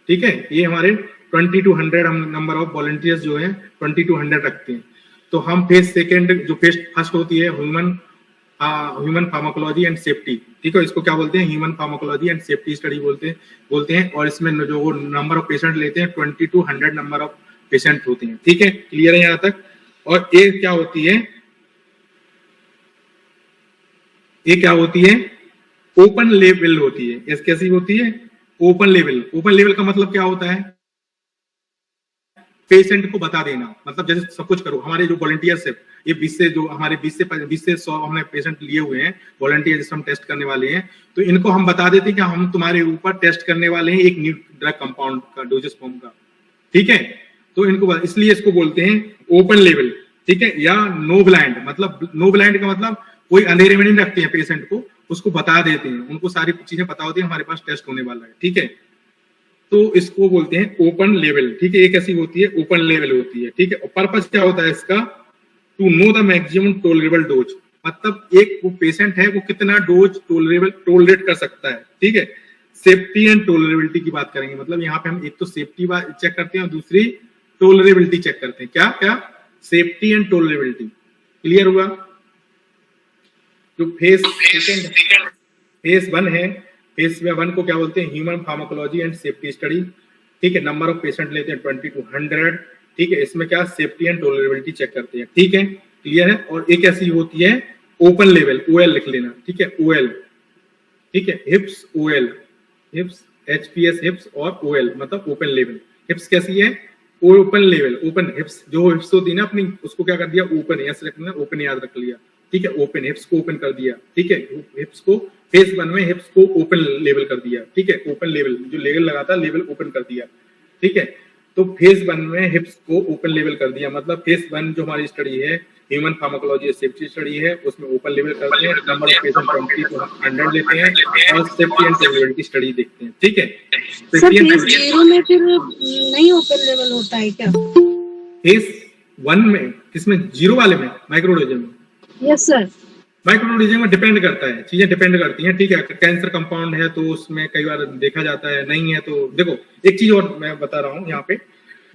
ठीक है। ये हमारे 20 to 100 हम नंबर ऑफ वॉलंटियर्स जो है 20 to 100 रखते हैं। तो हम फेज सेकंड, जो फेज फर्स्ट होती है ह्यूमन फार्माकोलॉजी एंड सेफ्टी, ठीक है, इसको क्या बोलते हैं, human pharmacology and safety study बोलते हैं। और इसमें जो नंबर ऑफ पेशेंट लेते हैं 20 to 100 नंबर ऑफ पेशेंट होते हैं, ठीक है। क्लियर है यहाँ तक? और ये क्या होती है, ये क्या होती है, ओपन लेवल होती है। ये कैसी होती है, ओपन लेवल। ओपन लेवल का मतलब क्या होता है, पेशेंट को बता देना, मतलब जैसे सब कुछ करो। हमारे जो वॉलंटियर्स है, ये 20 से जो हमारे 20 से 100 हमने पेशेंट लिए हुए हैं, वॉलंटियर जिससे हम टेस्ट करने वाले हैं, तो इनको हम बता देते हैं कि हम तुम्हारे ऊपर टेस्ट करने वाले हैं एक न्यू ड्रग कंपाउंड का, डोजेस फॉर्म का, ठीक है। तो इनको इसलिए इसको बोलते हैं ओपन लेवल, ठीक है। या नो ब्लाइंड, मतलब नो ब्लाइंड का मतलब कोई अंधेरे में नहीं रखते हैं पेशेंट को, उसको बता देते हैं, उनको सारी चीजें पता होती है हमारे पास टेस्ट होने वाला है, ठीक है। तो इसको बोलते हैं ओपन लेवल, ठीक है। ये कैसी होती है, ओपन लेवल होती है, ठीक है। और पर्पस क्या होता है इसका, to know the maximum tolerable dose, मतलब एक वो पेशेंट है वो कितना डोज टोलरेट कर सकता है, ठीक है। सेफ्टी एंड टोलरेबिलिटी की बात करेंगे, मतलब यहाँ पे हम एक तो सेफ्टी चेक करते हैं और दूसरी टोलरेबिलिटी चेक करते हैं। क्या क्या, सेफ्टी एंड टोलरेबिलिटी। क्लियर हुआ? जो फेज 1 है, फेज 1 को क्या बोलते हैं, human pharmacology and safety study, ठीक है। नंबर ऑफ पेशेंट लेते हैं 20 to 100, ठीक है। इसमें क्या, सेफ्टी एंड टोलरेबिलिटी चेक करते हैं, ठीक है। क्लियर है? और एक ऐसी होती है ओपन लेवल, OL लिख लेना, ठीक है, OL, ठीक है। हिप्स, OL, हिप्स, HPS हिप्स, और OL मतलब ओपन लेवल। हिप्स कैसी है, ओपन लेवल, ओपन हिप्स, जो हिप्स होती है ना अपनी, उसको क्या कर दिया, ओपन, ऐसे रखना, ओपन याद रख लिया, ठीक है। ओपन हिप्स को ओपन कर दिया, ठीक है, हिप्स को फेज 1 में हिप्स को ओपन लेवल कर दिया, ठीक है, ओपन लेवल जो लेवल लगाता है लेवल ओपन कर दिया, ठीक है। तो फेज 1 में हिप्स को ओपन लेवल कर दिया, मतलब फेज 1 जो हमारी स्टडी है ह्यूमन फार्माकोलॉजी सेफ्टी स्टडी है, उसमें ओपन लेवल करते हैं, नंबर ऑफ पेशेंट 20 को 100 लेते हैं और सेफ्टी एंड टॉलरेबिलिटी की स्टडी देखते हैं, ठीक है। सर सेफ्टी एंड फेज 0 में फिर नहीं ओपन लेवल होता है क्या? फेज 1 में किसमें, 0 वाले में, माइक्रोडोजन में। Yes sir. माइक्रोडोजिंग में डिपेंड करता है, चीजें डिपेंड करती हैं, ठीक है। कैंसर कंपाउंड है तो उसमें कई बार देखा जाता है, नहीं है तो देखो एक चीज और मैं बता रहा हूँ यहाँ पे,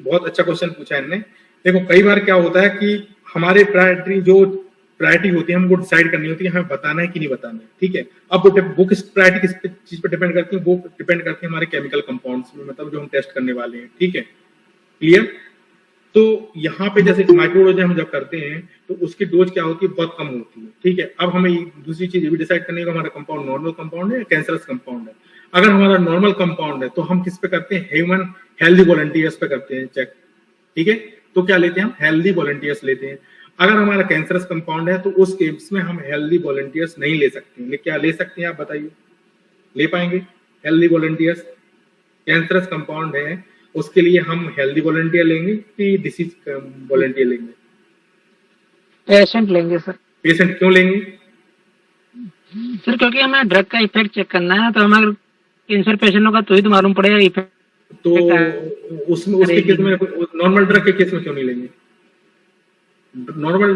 बहुत अच्छा क्वेश्चन पूछा है इन्होंने। देखो कई बार क्या होता है कि हमारे प्रायोरिटी होती है, हमको डिसाइड करनी होती है हमें बताना है कि नहीं बताना है, ठीक है। अब वो किस प्रायोरिटी किस चीज पर डिपेंड करती है, वो डिपेंड करती है हमारे केमिकल कंपाउंड्स में, मतलब जो हम टेस्ट करने वाले हैं, ठीक है, क्लियर। तो यहाँ पे जैसे माइक्रोडोज हम जब करते हैं तो उसकी डोज क्या होती है, बहुत कम होती है, ठीक है। अब हमें दूसरी चीज ये भी डिसाइड करनी है हमारा कंपाउंड नॉर्मल कंपाउंड है या कैंसरस कंपाउंड है। अगर हमारा नॉर्मल कंपाउंड है तो हम किस पे करते हैं, ह्यूमन हेल्दी वॉलंटियर्स पे करते हैं चेक, ठीक है। तो क्या लेते हैं हम, हेल्दी वॉलंटियर्स लेते हैं। अगर हमारा कैंसरस कंपाउंड है तो उस केस में हम हेल्दी वॉलंटियर्स नहीं ले सकते हैं। क्या ले सकते हैं आप बताइए, ले पाएंगे हेल्दी वॉलंटियर्स? कैंसरस कंपाउंड है उसके लिए हम हेल्दी वॉलंटियर लेंगे कि डिसीज वॉलंटियर लेंगे? पेशेंट लेंगे सर। पेशेंट क्यों लेंगे? सर क्योंकि हमें ड्रग का इफेक्ट चेक करना है, तो हमें कैंसर पेशेंट होगा तो ही तो मालूम पड़ेगा इफेक्ट। तो उसमें उसके केस में नॉर्मल ड्रग के केस में क्यों नहीं लेंगे? नॉर्मल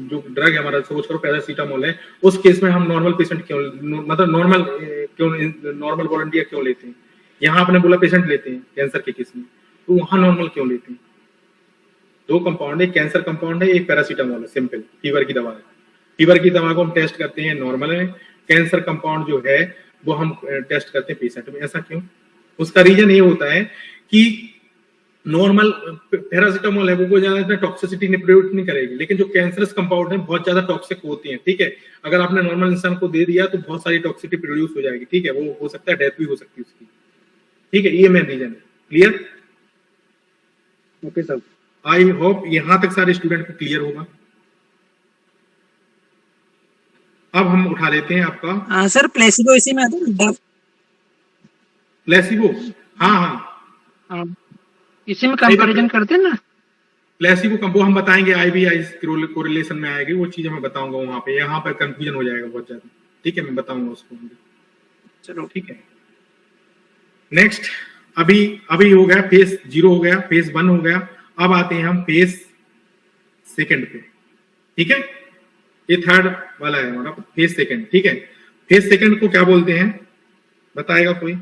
जो ड्रग है हमारा, सोच करो पैरासीटामोल है, उस केस में हम नॉर्मल पेशेंट क्यों, मतलब नॉर्मल वॉलंटियर क्यों लेते हैं? यहाँ आपने बोला पेशेंट लेते हैं कैंसर के केस में, तो वहां नॉर्मल क्यों लेते हैं? दो कंपाउंड है, कैंसर कंपाउंड है, एक पैरासीटामोल है, सिंपल फीवर की दवा है। फीवर की दवा को हम टेस्ट करते हैं नॉर्मल में, कैंसर कंपाउंड जो है वो हम टेस्ट करते हैं पेशेंट में। ऐसा क्यों? उसका रीजन ये होता है कि नॉर्मल पैरासीटामोल है वो ज्यादा टॉक्सिसिटी नहीं प्रोड्यूस नहीं करेगी, लेकिन जो कैंसरस कंपाउंड है बहुत ज्यादा टॉक्सिक होती है, ठीक है। अगर आपने नॉर्मल इंसान को दे दिया तो बहुत सारी टॉक्सिसिटी प्रोड्यूस हो जाएगी, ठीक है, वो हो सकता है डेथ भी हो सकती है उसकी, ठीक है। ये मेन रीजन है, clear? Okay sir, I hope यहां तक सारे स्टूडेंट को क्लियर होगा। अब हम उठा लेते हैं आपका सर प्लेसिबो इसी में आता है, प्लेसिबो। हाँ, इसी में कंपैरिजन करते हैं ना। प्लेसिबो का वो हम बताएंगे, IVI कोरिलेशन में आएगी वो चीज मैं बताऊंगा वहां पे, यहाँ पर कंफ्यूजन हो जाएगा बहुत ज्यादा, ठीक है, मैं बताऊंगा उसको। चलो ठीक है, नेक्स्ट अभी हो गया फेज 0 हो गया, फेज 1 हो गया। अब आते हैं हम फेज 2 पे, ठीक है। ये थर्ड वाला है हमारा फेज 2, ठीक है। फेज 2 को क्या बोलते हैं, बताएगा कोई?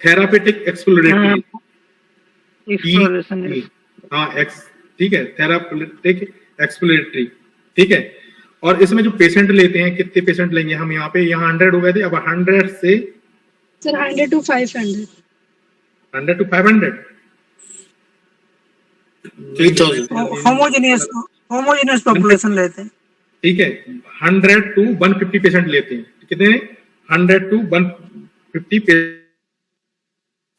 थेरापेटिक एक्सप्लोरेटरी, हाँ ठीक है, थेरापेटिक एक्सप्लोरेटरी, ठीक है। और इसमें जो पेशेंट लेते हैं, कितने पेशेंट लेंगे हम यहाँ पे, यहाँ 100 हो गए थे, अब 100 से sir 100 to 500, 100 to 500, 3000 homogeneous population लेते हैं, ठीक है। 100 to 150 पेशेंट लेते हैं, कितने? 100 to 150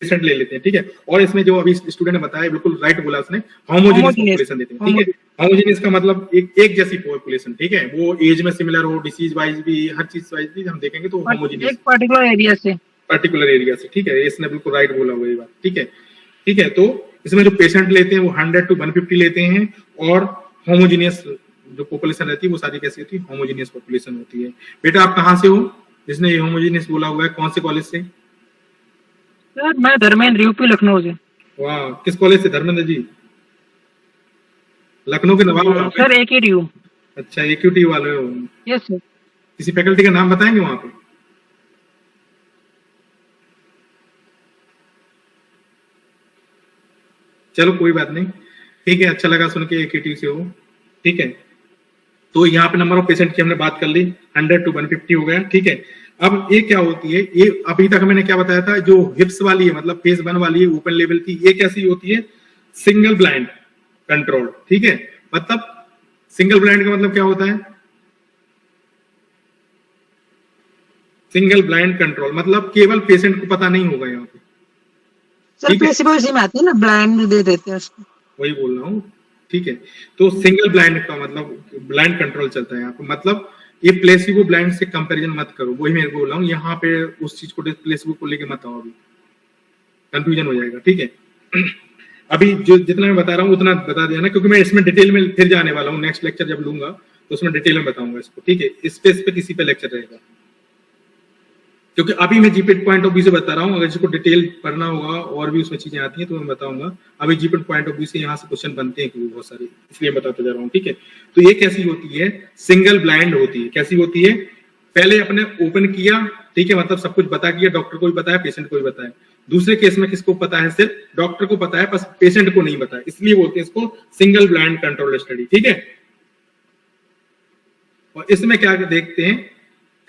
पेशेंट ले लेते हैं, ठीक है। और इसमें जो अभी स्टूडेंट ने बताया बिल्कुल राइट बोला उसने, होमोजेनियस पॉपुलेशन देते हैं, ठीक है। होमोजेनियस का मतलब एक जैसी पॉपुलेशन, ठीक है, वो एज में सिमिलर हो, डिसीज वाइज भी, हर चीज वाइज भी हम देखेंगे तो होमोजेनियस, एक पर्टिकुलर एरिया से, ठीक है। इसने बिल्कुल राइट बोला वही बात, ठीक है, ठीक है। तो इसमें जो पेशेंट लेते हैं वो 100 to 150 लेते हैं, और होमोजेनियस जो पॉपुलेशन रहती है वो सारी कैसी होती है, होमोजेनियस पॉपुलेशन होती है। बेटा आप कहाँ से हो जिसने ये होमोजेनियस बोला हुआ है, कौन से कॉलेज से? सर मैं धर्मेंद्र, यूपी लखनऊ से। वाह, किस कॉलेज से धर्मेंद्र जी? लखनऊ के नवाब सर AQTU। अच्छा, AQTU वाले हो? Yes sir. किसी फैकल्टी का नाम बताएंगे वहां पे? चलो कोई बात नहीं, ठीक है, अच्छा लगा सुन के AQTU से हो, ठीक है। तो यहाँ पे नंबर ऑफ पेशेंट की हमने बात कर ली, 100 to 150 हो गया, ठीक है। अब ये क्या होती है, ये अभी तक मैंने क्या बताया था, जो हिप्स वाली है मतलब फेज 1 वाली है ओपन लेवल की, ये कैसी होती है, सिंगल ब्लाइंड कंट्रोल, ठीक है। मतलब सिंगल ब्लाइंड का मतलब क्या होता है, सिंगल ब्लाइंड कंट्रोल मतलब केवल पेशेंट को पता नहीं होगा यहाँ पे। सर प्लेसिबो इसी में आती है ना, ब्लाइंड दे देते हैं उसको। वही बोल रहा हूँ, ठीक है। तो सिंगल ब्लाइंड का मतलब ब्लाइंड कंट्रोल चलता है यहाँ पे, मतलब ये प्लेसिबो ब्लाइंड से कंपैरिजन मत करो, वही मैं बोल रहा हूँ। यहाँ पे उस चीज को प्लेसिबो को लेके मत आओ, अभी कंफ्यूजन हो जाएगा, ठीक है। अभी जो जितना मैं बता रहा हूँ उतना बता दिया ना, क्योंकि मैं इसमें डिटेल में फिर जाने वाला हूँ, नेक्स्ट लेक्चर जब लूंगा तो उसमें डिटेल में बताऊंगा इसको, ठीक है। इस पे किसी पे लेक्चर रहेगा, क्योंकि अभी मैं जीपीट पॉइंट ऑफ व्यू से बता रहा हूँ। अगर इसको डिटेल पढ़ना होगा और भी उसमें चीजें आती हैं तो मैं बताऊंगा। अभी जीपीट पॉइंट ऑफ व्यू से यहाँ से क्वेश्चन बनते हैं क्योंकि बहुत सारे, इसलिए बताते जा रहा हूँ, ठीक है। तो ये कैसी होती है, सिंगल ब्लाइंड होती है। कैसी होती है, पहले अपने ओपन किया, ठीक है, मतलब सब कुछ बता किया, डॉक्टर को भी बताया, पेशेंट को भी बताया। दूसरे केस में किसको पता है, सिर्फ डॉक्टर को पता है, बस पेशेंट को नहीं पता है, इसलिए बोलते हैं इसको सिंगल ब्लाइंड कंट्रोल स्टडी, ठीक है। और इसमें क्या देखते हैं,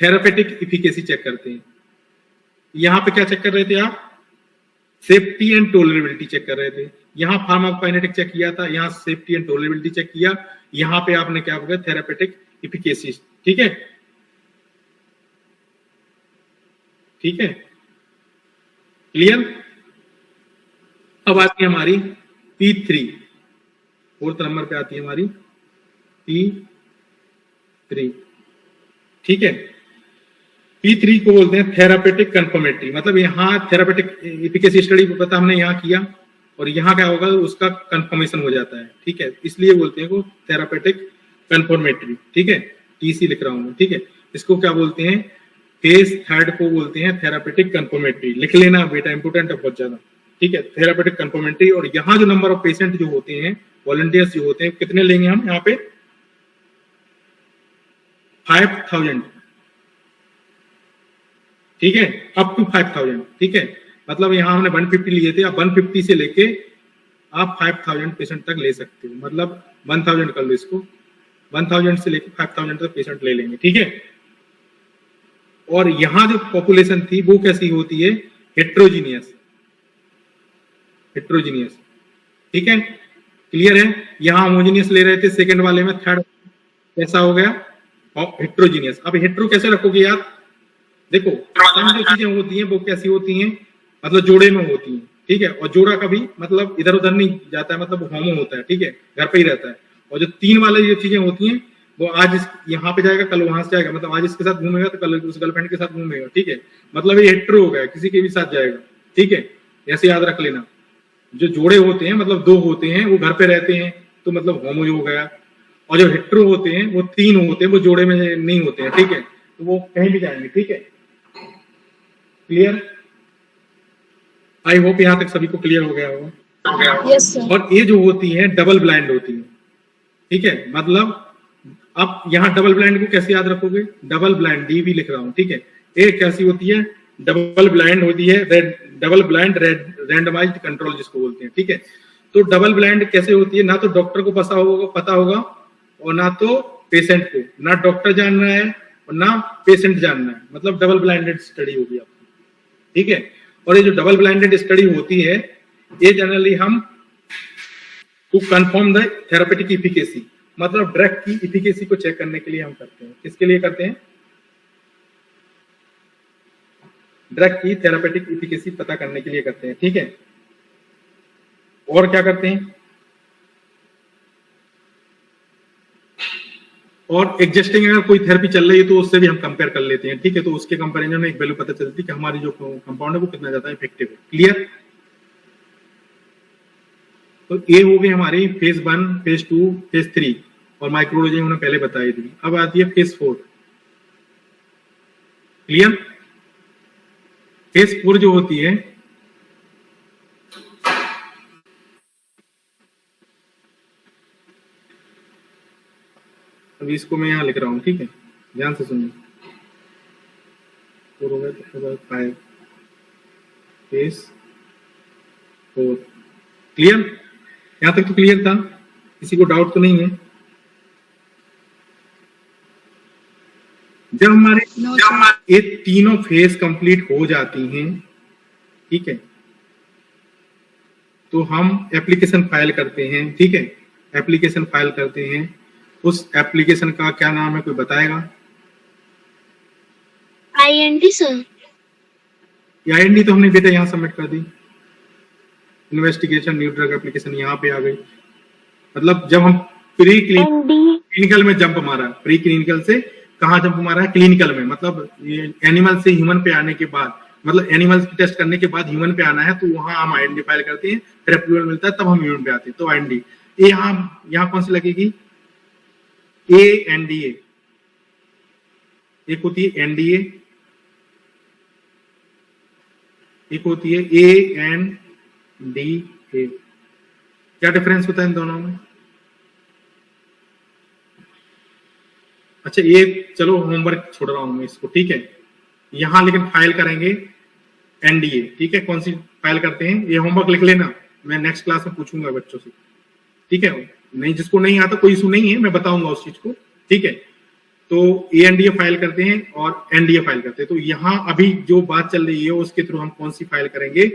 थेरापेटिक इफिकेसी चेक करते हैं। यहां पे क्या चेक कर रहे थे आप, सेफ्टी एंड टॉलरेबिलिटी चेक कर रहे थे। यहां फार्माकोकाइनेटिक चेक किया था, यहां सेफ्टी एंड टॉलरेबिलिटी चेक किया, यहां पे आपने क्या हो गया, थेरापेटिक इफिकेसी, ठीक है, ठीक है, क्लियर। अब आती है हमारी P3, फोर्थ नंबर पे आती है हमारी P3, ठीक है। P3 को बोलते हैं थेरापेटिक कंफर्मेटरी, मतलब यहाँ थेरापेटिक इफिकेसी स्टडी पता हमने यहाँ किया और यहाँ क्या होगा, उसका कंफर्मेशन हो जाता है, ठीक है, इसलिए बोलते हैं को थेरापेटिक कंफर्मेटरी, ठीक है। TC लिख रहा हूं मैं, ठीक है। इसको क्या बोलते हैं, फेज थर्ड को बोलते हैं थेरापेटिक कंफर्मेटरी, लिख लेना बेटा, इंपोर्टेंट है बहुत ज्यादा, ठीक है, थेरापेटिक कंफर्मेटरी। और यहाँ जो नंबर ऑफ पेशेंट जो होते हैं, वॉलंटियर्स जो होते हैं, कितने लेंगे हम यहाँ पे, 5000, ठीक है, अप टू 5000, ठीक है। मतलब यहाँ हमने 150 लिए थे, अब 150 से लेके आप 5000 पेशेंट तक ले सकते हो, मतलब 1000 कर लो इसको, 1000 से लेके 5000 तक पेशेंट ले लेंगे, ठीक है। और यहां जो पॉपुलेशन थी वो कैसी होती है, हेट्रोजीनियस, हेट्रोजीनियस, ठीक है, क्लियर है। यहां होमोजीनियस ले रहे थे सेकंड वाले में, थर्ड कैसा हो गया, हेट्रोजीनियस। अब हेट्रो कैसे रखोगे यार, देखो सम जो चीजें होती हैं वो कैसी होती हैं, मतलब जोड़े में होती हैं, ठीक है। और जोड़ा कभी मतलब इधर उधर नहीं जाता है, मतलब होमो होता है, ठीक है, घर पे ही रहता है। और जो तीन वाले जो चीजें होती हैं वो आज यहाँ पे जाएगा, कल वहां से जाएगा, मतलब आज इसके साथ घूमेगा तो कल उस गर्लफ्रेंड के साथ घूमेगा, ठीक है, मतलब ये हेट्रो हो गया, किसी के भी साथ जाएगा, ठीक है, ऐसे याद रख लेना। जो जोड़े होते हैं मतलब दो होते हैं, वो घर पे रहते हैं तो मतलब होमो हो गया। और जो हेट्रो होते हैं वो तीन होते हैं, वो जोड़े में नहीं होते हैं, ठीक है, तो वो कहीं भी जाएंगे, ठीक है, क्लियर। आई होप यहाँ तक सभी को क्लियर हो गया होगा। Yes sir. और ये जो होती है डबल ब्लाइंड होती है, ठीक है, मतलब अब यहाँ डबल ब्लाइंड को कैसे याद रखोगे, डबल ब्लाइंड डी भी लिख रहा हूं, ठीक है। एक कैसी होती है, डबल ब्लाइंड होती है, डबल ब्लाइंड रैंडमाइज्ड कंट्रोल जिसको बोलते हैं, ठीक है। तो डबल ब्लाइंड कैसे होती है, ना तो डॉक्टर को पता होगा और ना तो पेशेंट को, ना डॉक्टर जान रहा है और ना पेशेंट जान रहा है, मतलब डबल ब्लाइंडेड स्टडी होगी आपकी, ठीक है। और ये जो डबल ब्लाइंडेड स्टडी होती है, ये जनरली हम to confirm the therapeutic efficacy, मतलब ड्रग की इफिकेसी को चेक करने के लिए हम करते हैं। किसके लिए करते हैं, ड्रग की थेरापेटिक इफिकेसी पता करने के लिए करते हैं, ठीक है। और क्या करते हैं, और एग्जिस्टिंग अगर कोई थेरेपी चल रही है तो उससे भी हम कंपेयर कर लेते हैं, ठीक है। तो उसके कंपैरिजन में एक वैल्यू पता चलती है कि हमारी जो कंपाउंड है वो कितना ज्यादा इफेक्टिव है, क्लियर। तो ये हो गई हमारी फेज 1, फेज 2, फेज 3 और माइक्रोलॉजी हमने पहले बताई थी। अब आती है फेज 4, क्लियर। फेज 4 जो होती है, अभी इसको मैं यहां लिख रहा हूं, ठीक है, ध्यान से सुनिए। 4 हो गया, 5, फेज 4, क्लियर। यहां तक तो क्लियर था, किसी को डाउट तो नहीं है। जब हमारे ये तीनों फेज कंप्लीट हो जाती हैं, ठीक है, तो हम एप्लीकेशन फाइल करते हैं, ठीक है, एप्लीकेशन फाइल करते हैं। उस एप्लीकेशन का क्या नाम है, कोई बताएगा? IND sir. IND तो हमने बेटा यहाँ सबमिट कर दी, इन्वेस्टिगेशन न्यू ड्रग एप्लीकेशन यहाँ पे आ गई। मतलब जब हम प्री एनडी क्लिनिकल में जंप मारा, प्री क्लिनिकल से कहाँ जंप मारा है, क्लिनिकल में, मतलब एनिमल से ह्यूमन पे आने के बाद, मतलब एनिमल्स की टेस्ट करने के बाद ह्यूमन पे आना है, तो वहां हम आईएनडी फाइल करते हैं, फिर अप्रूवल मिलता है, तब हम ह्यूमन पे आते हैं, तो आईएनडी। यहाँ कौन सी लगेगी, ANDA, एक होती है NDA, एक होती है ANDA। क्या डिफरेंस होता है इन दोनों में? अच्छा, ये चलो होमवर्क छोड़ रहा हूं मैं इसको, ठीक है। यहां लेकिन फाइल करेंगे NDA, ठीक है। कौन सी फाइल करते हैं, ये होमवर्क लिख लेना, मैं नेक्स्ट क्लास में पूछूंगा बच्चों से, ठीक है। नहीं, जिसको नहीं आता कोई इशू नहीं है, मैं बताऊंगा उस चीज को, ठीक है। तो ANDA फाइल करते हैं और NDA फाइल करते हैं। तो यहाँ अभी जो बात चल रही है उसके थ्रू हम कौन सी फाइल करेंगे,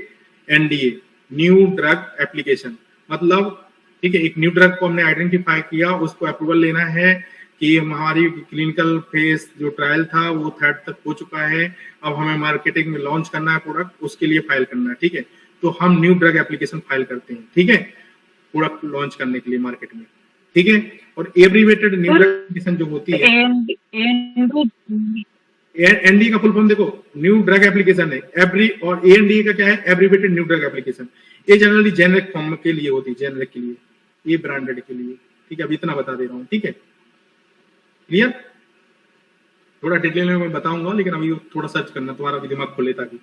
NDA, न्यू ड्रग एप्लीकेशन। मतलब ठीक है, एक न्यू ड्रग को हमने आइडेंटिफाई किया, उसको अप्रूवल लेना है कि हमारी क्लिनिकल फेज जो ट्रायल था वो थर्ड तक हो चुका है, अब हमें मार्केटिंग में लॉन्च करना है प्रोडक्ट, उसके लिए फाइल करना है, ठीक है। तो हम न्यू ड्रग एप्लीकेशन फाइल करते हैं, ठीक है, प्रोडक्ट लॉन्च करने के लिए मार्केट में, ठीक है। और एब्रीवेटेड न्यू ड्रग एप्लीकेशन जो होती है, एनडी का फुल फॉर्म देखो, न्यू ड्रग एप्लीकेशन है एवरी, और ANDA का क्या है, एब्रीवेटेड न्यू ड्रग एप्लीकेशन। ये जनरली जेनरिक फॉर्म के लिए होती है, जेनरिक के लिए, ये ब्रांडेड के लिए, ठीक है। अभी इतना बता दे रहा हूँ, ठीक है, क्लियर। थोड़ा डिटेल में मैं बताऊंगा, लेकिन अभी थोड़ा सर्च करना, तुम्हारा भी दिमाग खुले ताकि,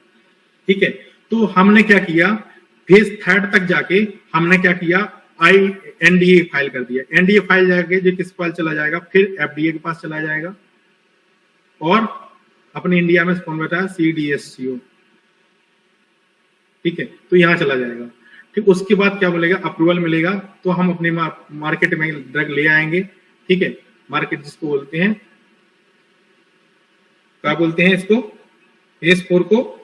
ठीक है। तो हमने क्या किया, फेज थर्ड तक जाके हमने क्या किया, NDA फाइल कर दिया। NDA फाइल जाके जो किस पास चला जाएगा, फिर FDA के पास चला जाएगा, और अपने इंडिया में कौन बैठा है, CDSCO, ठीक है। तो यहां चला जाएगा, ठीक। उसके बाद क्या बोलेगा, अप्रूवल मिलेगा, तो हम अपने मार्केट में ड्रग ले आएंगे, ठीक है। मार्केट जिसको बोलते हैं, क्या बोलते हैं इसको, S4 को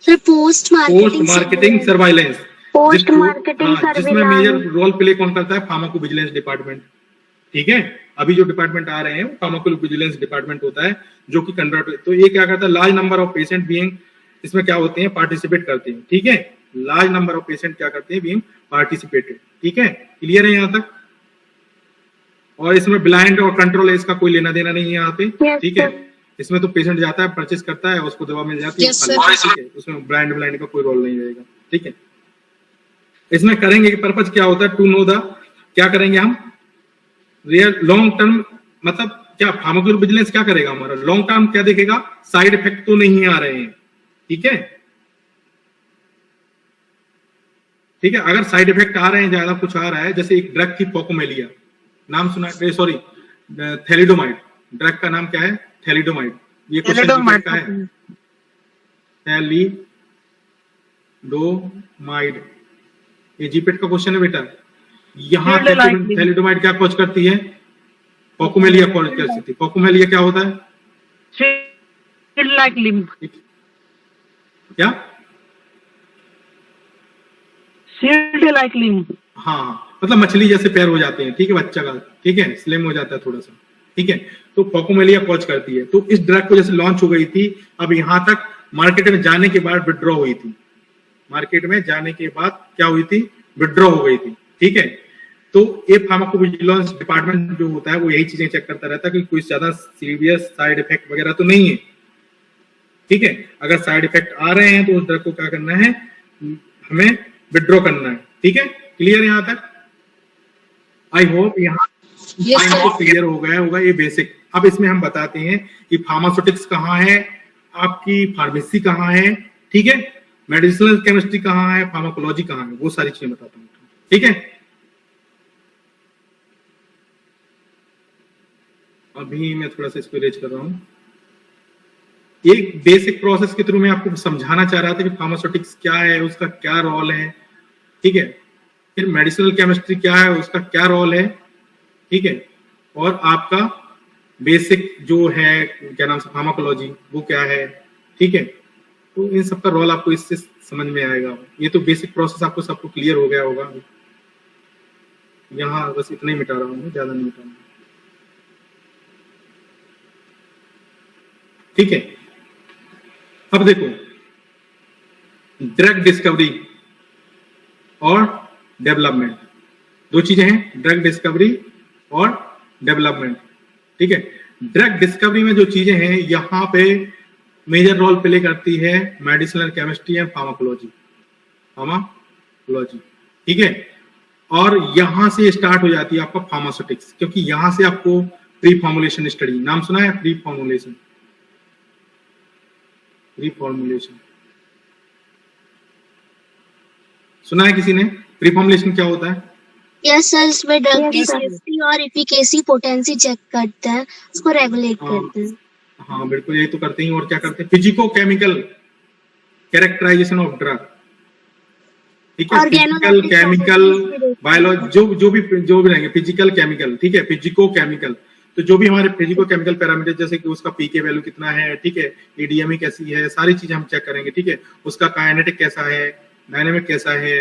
फिर post marketing surveillance, post marketing जिसमें मेजर रोल प्ले कौन करता है, फार्माकोविजिलेंस डिपार्टमेंट, ठीक है। अभी जो डिपार्टमेंट आ रहे हैं वो फार्माकोविजिलेंस डिपार्टमेंट होता है, जो कि कंडक्ट, तो ये क्या करता है, large number of patient being, इसमें क्या होते हैं, पार्टिसिपेट करते हैं, ठीक है। लार्ज नंबर ऑफ पेशेंट क्या करते हैं, बीइंग पार्टिसिपेटेड, ठीक है। क्लियर है यहाँ तक। और इसमें ब्लाइंड और कंट्रोल है, इसका कोई लेना देना नहीं है यहाँ पे, ठीक है। इसमें तो पेशेंट जाता है, परचेस करता है, उसको दवा मिल जाती है, ठीक है। उसमें ब्लाइंड का कोई रोल नहीं रहेगा, ठीक है। इसमें करेंगे कि पर्पज क्या होता है, टू नो द, क्या करेंगे हम, रियल लॉन्ग टर्म, मतलब क्या फार्माकोविजिलेंस क्या करेगा हमारा, लॉन्ग टर्म क्या देखेगा, साइड इफेक्ट तो नहीं आ रहे हैं, ठीक है, ठीक है। अगर साइड इफेक्ट आ रहे हैं, ज्यादा कुछ आ रहा है, जैसे एक ड्रग थी फोकोमेलिया, नाम सुना, सॉरी थैलिडोमाइड, ड्रग का नाम क्या है, थैलिडोमाइड, ये क्वेश्चन का है, थैलिडोमाइड, ये जीपेट का क्वेश्चन है बेटा। यहाँ थैलिडोमाइड क्या कॉज करती है, फोकोमेलिया कॉज करती थी। फोकोमेलिया क्या होता है, क्या, हाँ, मतलब मछली जैसे पैर हो जाते हैं, ठीक है, बच्चा का, ठीक है, स्लिम हो जाता है थोड़ा सा, ठीक है। तो फोकोमेलिया कॉज करती है। तो इस ड्रग को जैसे लॉन्च हो गई थी, अब यहां तक मार्केट में जाने के बाद विड्रॉ हुई थी, मार्केट में जाने के बाद क्या हुई थी, विड्रॉ हो गई थी, ठीक है। तो ये फार्माकोविजिलेंस डिपार्टमेंट जो होता है वो यही चीजें चेक करता रहता है कि कोई ज्यादा सीरियस साइड इफेक्ट वगैरह तो नहीं है, ठीक है। अगर साइड इफेक्ट आ रहे हैं तो उस ड्रग को क्या करना है, हमें विड्रॉ करना है, ठीक है। क्लियर यहाँ तक, आई होप यहाँ क्लियर हो गया होगा ये बेसिक। अब इसमें हम बताते हैं कि फार्मास्यूटिक्स कहाँ है, आपकी फार्मेसी कहाँ है, ठीक है, मेडिसिनल केमिस्ट्री कहाँ है, फार्माकोलॉजी कहाँ है, वो सारी चीजें बताता हूँ, ठीक है। अभी मैं थोड़ा सा इसको इरेज कर रहा हूँ। एक बेसिक प्रोसेस के थ्रू मैं आपको समझाना चाह रहा था कि फार्मास्यूटिक्स क्या है, उसका क्या रोल है, ठीक है। फिर मेडिसिनल केमिस्ट्री क्या है, उसका क्या रोल है, ठीक है। और आपका बेसिक जो है क्या नाम से फार्माकोलॉजी, वो क्या है, ठीक है। तो इन सबका रोल आपको इससे समझ में आएगा। ये तो बेसिक प्रोसेस आपको सबको क्लियर हो गया होगा। यहाँ बस इतना ही मिटा रहा हूँ, ज्यादा नहीं मिटा रहा हूँ, ठीक है। अब देखो, ड्रग डिस्कवरी और डेवलपमेंट, दो चीजें हैं, ड्रग डिस्कवरी और डेवलपमेंट। ठीक है, ड्रग डिस्कवरी में जो चीजें हैं यहाँ पे मेजर रोल प्ले करती है मेडिसिनल केमिस्ट्री एंड फार्माकोलॉजी। ठीक है, और यहां से स्टार्ट हो जाती है आपका फार्मास्यूटिक्स, क्योंकि यहां से आपको प्री फॉर्मुलेशन स्टडी, नाम सुना है प्री फॉर्मुलेशन? सुना है किसी ने? प्री फॉर्मुलेशन क्या होता है? यस सर, इसमें ड्रग की सेफ्टी और एफिकेसी पोटेंसी चेक करते हैं, उसको रेगुलेट करते हैं। हाँ बिल्कुल, यही तो करते हैं। और क्या करते हैं? Physicochemical characterisation of drug. ठीक है, फिजिकल केमिकल बायोलॉजी, जो भी रहेंगे, फिजिकल केमिकल। ठीक है, फिजिको केमिकल, तो जो भी हमारे फिजिको केमिकल पैरामीटर, जैसे कि उसका पीके वैल्यू कितना है, ठीक है, ईडीएमई कैसी है, सारी चीजें हम चेक करेंगे। ठीक है, उसका काइनेटिक कैसा है, डायनेमिक कैसा है,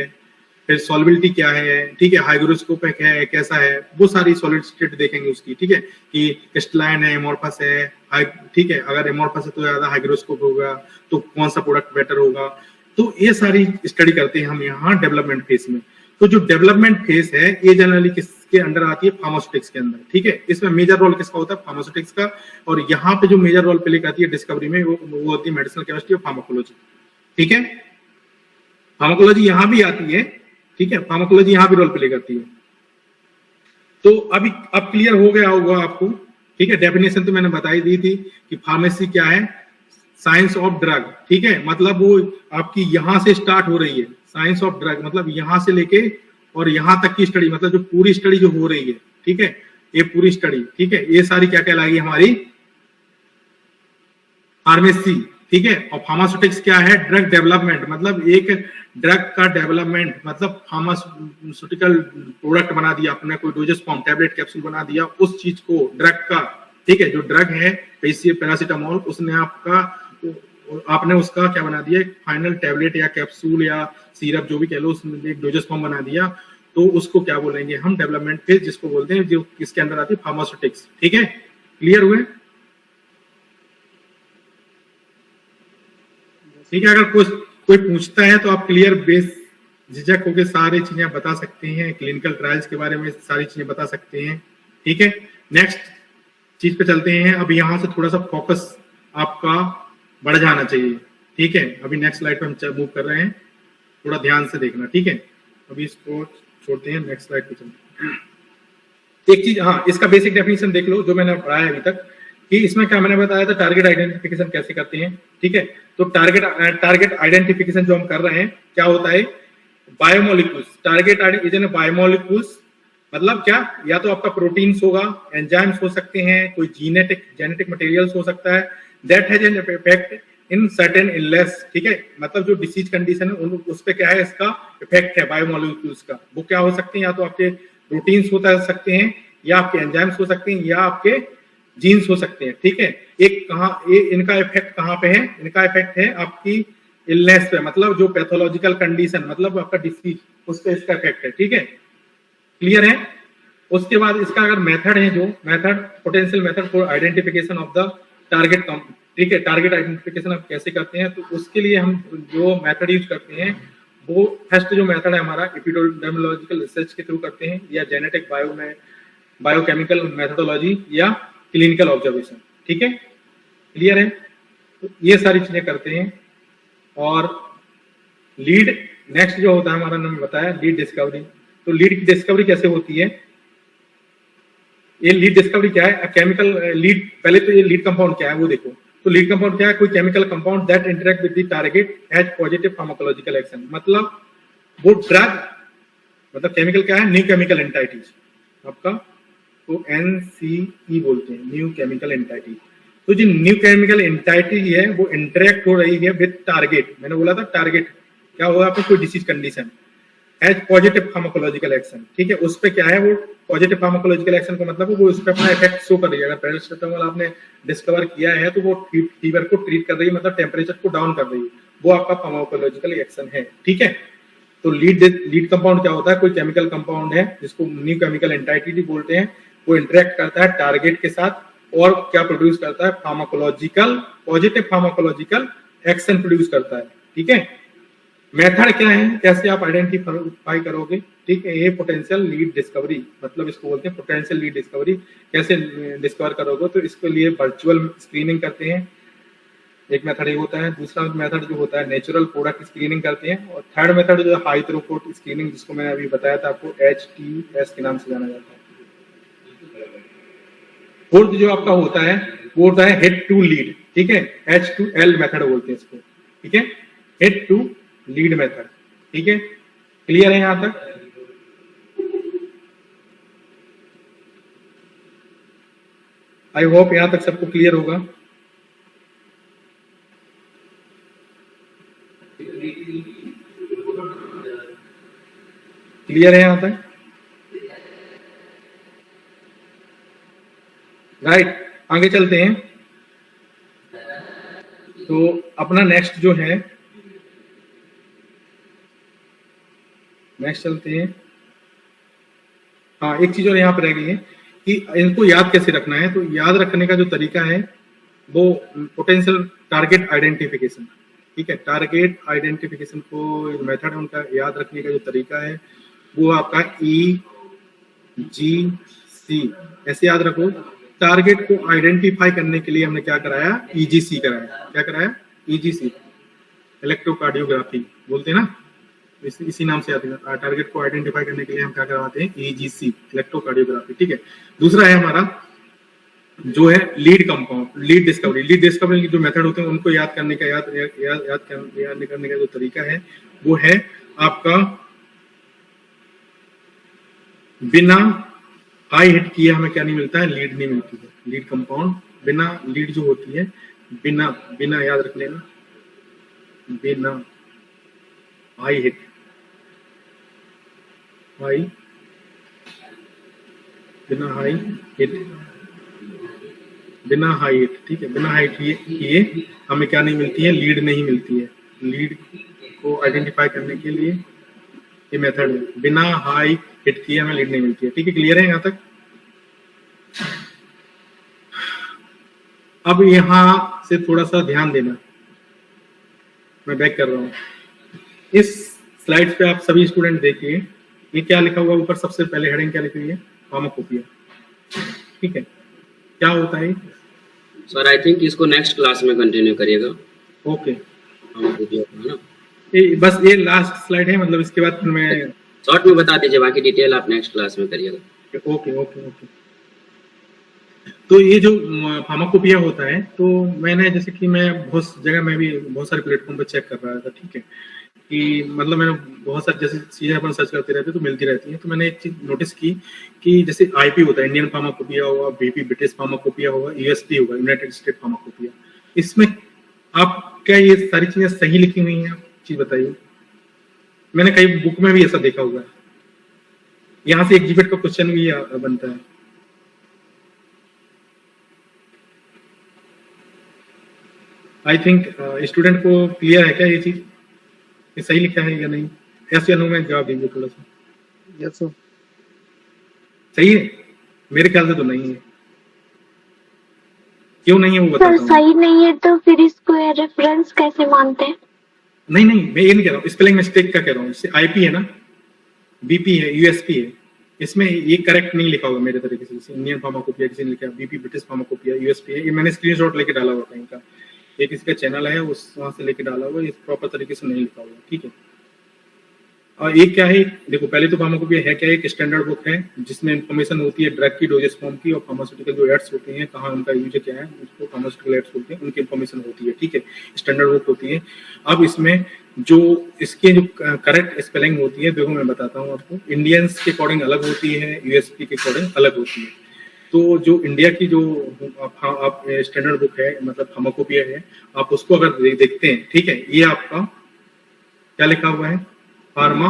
फिर सॉल्युबिलिटी क्या है, ठीक है, हाइग्रोस्कोपिक है कैसा है, वो सारी सॉलिड स्टेट देखेंगे उसकी। ठीक है, कि क्रिस्टलाइन है, एमोर्फस है, ठीक है, अगर एमोर्फस है तो ज्यादा हाइग्रोस्कोप होगा, तो कौन सा प्रोडक्ट बेटर होगा। तो ये सारी स्टडी करते हैं हम यहाँ डेवलपमेंट फेज में। तो जो डेवलपमेंट फेज है ये जनरली किसके अंडर आती है? फार्मास्यूटिक्स के अंदर। ठीक है, इसमें मेजर रोल किसका होता है? फार्मास्यूटिक्स का। और यहाँ पे जो मेजर रोल प्ले करती है डिस्कवरी में, वो होती है मेडिसिनल केमिस्ट्री और फार्माकोलॉजी। ठीक है, फार्माकोलॉजी यहाँ भी आती है। ठीक है, फार्माकोलॉजी यहाँ भी रोल प्ले करती है। तो अभी अब क्लियर हो गया होगा आपको। ठीक है, डेफिनेशन तो मैंने बताई दी थी कि फार्मेसी क्या है, साइंस ऑफ ड्रग। ठीक है, मतलब वो आपकी यहां से स्टार्ट हो रही है, साइंस ऑफ ड्रग मतलब यहां से लेके और यहां तक की स्टडी, मतलब जो पूरी स्टडी जो हो रही है। ठीक है, ये पूरी स्टडी, ठीक है, ये सारी क्या कहलाएगी? हमारी फार्मेसी। ठीक है, और फार्मास्यूटिक्स क्या है? ड्रग डेवलपमेंट, मतलब एक ड्रग का डेवलपमेंट, मतलब फार्मास्यूटिकल प्रोडक्ट बना दिया आपने, कोई डोजेस फॉर्म, टैबलेट कैप्सूल बना दिया, उस चीज को ड्रग का, ठीक है, जो ड्रग है पैरासीटामोल, उसने आपने उसका क्या बना दिया? एक फाइनल टैबलेट या कैप्सूल या सिरप जो भी कह लो, उसमें एक डोजेस फॉर्म बना दिया, तो उसको क्या बोलेंगे हम? डेवलपमेंट फेज, जिसको बोलते हैं, जो किसके अंदर आती है? फार्मास्यूटिक्स। ठीक है, क्लियर हुए? ठीक है, अगर कोई पूछता है तो आप क्लियर बेस झिझक होकर सारी चीजें बता सकते हैं, क्लिनिकल ट्रायल्स के बारे में सारी चीजें बता सकते हैं। ठीक है, नेक्स्ट चीज पे चलते हैं। अब यहाँ से थोड़ा सा फोकस आपका बढ़ जाना चाहिए। ठीक है, अभी नेक्स्ट स्लाइड पे हम मूव कर रहे हैं, थोड़ा ध्यान से देखना। ठीक है, अभी इसको छोड़ते हैं, नेक्स्ट स्लाइड पे चलते हैं। एक चीज, हाँ, इसका बेसिक डेफिनेशन देख लो जो मैंने पढ़ाया अभी तक, कि इसमें क्या मैंने बताया था, टारगेट आइडेंटिफिकेशन कैसे करते हैं। ठीक है, तो टारगेट आइडेंटिफिकेशन जो हम कर रहे हैं, क्या होता है? बायोमोलिक्यूल्स, टारगेट आइडेंटिफिकेशन बायोमोलिक्यूल्स मतलब क्या? या तो आपका प्रोटीन्स होगा, एंजाइम्स हो सकते हैं, कोई जेनेटिक मटेरियल्स हो सकता है, that has an effect in certain illness. ठीक है, मतलब जो डिसीज कंडीशन है उस पे क्या है, इसका इफेक्ट है बायोमोलिक्यूल्स का। वो क्या हो सकते हैं? या तो आपके प्रोटीन्स हो सकते हैं, या आपके एंजाइम्स हो सकते हैं, या आपके जीन्स हो सकते हैं। ठीक है, इनका इफेक्ट कहाँ पे है? इनका इफेक्ट है आपकी इलनेस पे, मतलब जो पैथोलॉजिकल कंडीशन, मतलब आपका डिसीज, उस पे इसका इफेक्ट है। ठीक है, क्लियर है? उसके बाद इसका अगर मेथड है, जो method, potential method for identification of the target. ठीक है, टारगेट आइडेंटिफिकेशन आप कैसे करते हैं? तो उसके लिए हम जो मेथड यूज करते हैं, वो फर्स्ट जो मेथड है हमारा एपिडेमियोलॉजिकल रिसर्च के थ्रू करते हैं, या जेनेटिक बायोकेमिकल मेथोडोलॉजी, या क्लिनिकल ऑब्जर्वेशन। ठीक है, क्लियर है? तो ये सारी चीजें करते हैं। और लीड नेक्स्ट जो होता है हमारा, मैंने बताया लीड डिस्कवरी। तो लीड की डिस्कवरी कैसे होती है? ये लीड डिस्कवरी क्या है? केमिकल लीड, पहले तो ये लीड कंपाउंड क्या है वो देखो। तो लीड कंपाउंड क्या है? कोई chemical compound that interact with the target has positive pharmacological action, मतलब वो ड्रग, मतलब केमिकल क्या है? न्यू केमिकल एंटाइटीज आपका, तो NCE बोलते हैं, न्यू केमिकल एंटाइटी। तो जो न्यू केमिकल एंटाइटी है वो इंटरेक्ट हो रही है विद टारगेट। मैंने बोला था टारगेट क्या होगा? आपको कोई disease condition has positive pharmacological action. ठीक है, उस पे क्या है? वो पॉजिटिव फार्माकोलॉजिकल एक्शन का मतलब वो उस पे अपना इफेक्ट शो कर रही है। अगर पैरासिटामोल आपने डिस्कवर किया है तो वो फीवर को ट्रीट कर रही है, मतलब टेम्परेचर को डाउन कर रही है, वो आपका फार्माकोलॉजिकल एक्शन है। ठीक है, तो लीड कंपाउंड क्या होता है? कोई केमिकल कंपाउंड है जिसको न्यू केमिकल एंटाइटी बोलते हैं, वो इंटरेक्ट करता है टारगेट के साथ और क्या प्रोड्यूस करता है? Pharmacological, positive pharmacological action produce करता है। ठीक है, मेथड क्या है, कैसे आप आइडेंटिफाई करोगे, ठीक है। ये पोटेंशियल लीड डिस्कवरी, मतलब इसको बोलते हैं पोटेंशियल लीड डिस्कवरी। कैसे डिस्कवर करोगे, तो इसके लिए वर्चुअल स्क्रीनिंग करते हैं, एक मेथड ये होता है। दूसरा मेथड जो होता है नेचुरल प्रोडक्ट स्क्रीनिंग करते हैं, और थर्ड मेथड जो है हाई थ्रूपुट स्क्रीनिंग, जिसको मैंने अभी बताया था आपको, HTS के नाम से जाना जाता है। फोर्थ जो आपका होता है वो होता है हेड टू लीड, ठीक है, H2L मेथड बोलते हैं इसको, ठीक है, हेड टू लीड मेथड, ठीक है। क्लियर है यहां तक? आई होप यहां तक सबको क्लियर होगा। क्लियर है यहां तक? राइट, आगे चलते हैं। तो अपना नेक्स्ट जो है, नेक्स्ट चलते हैं। हाँ, एक चीज और यहाँ पर रह गई है कि इनको याद कैसे रखना है। तो याद रखने का जो तरीका है वो पोटेंशियल टारगेट आइडेंटिफिकेशन, ठीक है। टारगेट आइडेंटिफिकेशन को मेथड है उनका, याद रखने का जो तरीका है वो आपका EGC, ऐसे याद रखो। टारगेट को आइडेंटिफाई करने के लिए हमने क्या कराया, EGC कराया। क्या कराया? EGC, इलेक्ट्रोकार्डियोग्राफी बोलते हैं ना, इसी नाम से आते हैं। टारगेट को आइडेंटिफाई करने के लिए हम क्या करवाते हैं, EGC, इलेक्ट्रोकार्डियोग्राफी, ठीक है। दूसरा है हमारा जो है lead compound, lead discovery. Lead discovery के जो मेथड होते हैं उनको याद करने का याद करने का जो तरीका है वो है आपका बिना हाई हिट किए हमें क्या नहीं मिलता है, लीड नहीं मिलती है। लीड कंपाउंड बिना लीड जो होती है, बिना याद रख लेना, बिना हाई हिट, बिना हाई हिट, ठीक है। बिना हाई किए हमें क्या नहीं मिलती है, लीड नहीं मिलती है। लीड को आइडेंटिफाई करने के लिए ये मेथड है, बिना हाई हिट किए हमें लीड नहीं मिलती है, ठीक है। क्लियर है यहाँ तक? अब यहाँ से थोड़ा सा ध्यान देना, मैं बैक कर रहा हूँ। इस स्लाइड पे आप सभी स्टूडेंट देखिए, ये क्या लिखा हुआ ऊपर, सबसे पहले हेडिंग क्या लिखी हुई है, फार्माकोपिया, ठीक है। क्या होता है सर? आई थिंक इसको नेक्स्ट क्लास में कंटिन्यू करिएगा। ओके, फार्माकोपिया है ना, बस ये लास्ट स्लाइड है, मतलब इसके बाद फिर मैं शॉर्ट में बता दीजिए, बाकी डिटेल आप नेक्स्ट क्लास में करिएगा। Okay okay okay. तो ये जो फार्माकोपिया होता है, तो मैंने जैसे कि मैं बहुत जगह में भी बहुत सारे प्लेटफॉर्म पर चेक कर रहा था, ठीक है, कि मतलब मैंने बहुत सारी जैसे चीजें अपन सर्च करते रहते तो मिलती रहती हैं। तो मैंने एक चीज नोटिस की कि जैसे IP होता है, इंडियन फार्माकोपिया होगा, BP ब्रिटिश फार्माकोपिया होगा, USP होगा, यूनाइटेड स्टेट फार्माकोपिया। इसमें आप क्या ये सारी चीजें सही लिखी हुई हैं? चीज बताइए, मैंने कई बुक में भी ऐसा देखा हुआ है। यहाँ से एग्जिबिट का क्वेश्चन भी बनता है। आई थिंक स्टूडेंट को क्लियर है क्या ये चीज, ये सही लिखा है या नहीं? यस या नो में जवाब दीजिए थोड़ा सा। यस सर, सही है? मेरे ख्याल से तो नहीं है। क्यों नहीं है वो बताता हूँ। सही नहीं है तो फिर इसको रेफरेंस कैसे मानते हैं? नहीं, मैं ये नहीं कह रहा हूँ, स्पेलिंग मिस्टेक का कह रहा हूँ। इससे IP है ना, BP है, USP है, इसमें ये करेक्ट नहीं लिखा होगा मेरे तरीके से। इंडियन फार्माकोपिया किसी ने लिखा, BP ब्रिटिश फार्माकोपिया, USP है। ये मैंने स्क्रीनशॉट लेके डाला हुआ था इनका, ये किसी का चैनल है उस वहां से लेके डाला हुआ, ये प्रॉपर तरीके से नहीं लिखा हुआ, ठीक है। और एक क्या है, देखो पहले तो फार्माकोपिया है क्या, एक स्टैंडर्ड बुक है जिसमें इंफॉर्मेशन होती है ड्रग की, डोजेस फॉर्म की, और फार्मास्यूटिकल जो एड्स होते हैं, कहाँ उनका यूज क्या है, उसको फार्मास्यूटिकल एड्स बोलते हैं, उनकी इंफॉर्मेशन होती है, ठीक है। स्टैंडर्ड बुक होती है। अब इसमें जो इसके जो करेक्ट स्पेलिंग होती है, देखो मैं बताता हूँ आपको, इंडियंस के अकॉर्डिंग अलग होती है, USP के अकॉर्डिंग अलग होती है। तो जो इंडिया की जो आप स्टैंडर्ड बुक है, मतलब फार्माकोपिया है, आप उसको अगर देखते हैं, ठीक है, ये आपका क्या लिखा हुआ है, फार्मा,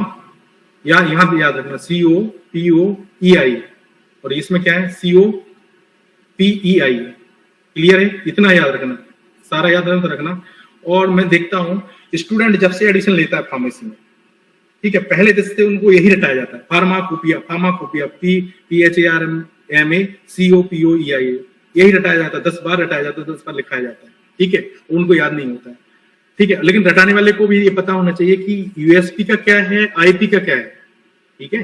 या यहाँ पे याद रखना COPOEI, और इसमें क्या है COPEI। क्लियर है? इतना याद रखना, सारा याद रखना। और मैं देखता हूँ स्टूडेंट जब से एडिशन लेता है फार्मेसी में, ठीक है, पहले से उनको यही रटाया जाता है, फार्माकोपिया, PHARMA COPOEI, यही रटाया जाता है, 10 बार रटाया जाता है, 10 बार लिखाया जाता है, ठीक है, उनको याद नहीं होता है, ठीक है, लेकिन रटाने वाले को भी ये पता होना चाहिए कि यूएसपी का क्या है, आईपी का क्या है। ठीक है,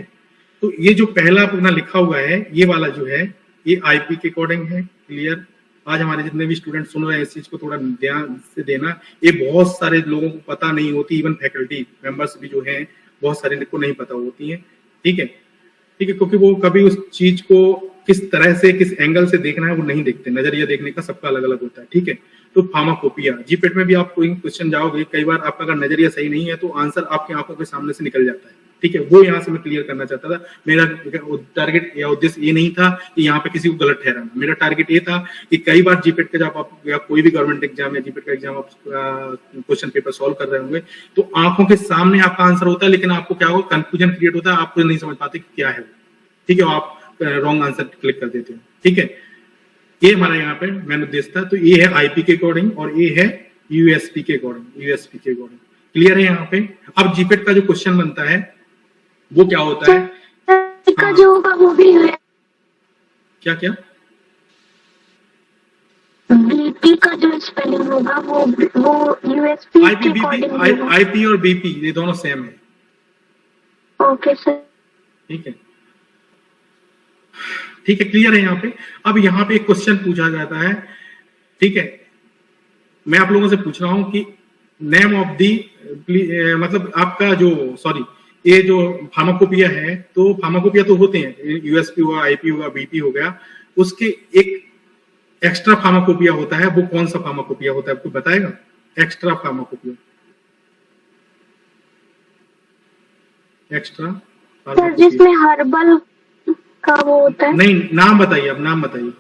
तो ये जो पहला अपना लिखा हुआ है ये वाला जो है ये आईपी के अकॉर्डिंग है। क्लियर? आज हमारे जितने भी स्टूडेंट सुन रहे हैं इस चीज को थोड़ा ध्यान से देना, ये बहुत सारे लोगों को पता नहीं होती, इवन फैकल्टी मेंबर्स भी जो हैं बहुत सारे को नहीं पता होती है। ठीक है, ठीक है, क्योंकि वो कभी उस चीज को किस तरह से किस एंगल से देखना है वो नहीं देखते, नजरिया देखने का सबका अलग अलग होता है। ठीक है, तो फार्माकोपिया जीपेट में भी आप कोई क्वेश्चन जाओगे, कई बार आपका अगर नजरिया सही नहीं है तो आंसर आपकी आंखों के सामने से निकल जाता है। ठीक है, वो यहाँ से मैं क्लियर करना चाहता था। मेरा टारगेट या उद्देश्य ये नहीं था कि यहाँ पे किसी को गलत ठहराना, मेरा टारगेट ये था कि कई बार जीपेट का जब आप या कोई भी गवर्नमेंट एग्जाम या जीपेट का एग्जाम आप क्वेश्चन पेपर सॉल्व कर रहे होंगे तो आंखों के सामने आपका आंसर होता है, लेकिन आपको क्या होगा, कंफ्यूजन क्रिएट होता है, आपको नहीं समझ पाते कि क्या है। ठीक है, आप रॉन्ग आंसर क्लिक कर देते हो। ठीक है, ये हमारा यहाँ पे मेन उद्देश्य था। तो ये है आईपी के अकॉर्डिंग और ये है यूएसपी के अकॉर्डिंग, यूएसपी के अकॉर्डिंग। क्लियर है यहाँ पे? अब जीपेट का जो क्वेश्चन बनता है वो क्या होता है, का जो होगा वो भी है, क्या क्या बीपी का जो स्पेलिंग होगा वो यूएसपी आईपी के बीपी, अकॉर्डिंग। आईपी और बीपी ये दोनों सेम है। Okay sir. ठीक है, ठीक है, क्लियर है यहाँ पे? अब यहाँ पे एक क्वेश्चन पूछा जाता है। ठीक है, मैं आप लोगों से पूछ रहा हूं कि नेम ऑफ दी मतलब आपका जो सॉरी ये जो फार्माकोपिया है, तो फार्माकोपिया तो होते हैं, यूएसपी हुआ, आईपी हुआ, बीपी हो गया, उसके एक एक्स्ट्रा फार्माकोपिया होता है। वो कौन सा फार्माकोपिया होता है आपको बताएगा? एक्स्ट्रा फार्माकोपिया, एक्स्ट्रा सर जिसमें हर्बल का वो होता है। नहीं, नाम बताइए, आप नाम बताइए।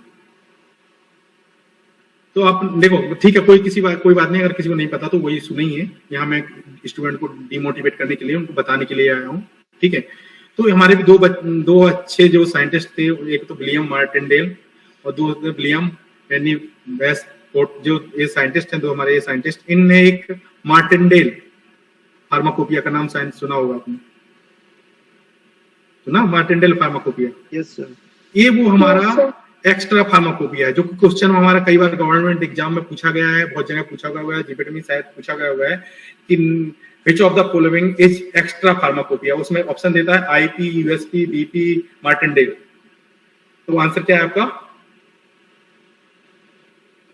तो आप देखो, ठीक है, कोई बात नहीं, अगर किसी को नहीं पता तो वही सुना ही है। यहाँ मैं स्टूडेंट को डिमोटिवेट करने के लिए, उनको बताने के लिए आया हूँ। ठीक है, तो हमारे भी दो अच्छे जो साइंटिस्ट थे, एक तो विलियम मार्टिनडेल और दो विलियम पेनी वेस्टकोट, जो ये साइंटिस्ट हैं, दो हमारे ये साइंटिस्ट, इनने एक मार्टिनडेल फार्माकोपिया का नाम साइंस सुना होगा आपने, सुना? Martindale pharmacopoeia, yes sir. ये वो हमारा एक्स्ट्रा फार्माकोपिया है, जो क्वेश्चन हमारा कई बार गवर्नमेंट एग्जाम में पूछा गया है, बहुत जगह पूछा गया हुआ है, जीपीटी में शायद पूछा गया हुआ है कि which of the following is extra pharmacopoeia. उसमें ऑप्शन देता है आईपी, यूएसपी, बीपी, मार्टिनडेल। तो आंसर क्या है आपका?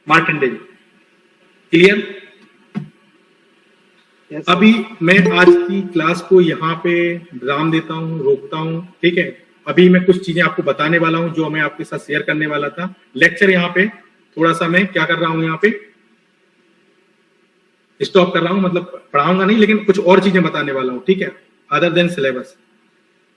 मार्टिनडेल। क्लियर? yes, अभी मैं आज की क्लास को यहाँ पे विराम देता हूँ, रोकता हूँ। ठीक है, अभी मैं कुछ चीजें आपको बताने वाला हूं जो मैं आपके साथ शेयर करने वाला था। लेक्चर यहाँ पे थोड़ा सा मैं क्या कर रहा हूं, यहाँ पे स्टॉप कर रहा हूं, मतलब पढ़ाऊंगा नहीं, लेकिन कुछ और चीजें बताने वाला हूं। ठीक है, अदर देन सिलेबस।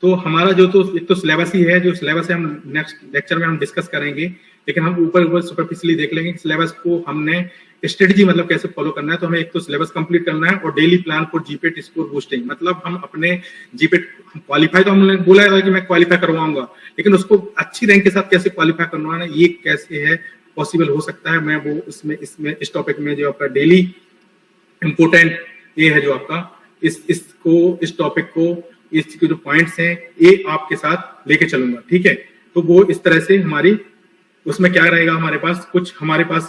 तो हमारा जो तो एक तो सिलेबस ही है, जो सिलेबस है हम नेक्स्ट लेक्चर में हम डिस्कस करेंगे, लेकिन हम ऊपर सुपरफिशियली देख लेंगे सिलेबस को हमने स्ट्रेटजी मतलब कैसे फॉलो करना है। तो हमें एक तो सिलेबस कंप्लीट करना है और daily plan for GPAT score boosting, मतलब हम अपने जीपेट क्वालिफाई तो हमने बोला है कि मैं क्वालिफाई करवाऊंगा, लेकिन उसको अच्छी रैंक के साथ कैसे क्वालिफाई करवाना, ये कैसे है पॉसिबल हो सकता है, मैं वो इसमें इस टॉपिक में जो आपका डेली इंपोर्टेंट ये है, जो आपका इस टॉपिक को, इसके जो पॉइंट्स हैं ये आपके साथ लेके चलूंगा। ठीक है, तो वो इस तरह से हमारी उसमें क्या रहेगा, हमारे पास कुछ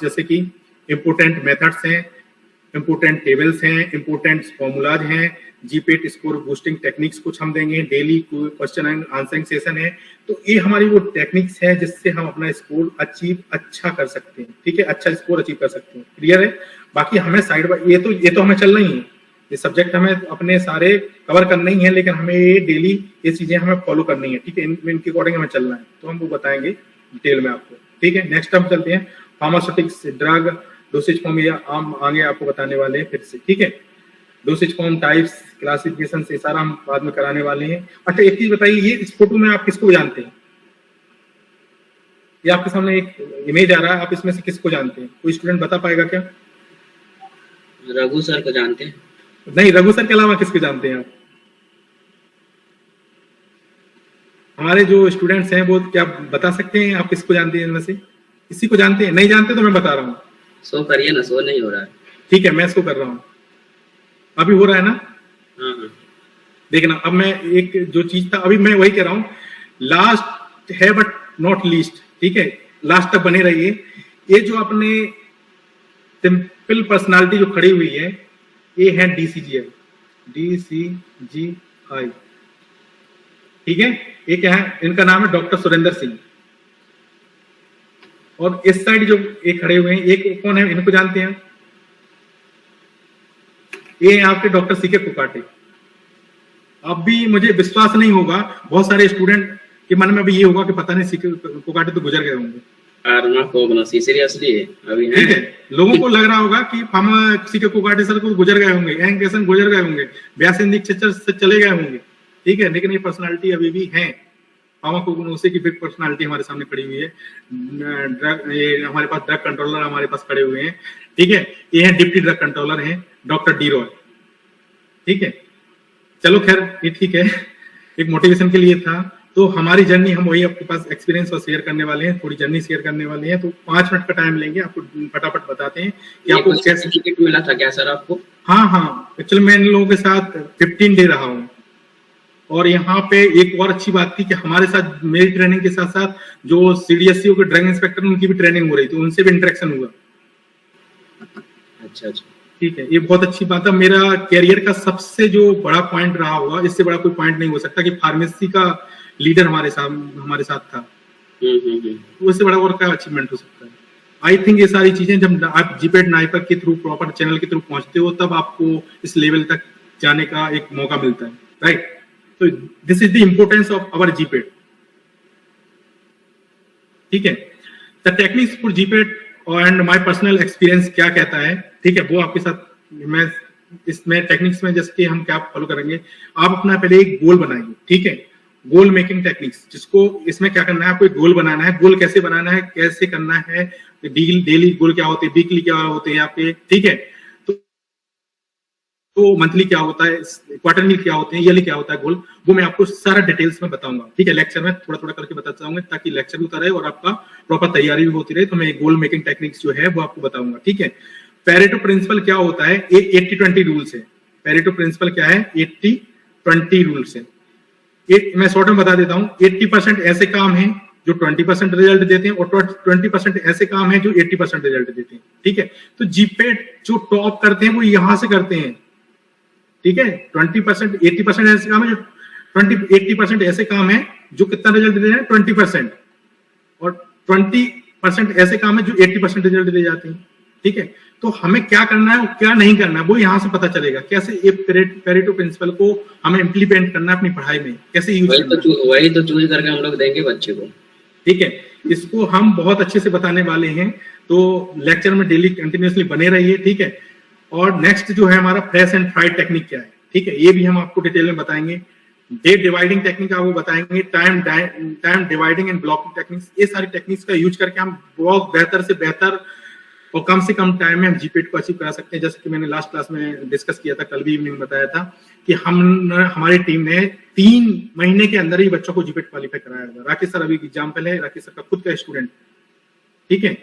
जैसे कि इंपोर्टेंट मेथड्स हैं, इंपोर्टेंट टेबल्स हैं, इंपोर्टेंट फॉर्मूलाज हैं, जीपेट स्कोर बूस्टिंग टेक्निक्स कुछ हम देंगे, daily question and answering session है। तो ये हमारी वो टेक्निक्स है जिससे हम अपना स्कोर अच्छा कर सकते हैं। ठीक है, अच्छा स्कोर अचीव कर सकते हैं। क्लियर है? बाकी हमें साइड बाय ये तो हमें चलना ही है, ये सब्जेक्ट हमें अपने सारे कवर करने ही है, लेकिन हमें ये डेली ये चीजें हमें फॉलो करनी है। ठीक है, इनके अकॉर्डिंग हमें चलना है, तो हम वो बताएंगे डिटेल में आपको। ठीक है, नेक्स्ट हम चलते हैं फार्मास्यूटिक्स, ड्रग, डोसेज फॉर्म, या हम आगे आपको बताने वाले हैं फिर से। ठीक है, डोसेज फॉर्म, टाइप्स, क्लासिफिकेशन से सारा हम बाद में कराने वाले हैं। अच्छा, एक चीज बताइए, ये इस फोटो में आप किसको जानते हैं? ये आपके सामने एक इमेज आ रहा है, आप इसमें से किसको जानते हैं? कोई स्टूडेंट बता पाएगा क्या? रघु सर को जानते हैं। नहीं, रघु सर के अलावा किसको जानते हैं आप? हमारे जो स्टूडेंट्स हैं वो क्या बता सकते हैं, आप किसको जानते हैं इनमें से? किसी को जानते हैं? नहीं जानते तो मैं बता रहा हूँ। शो करिए ना, शो नहीं हो रहा है। ठीक है, मैं इसको कर रहा हूँ, अभी हो रहा है ना? हाँ, देखना, अब मैं एक जो चीज था अभी मैं वही कह रहा हूँ, लास्ट है बट नॉट लीस्ट। ठीक है, लास्ट तक बने रहिए। ये जो अपने सिंपल पर्सनालिटी जो खड़ी हुई है, ये है DCGI, ठीक है। ये क्या है, इनका नाम है डॉक्टर सुरेंद्र सिंह। और इस साइड जो ये खड़े हुए हैं, एक कौन है, इनको जानते हैं? ये आपके डॉक्टर सीके कुकाटे। अब भी मुझे विश्वास नहीं होगा, बहुत सारे स्टूडेंट के मन में भी ये होगा कि पता नहीं सीके कुकाटे तो गुजर गए होंगे। सीरियसली अभी ठीक है, लोगों को लग रहा होगा कि हम सीके कुकाटे सर को गुजर गए होंगे, एंकेसन गुजर गए होंगे, व्यास दीक्षित से चले गए होंगे, ठीक है। लेकिन ये पर्सनालिटी अभी भी है, फार्माकोग्नोसी की बिग पर्सनालिटी हमारे सामने खड़ी हुई है। ये हमारे पास ड्रग कंट्रोलर हमारे पास खड़े हुए हैं, ठीक है। ये है डिप्टी ड्रग कंट्रोलर हैं डॉक्टर डी रॉय, ठीक है। चलो खैर ये ठीक है, एक मोटिवेशन के लिए था। तो हमारी जर्नी हम वही आपके पास एक्सपीरियंस और शेयर करने वाले हैं, थोड़ी जर्नी शेयर करने वाले हैं। तो 5 मिनट का टाइम लेंगे, आपको फटाफट बताते हैं कि आपको कैसे सर्टिफिकेट मिला था क्या सर आपको? हाँ, एक्चुअली मैं इन लोगों के साथ 15 डे रहा हूँ। और यहाँ पे एक और अच्छी बात थी कि हमारे साथ मेरी ट्रेनिंग के साथ साथ जो CDSCO के ड्रग इंस्पेक्टर उनकी भी ट्रेनिंग हो रही थी, उनसे भी इंटरेक्शन हुआ। अच्छा, ठीक है, ये बहुत अच्छी बात है। मेरा कैरियर का सबसे जो बड़ा पॉइंट रहा होगा, इससे बड़ा कोई पॉइंट नहीं हो सकता कि फार्मेसी का लीडर हमारे साथ था। उससे बड़ा और क्या अचीवमेंट हो सकता है। आई थिंक ये सारी चीजें जब आप जीपेट नाइपर के थ्रू, प्रॉपर चैनल के थ्रू पहुंचते हो, तब आपको इस लेवल तक जाने का एक मौका मिलता है, राइट। तो this is the importance of our GPAT, ठीक है। The techniques for GPAT and my personal experience क्या कहता है, ठीक है, वो आपके साथ मैं इसमें टेक्निक्स में जैसे कि हम क्या फॉलो करेंगे। आप अपना पहले एक गोल बनाएंगे, ठीक है, गोल मेकिंग टेक्निक्स, जिसको इसमें क्या करना है, आपको एक गोल बनाना है। गोल कैसे बनाना है, कैसे करना है, डेली गोल क्या होते हैं, वीकली क्या होते हैं आपके, ठीक है। तो मंथली क्या होता है, क्वार्टरली क्या होते हैं, ईयरली क्या होता है गोल, वो मैं आपको सारा डिटेल्स में बताऊंगा, ठीक है। लेक्चर में थोड़ा थोड़ा करके बताता जाऊंगा, ताकि लेक्चर भी होता रहे और आपका प्रॉपर तैयारी भी होती रहे। तो मैं गोल मेकिंग टेक्निक्स जो है वो आपको बताऊंगा, ठीक है। पेरेटो प्रिंसिपल क्या होता है, 80-20 रूल्स है। पेरेटो प्रिंसिपल क्या है, 80-20 रूल्स है। मैं शॉर्ट में बता देता हूँ, 80% ऐसे काम हैं जो 20% रिजल्ट देते हैं, और 20% ऐसे काम हैं जो 80% रिजल्ट देते हैं, ठीक है। तो जीपेट जो टॉप करते हैं वो यहां से करते हैं, ठीक है। 20% 80% ऐसे काम है जो 80% ऐसे काम है जो कितना रिजल्ट दे रहे हैं, 20%, और 20% ऐसे काम है जो 80% रिजल्ट दे जाते हैं, ठीक है। तो हमें क्या करना है और क्या नहीं करना है वो यहां से पता चलेगा। कैसे एक पेरेटो प्रिंसिपल को हमें इम्प्लीमेंट करना है अपनी पढ़ाई में, कैसे यूज करना है, वही तो चूज करके हम लोग देंगे बच्चे को, ठीक है। इसको हम बहुत अच्छे से बताने वाले हैं, तो लेक्चर में डेली कंटिन्यूअसली बने रहिए, ठीक है। और नेक्स्ट जो है हमारा फ्रेश एंड फ्राइड टेक्निक क्या है, ठीक है, ये भी हम आपको डिटेल में बताएंगे। डे डिवाइडिंग टेक्निक आपको बताएंगे, time dividing and blocking techniques. ये सारी टेक्निक्स का यूज करके हम बहुत बेहतर से बेहतर और कम से कम टाइम में हम जीपेट को अचीव करा सकते हैं। जैसे कि मैंने लास्ट क्लास में डिस्कस किया था, कल भी इवनिंग बताया था कि हमारी टीम ने 3 महीने के अंदर ही बच्चों को जीपेट क्वालिफाई कराया था। राकेश सर अभी एग्जाम्पल है, राकेश सर का खुद का स्टूडेंट, ठीक है।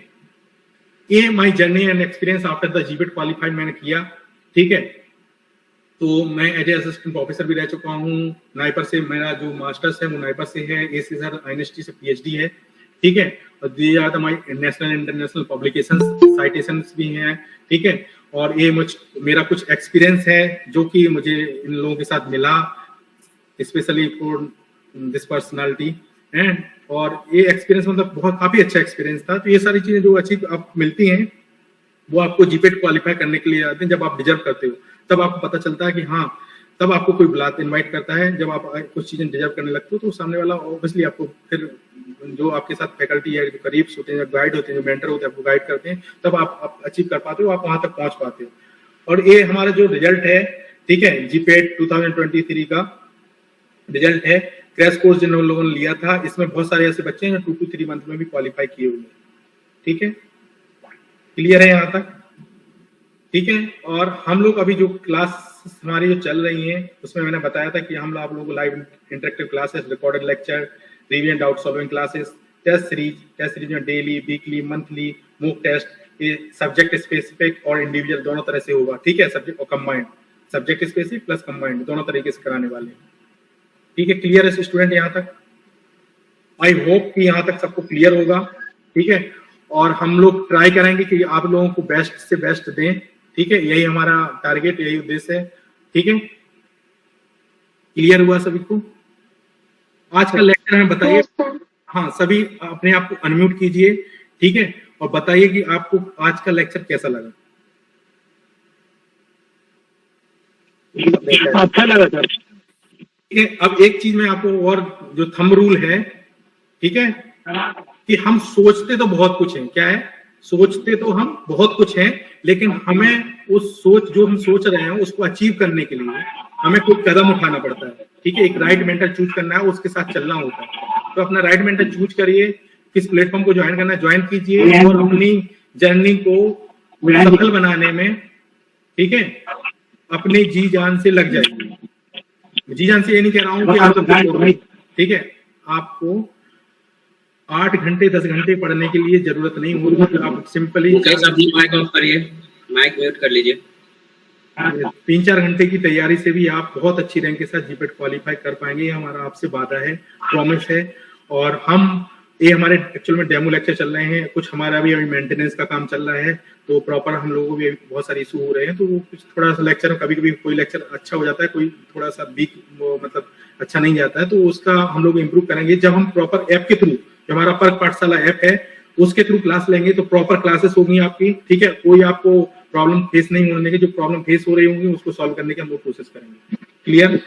ये my journey and experience after the GPAT qualified मैंने किया, ठीक है। तो मैं एज ए असिस्टेंट प्रोफेसर भी रह चुका हूँ। नाइपर से मेरा जो मास्टर्स है वो नाइपर से है, एसी सर INST से PhD है, ठीक है। और they are the my national international publications, citations भी हैं, ठीक है। और ये मेरा कुछ एक्सपीरियंस है जो कि मुझे इन लोगों के साथ मिला, specially for this personality and, और ये एक्सपीरियंस मतलब बहुत काफी अच्छा एक्सपीरियंस था। तो ये सारी चीजें जो अच्छी आप मिलती हैं वो आपको जीपेट क्वालिफाई करने के लिए आते हैं। जब आप डिजर्व करते हो तब आपको पता चलता है कि हाँ, तब आपको कोई बुलाता इनवाइट करता है। जब आप कुछ चीजें डिजर्व करने लगते हो तो सामने वाला ऑब्वियसली आपको फिर जो आपके साथ फैकल्टी है, जो करीब्स होते हैं, जो गाइड होते हैं, जो मेंटर होते हैं, आपको गाइड करते हैं, तब आप अचीव कर पाते हो, आप वहां तक पहुंच पाते हो। और ये हमारा जो रिजल्ट है, ठीक है, जीपेट 2023 का रिजल्ट है। क्रैश कोर्स जिन लोगों ने लिया था, इसमें बहुत सारे ऐसे बच्चे हैं जो 2 to 3 मंथ में भी क्वालिफाई किए हुए हैं, ठीक है। क्लियर है यहाँ तक, ठीक है। और हम लोग अभी जो क्लास हमारी जो चल रही है उसमें मैंने बताया था कि हम आप लोगों को live interactive classes, recorded lecture, review and doubt solving classes, test series में daily, weekly, monthly mock test, ये सब्जेक्ट स्पेसिफिक और इंडिविजुअल दोनों तरह से होगा, ठीक है। सब्जेक्ट और combined, subject specific plus combined दोनों तरीके से कराने वाले हैं, ठीक है। क्लियर है स्टूडेंट यहाँ तक? आई होप कि यहाँ तक सबको क्लियर होगा, ठीक है। और हम लोग ट्राई करेंगे कि आप लोगों को बेस्ट से बेस्ट दें, ठीक है, यही हमारा टारगेट, यही उद्देश्य है। ठीक है, क्लियर हुआ सभी को? आज का लेक्चर हमें बताइए। Yes, sir. हाँ, सभी अपने आप को अनम्यूट कीजिए, ठीक है, और बताइए कि आपको आज का लेक्चर कैसा लगा। अच्छा लगा सर। ठीक है, अब एक चीज मैं आपको और, जो थंब रूल है, ठीक है, कि हम सोचते तो बहुत कुछ है, क्या है, सोचते तो हम बहुत कुछ है, लेकिन हमें उस सोच, जो हम सोच रहे हैं उसको अचीव करने के लिए हमें कुछ कदम उठाना पड़ता है। ठीक है, एक राइट मेंटर चूज करना है, उसके साथ चलना होता है। तो अपना राइट मेंटर चूज करिए, किस प्लेटफॉर्म को ज्वाइन करना है ज्वाइन कीजिए, और अपनी जर्नी को सफल बनाने में, ठीक है, अपने जी जान से लग जाइए। जी जान से ये नहीं कह रहा हूँ कि आप, ठीक है, आपको 8 घंटे 10 घंटे पढ़ने के लिए जरूरत नहीं होगी, आप सिंपली मुकेश आप माइक ऑफ करिए, माइक म्यूट कर लीजिए। 3-4 घंटे की तैयारी से भी आप बहुत अच्छी रैंक के साथ जीपेट क्वालिफाई कर पाएंगे। ये हमारा आपसे वादा है, प्रॉमिस है। और हम, ये हमारे एक्चुअल में डेमो लेक्चर चल रहे हैं, कुछ हमारा भी अभी मेंटेनेंस का काम चल रहा है, तो प्रॉपर हम लोगों को भी बहुत सारे इशू हो रहे हैं, तो वो कुछ थोड़ा सा लेक्चर, कभी कभी कोई लेक्चर अच्छा हो जाता है, कोई थोड़ा सा वीक, मतलब अच्छा नहीं जाता है, तो उसका हम लोग इम्प्रूव करेंगे जब हम प्रॉपर ऐप के थ्रू, जो हमारा पर्क पाठशाला ऐप है उसके थ्रू क्लास लेंगे, तो प्रॉपर क्लासेस होगी आपकी। ठीक है, कोई आपको प्रॉब्लम फेस नहीं होने के, जो प्रॉब्लम फेस हो रही होंगी उसको सॉल्व करने की हम लोग कोशिश करेंगे। क्लियर?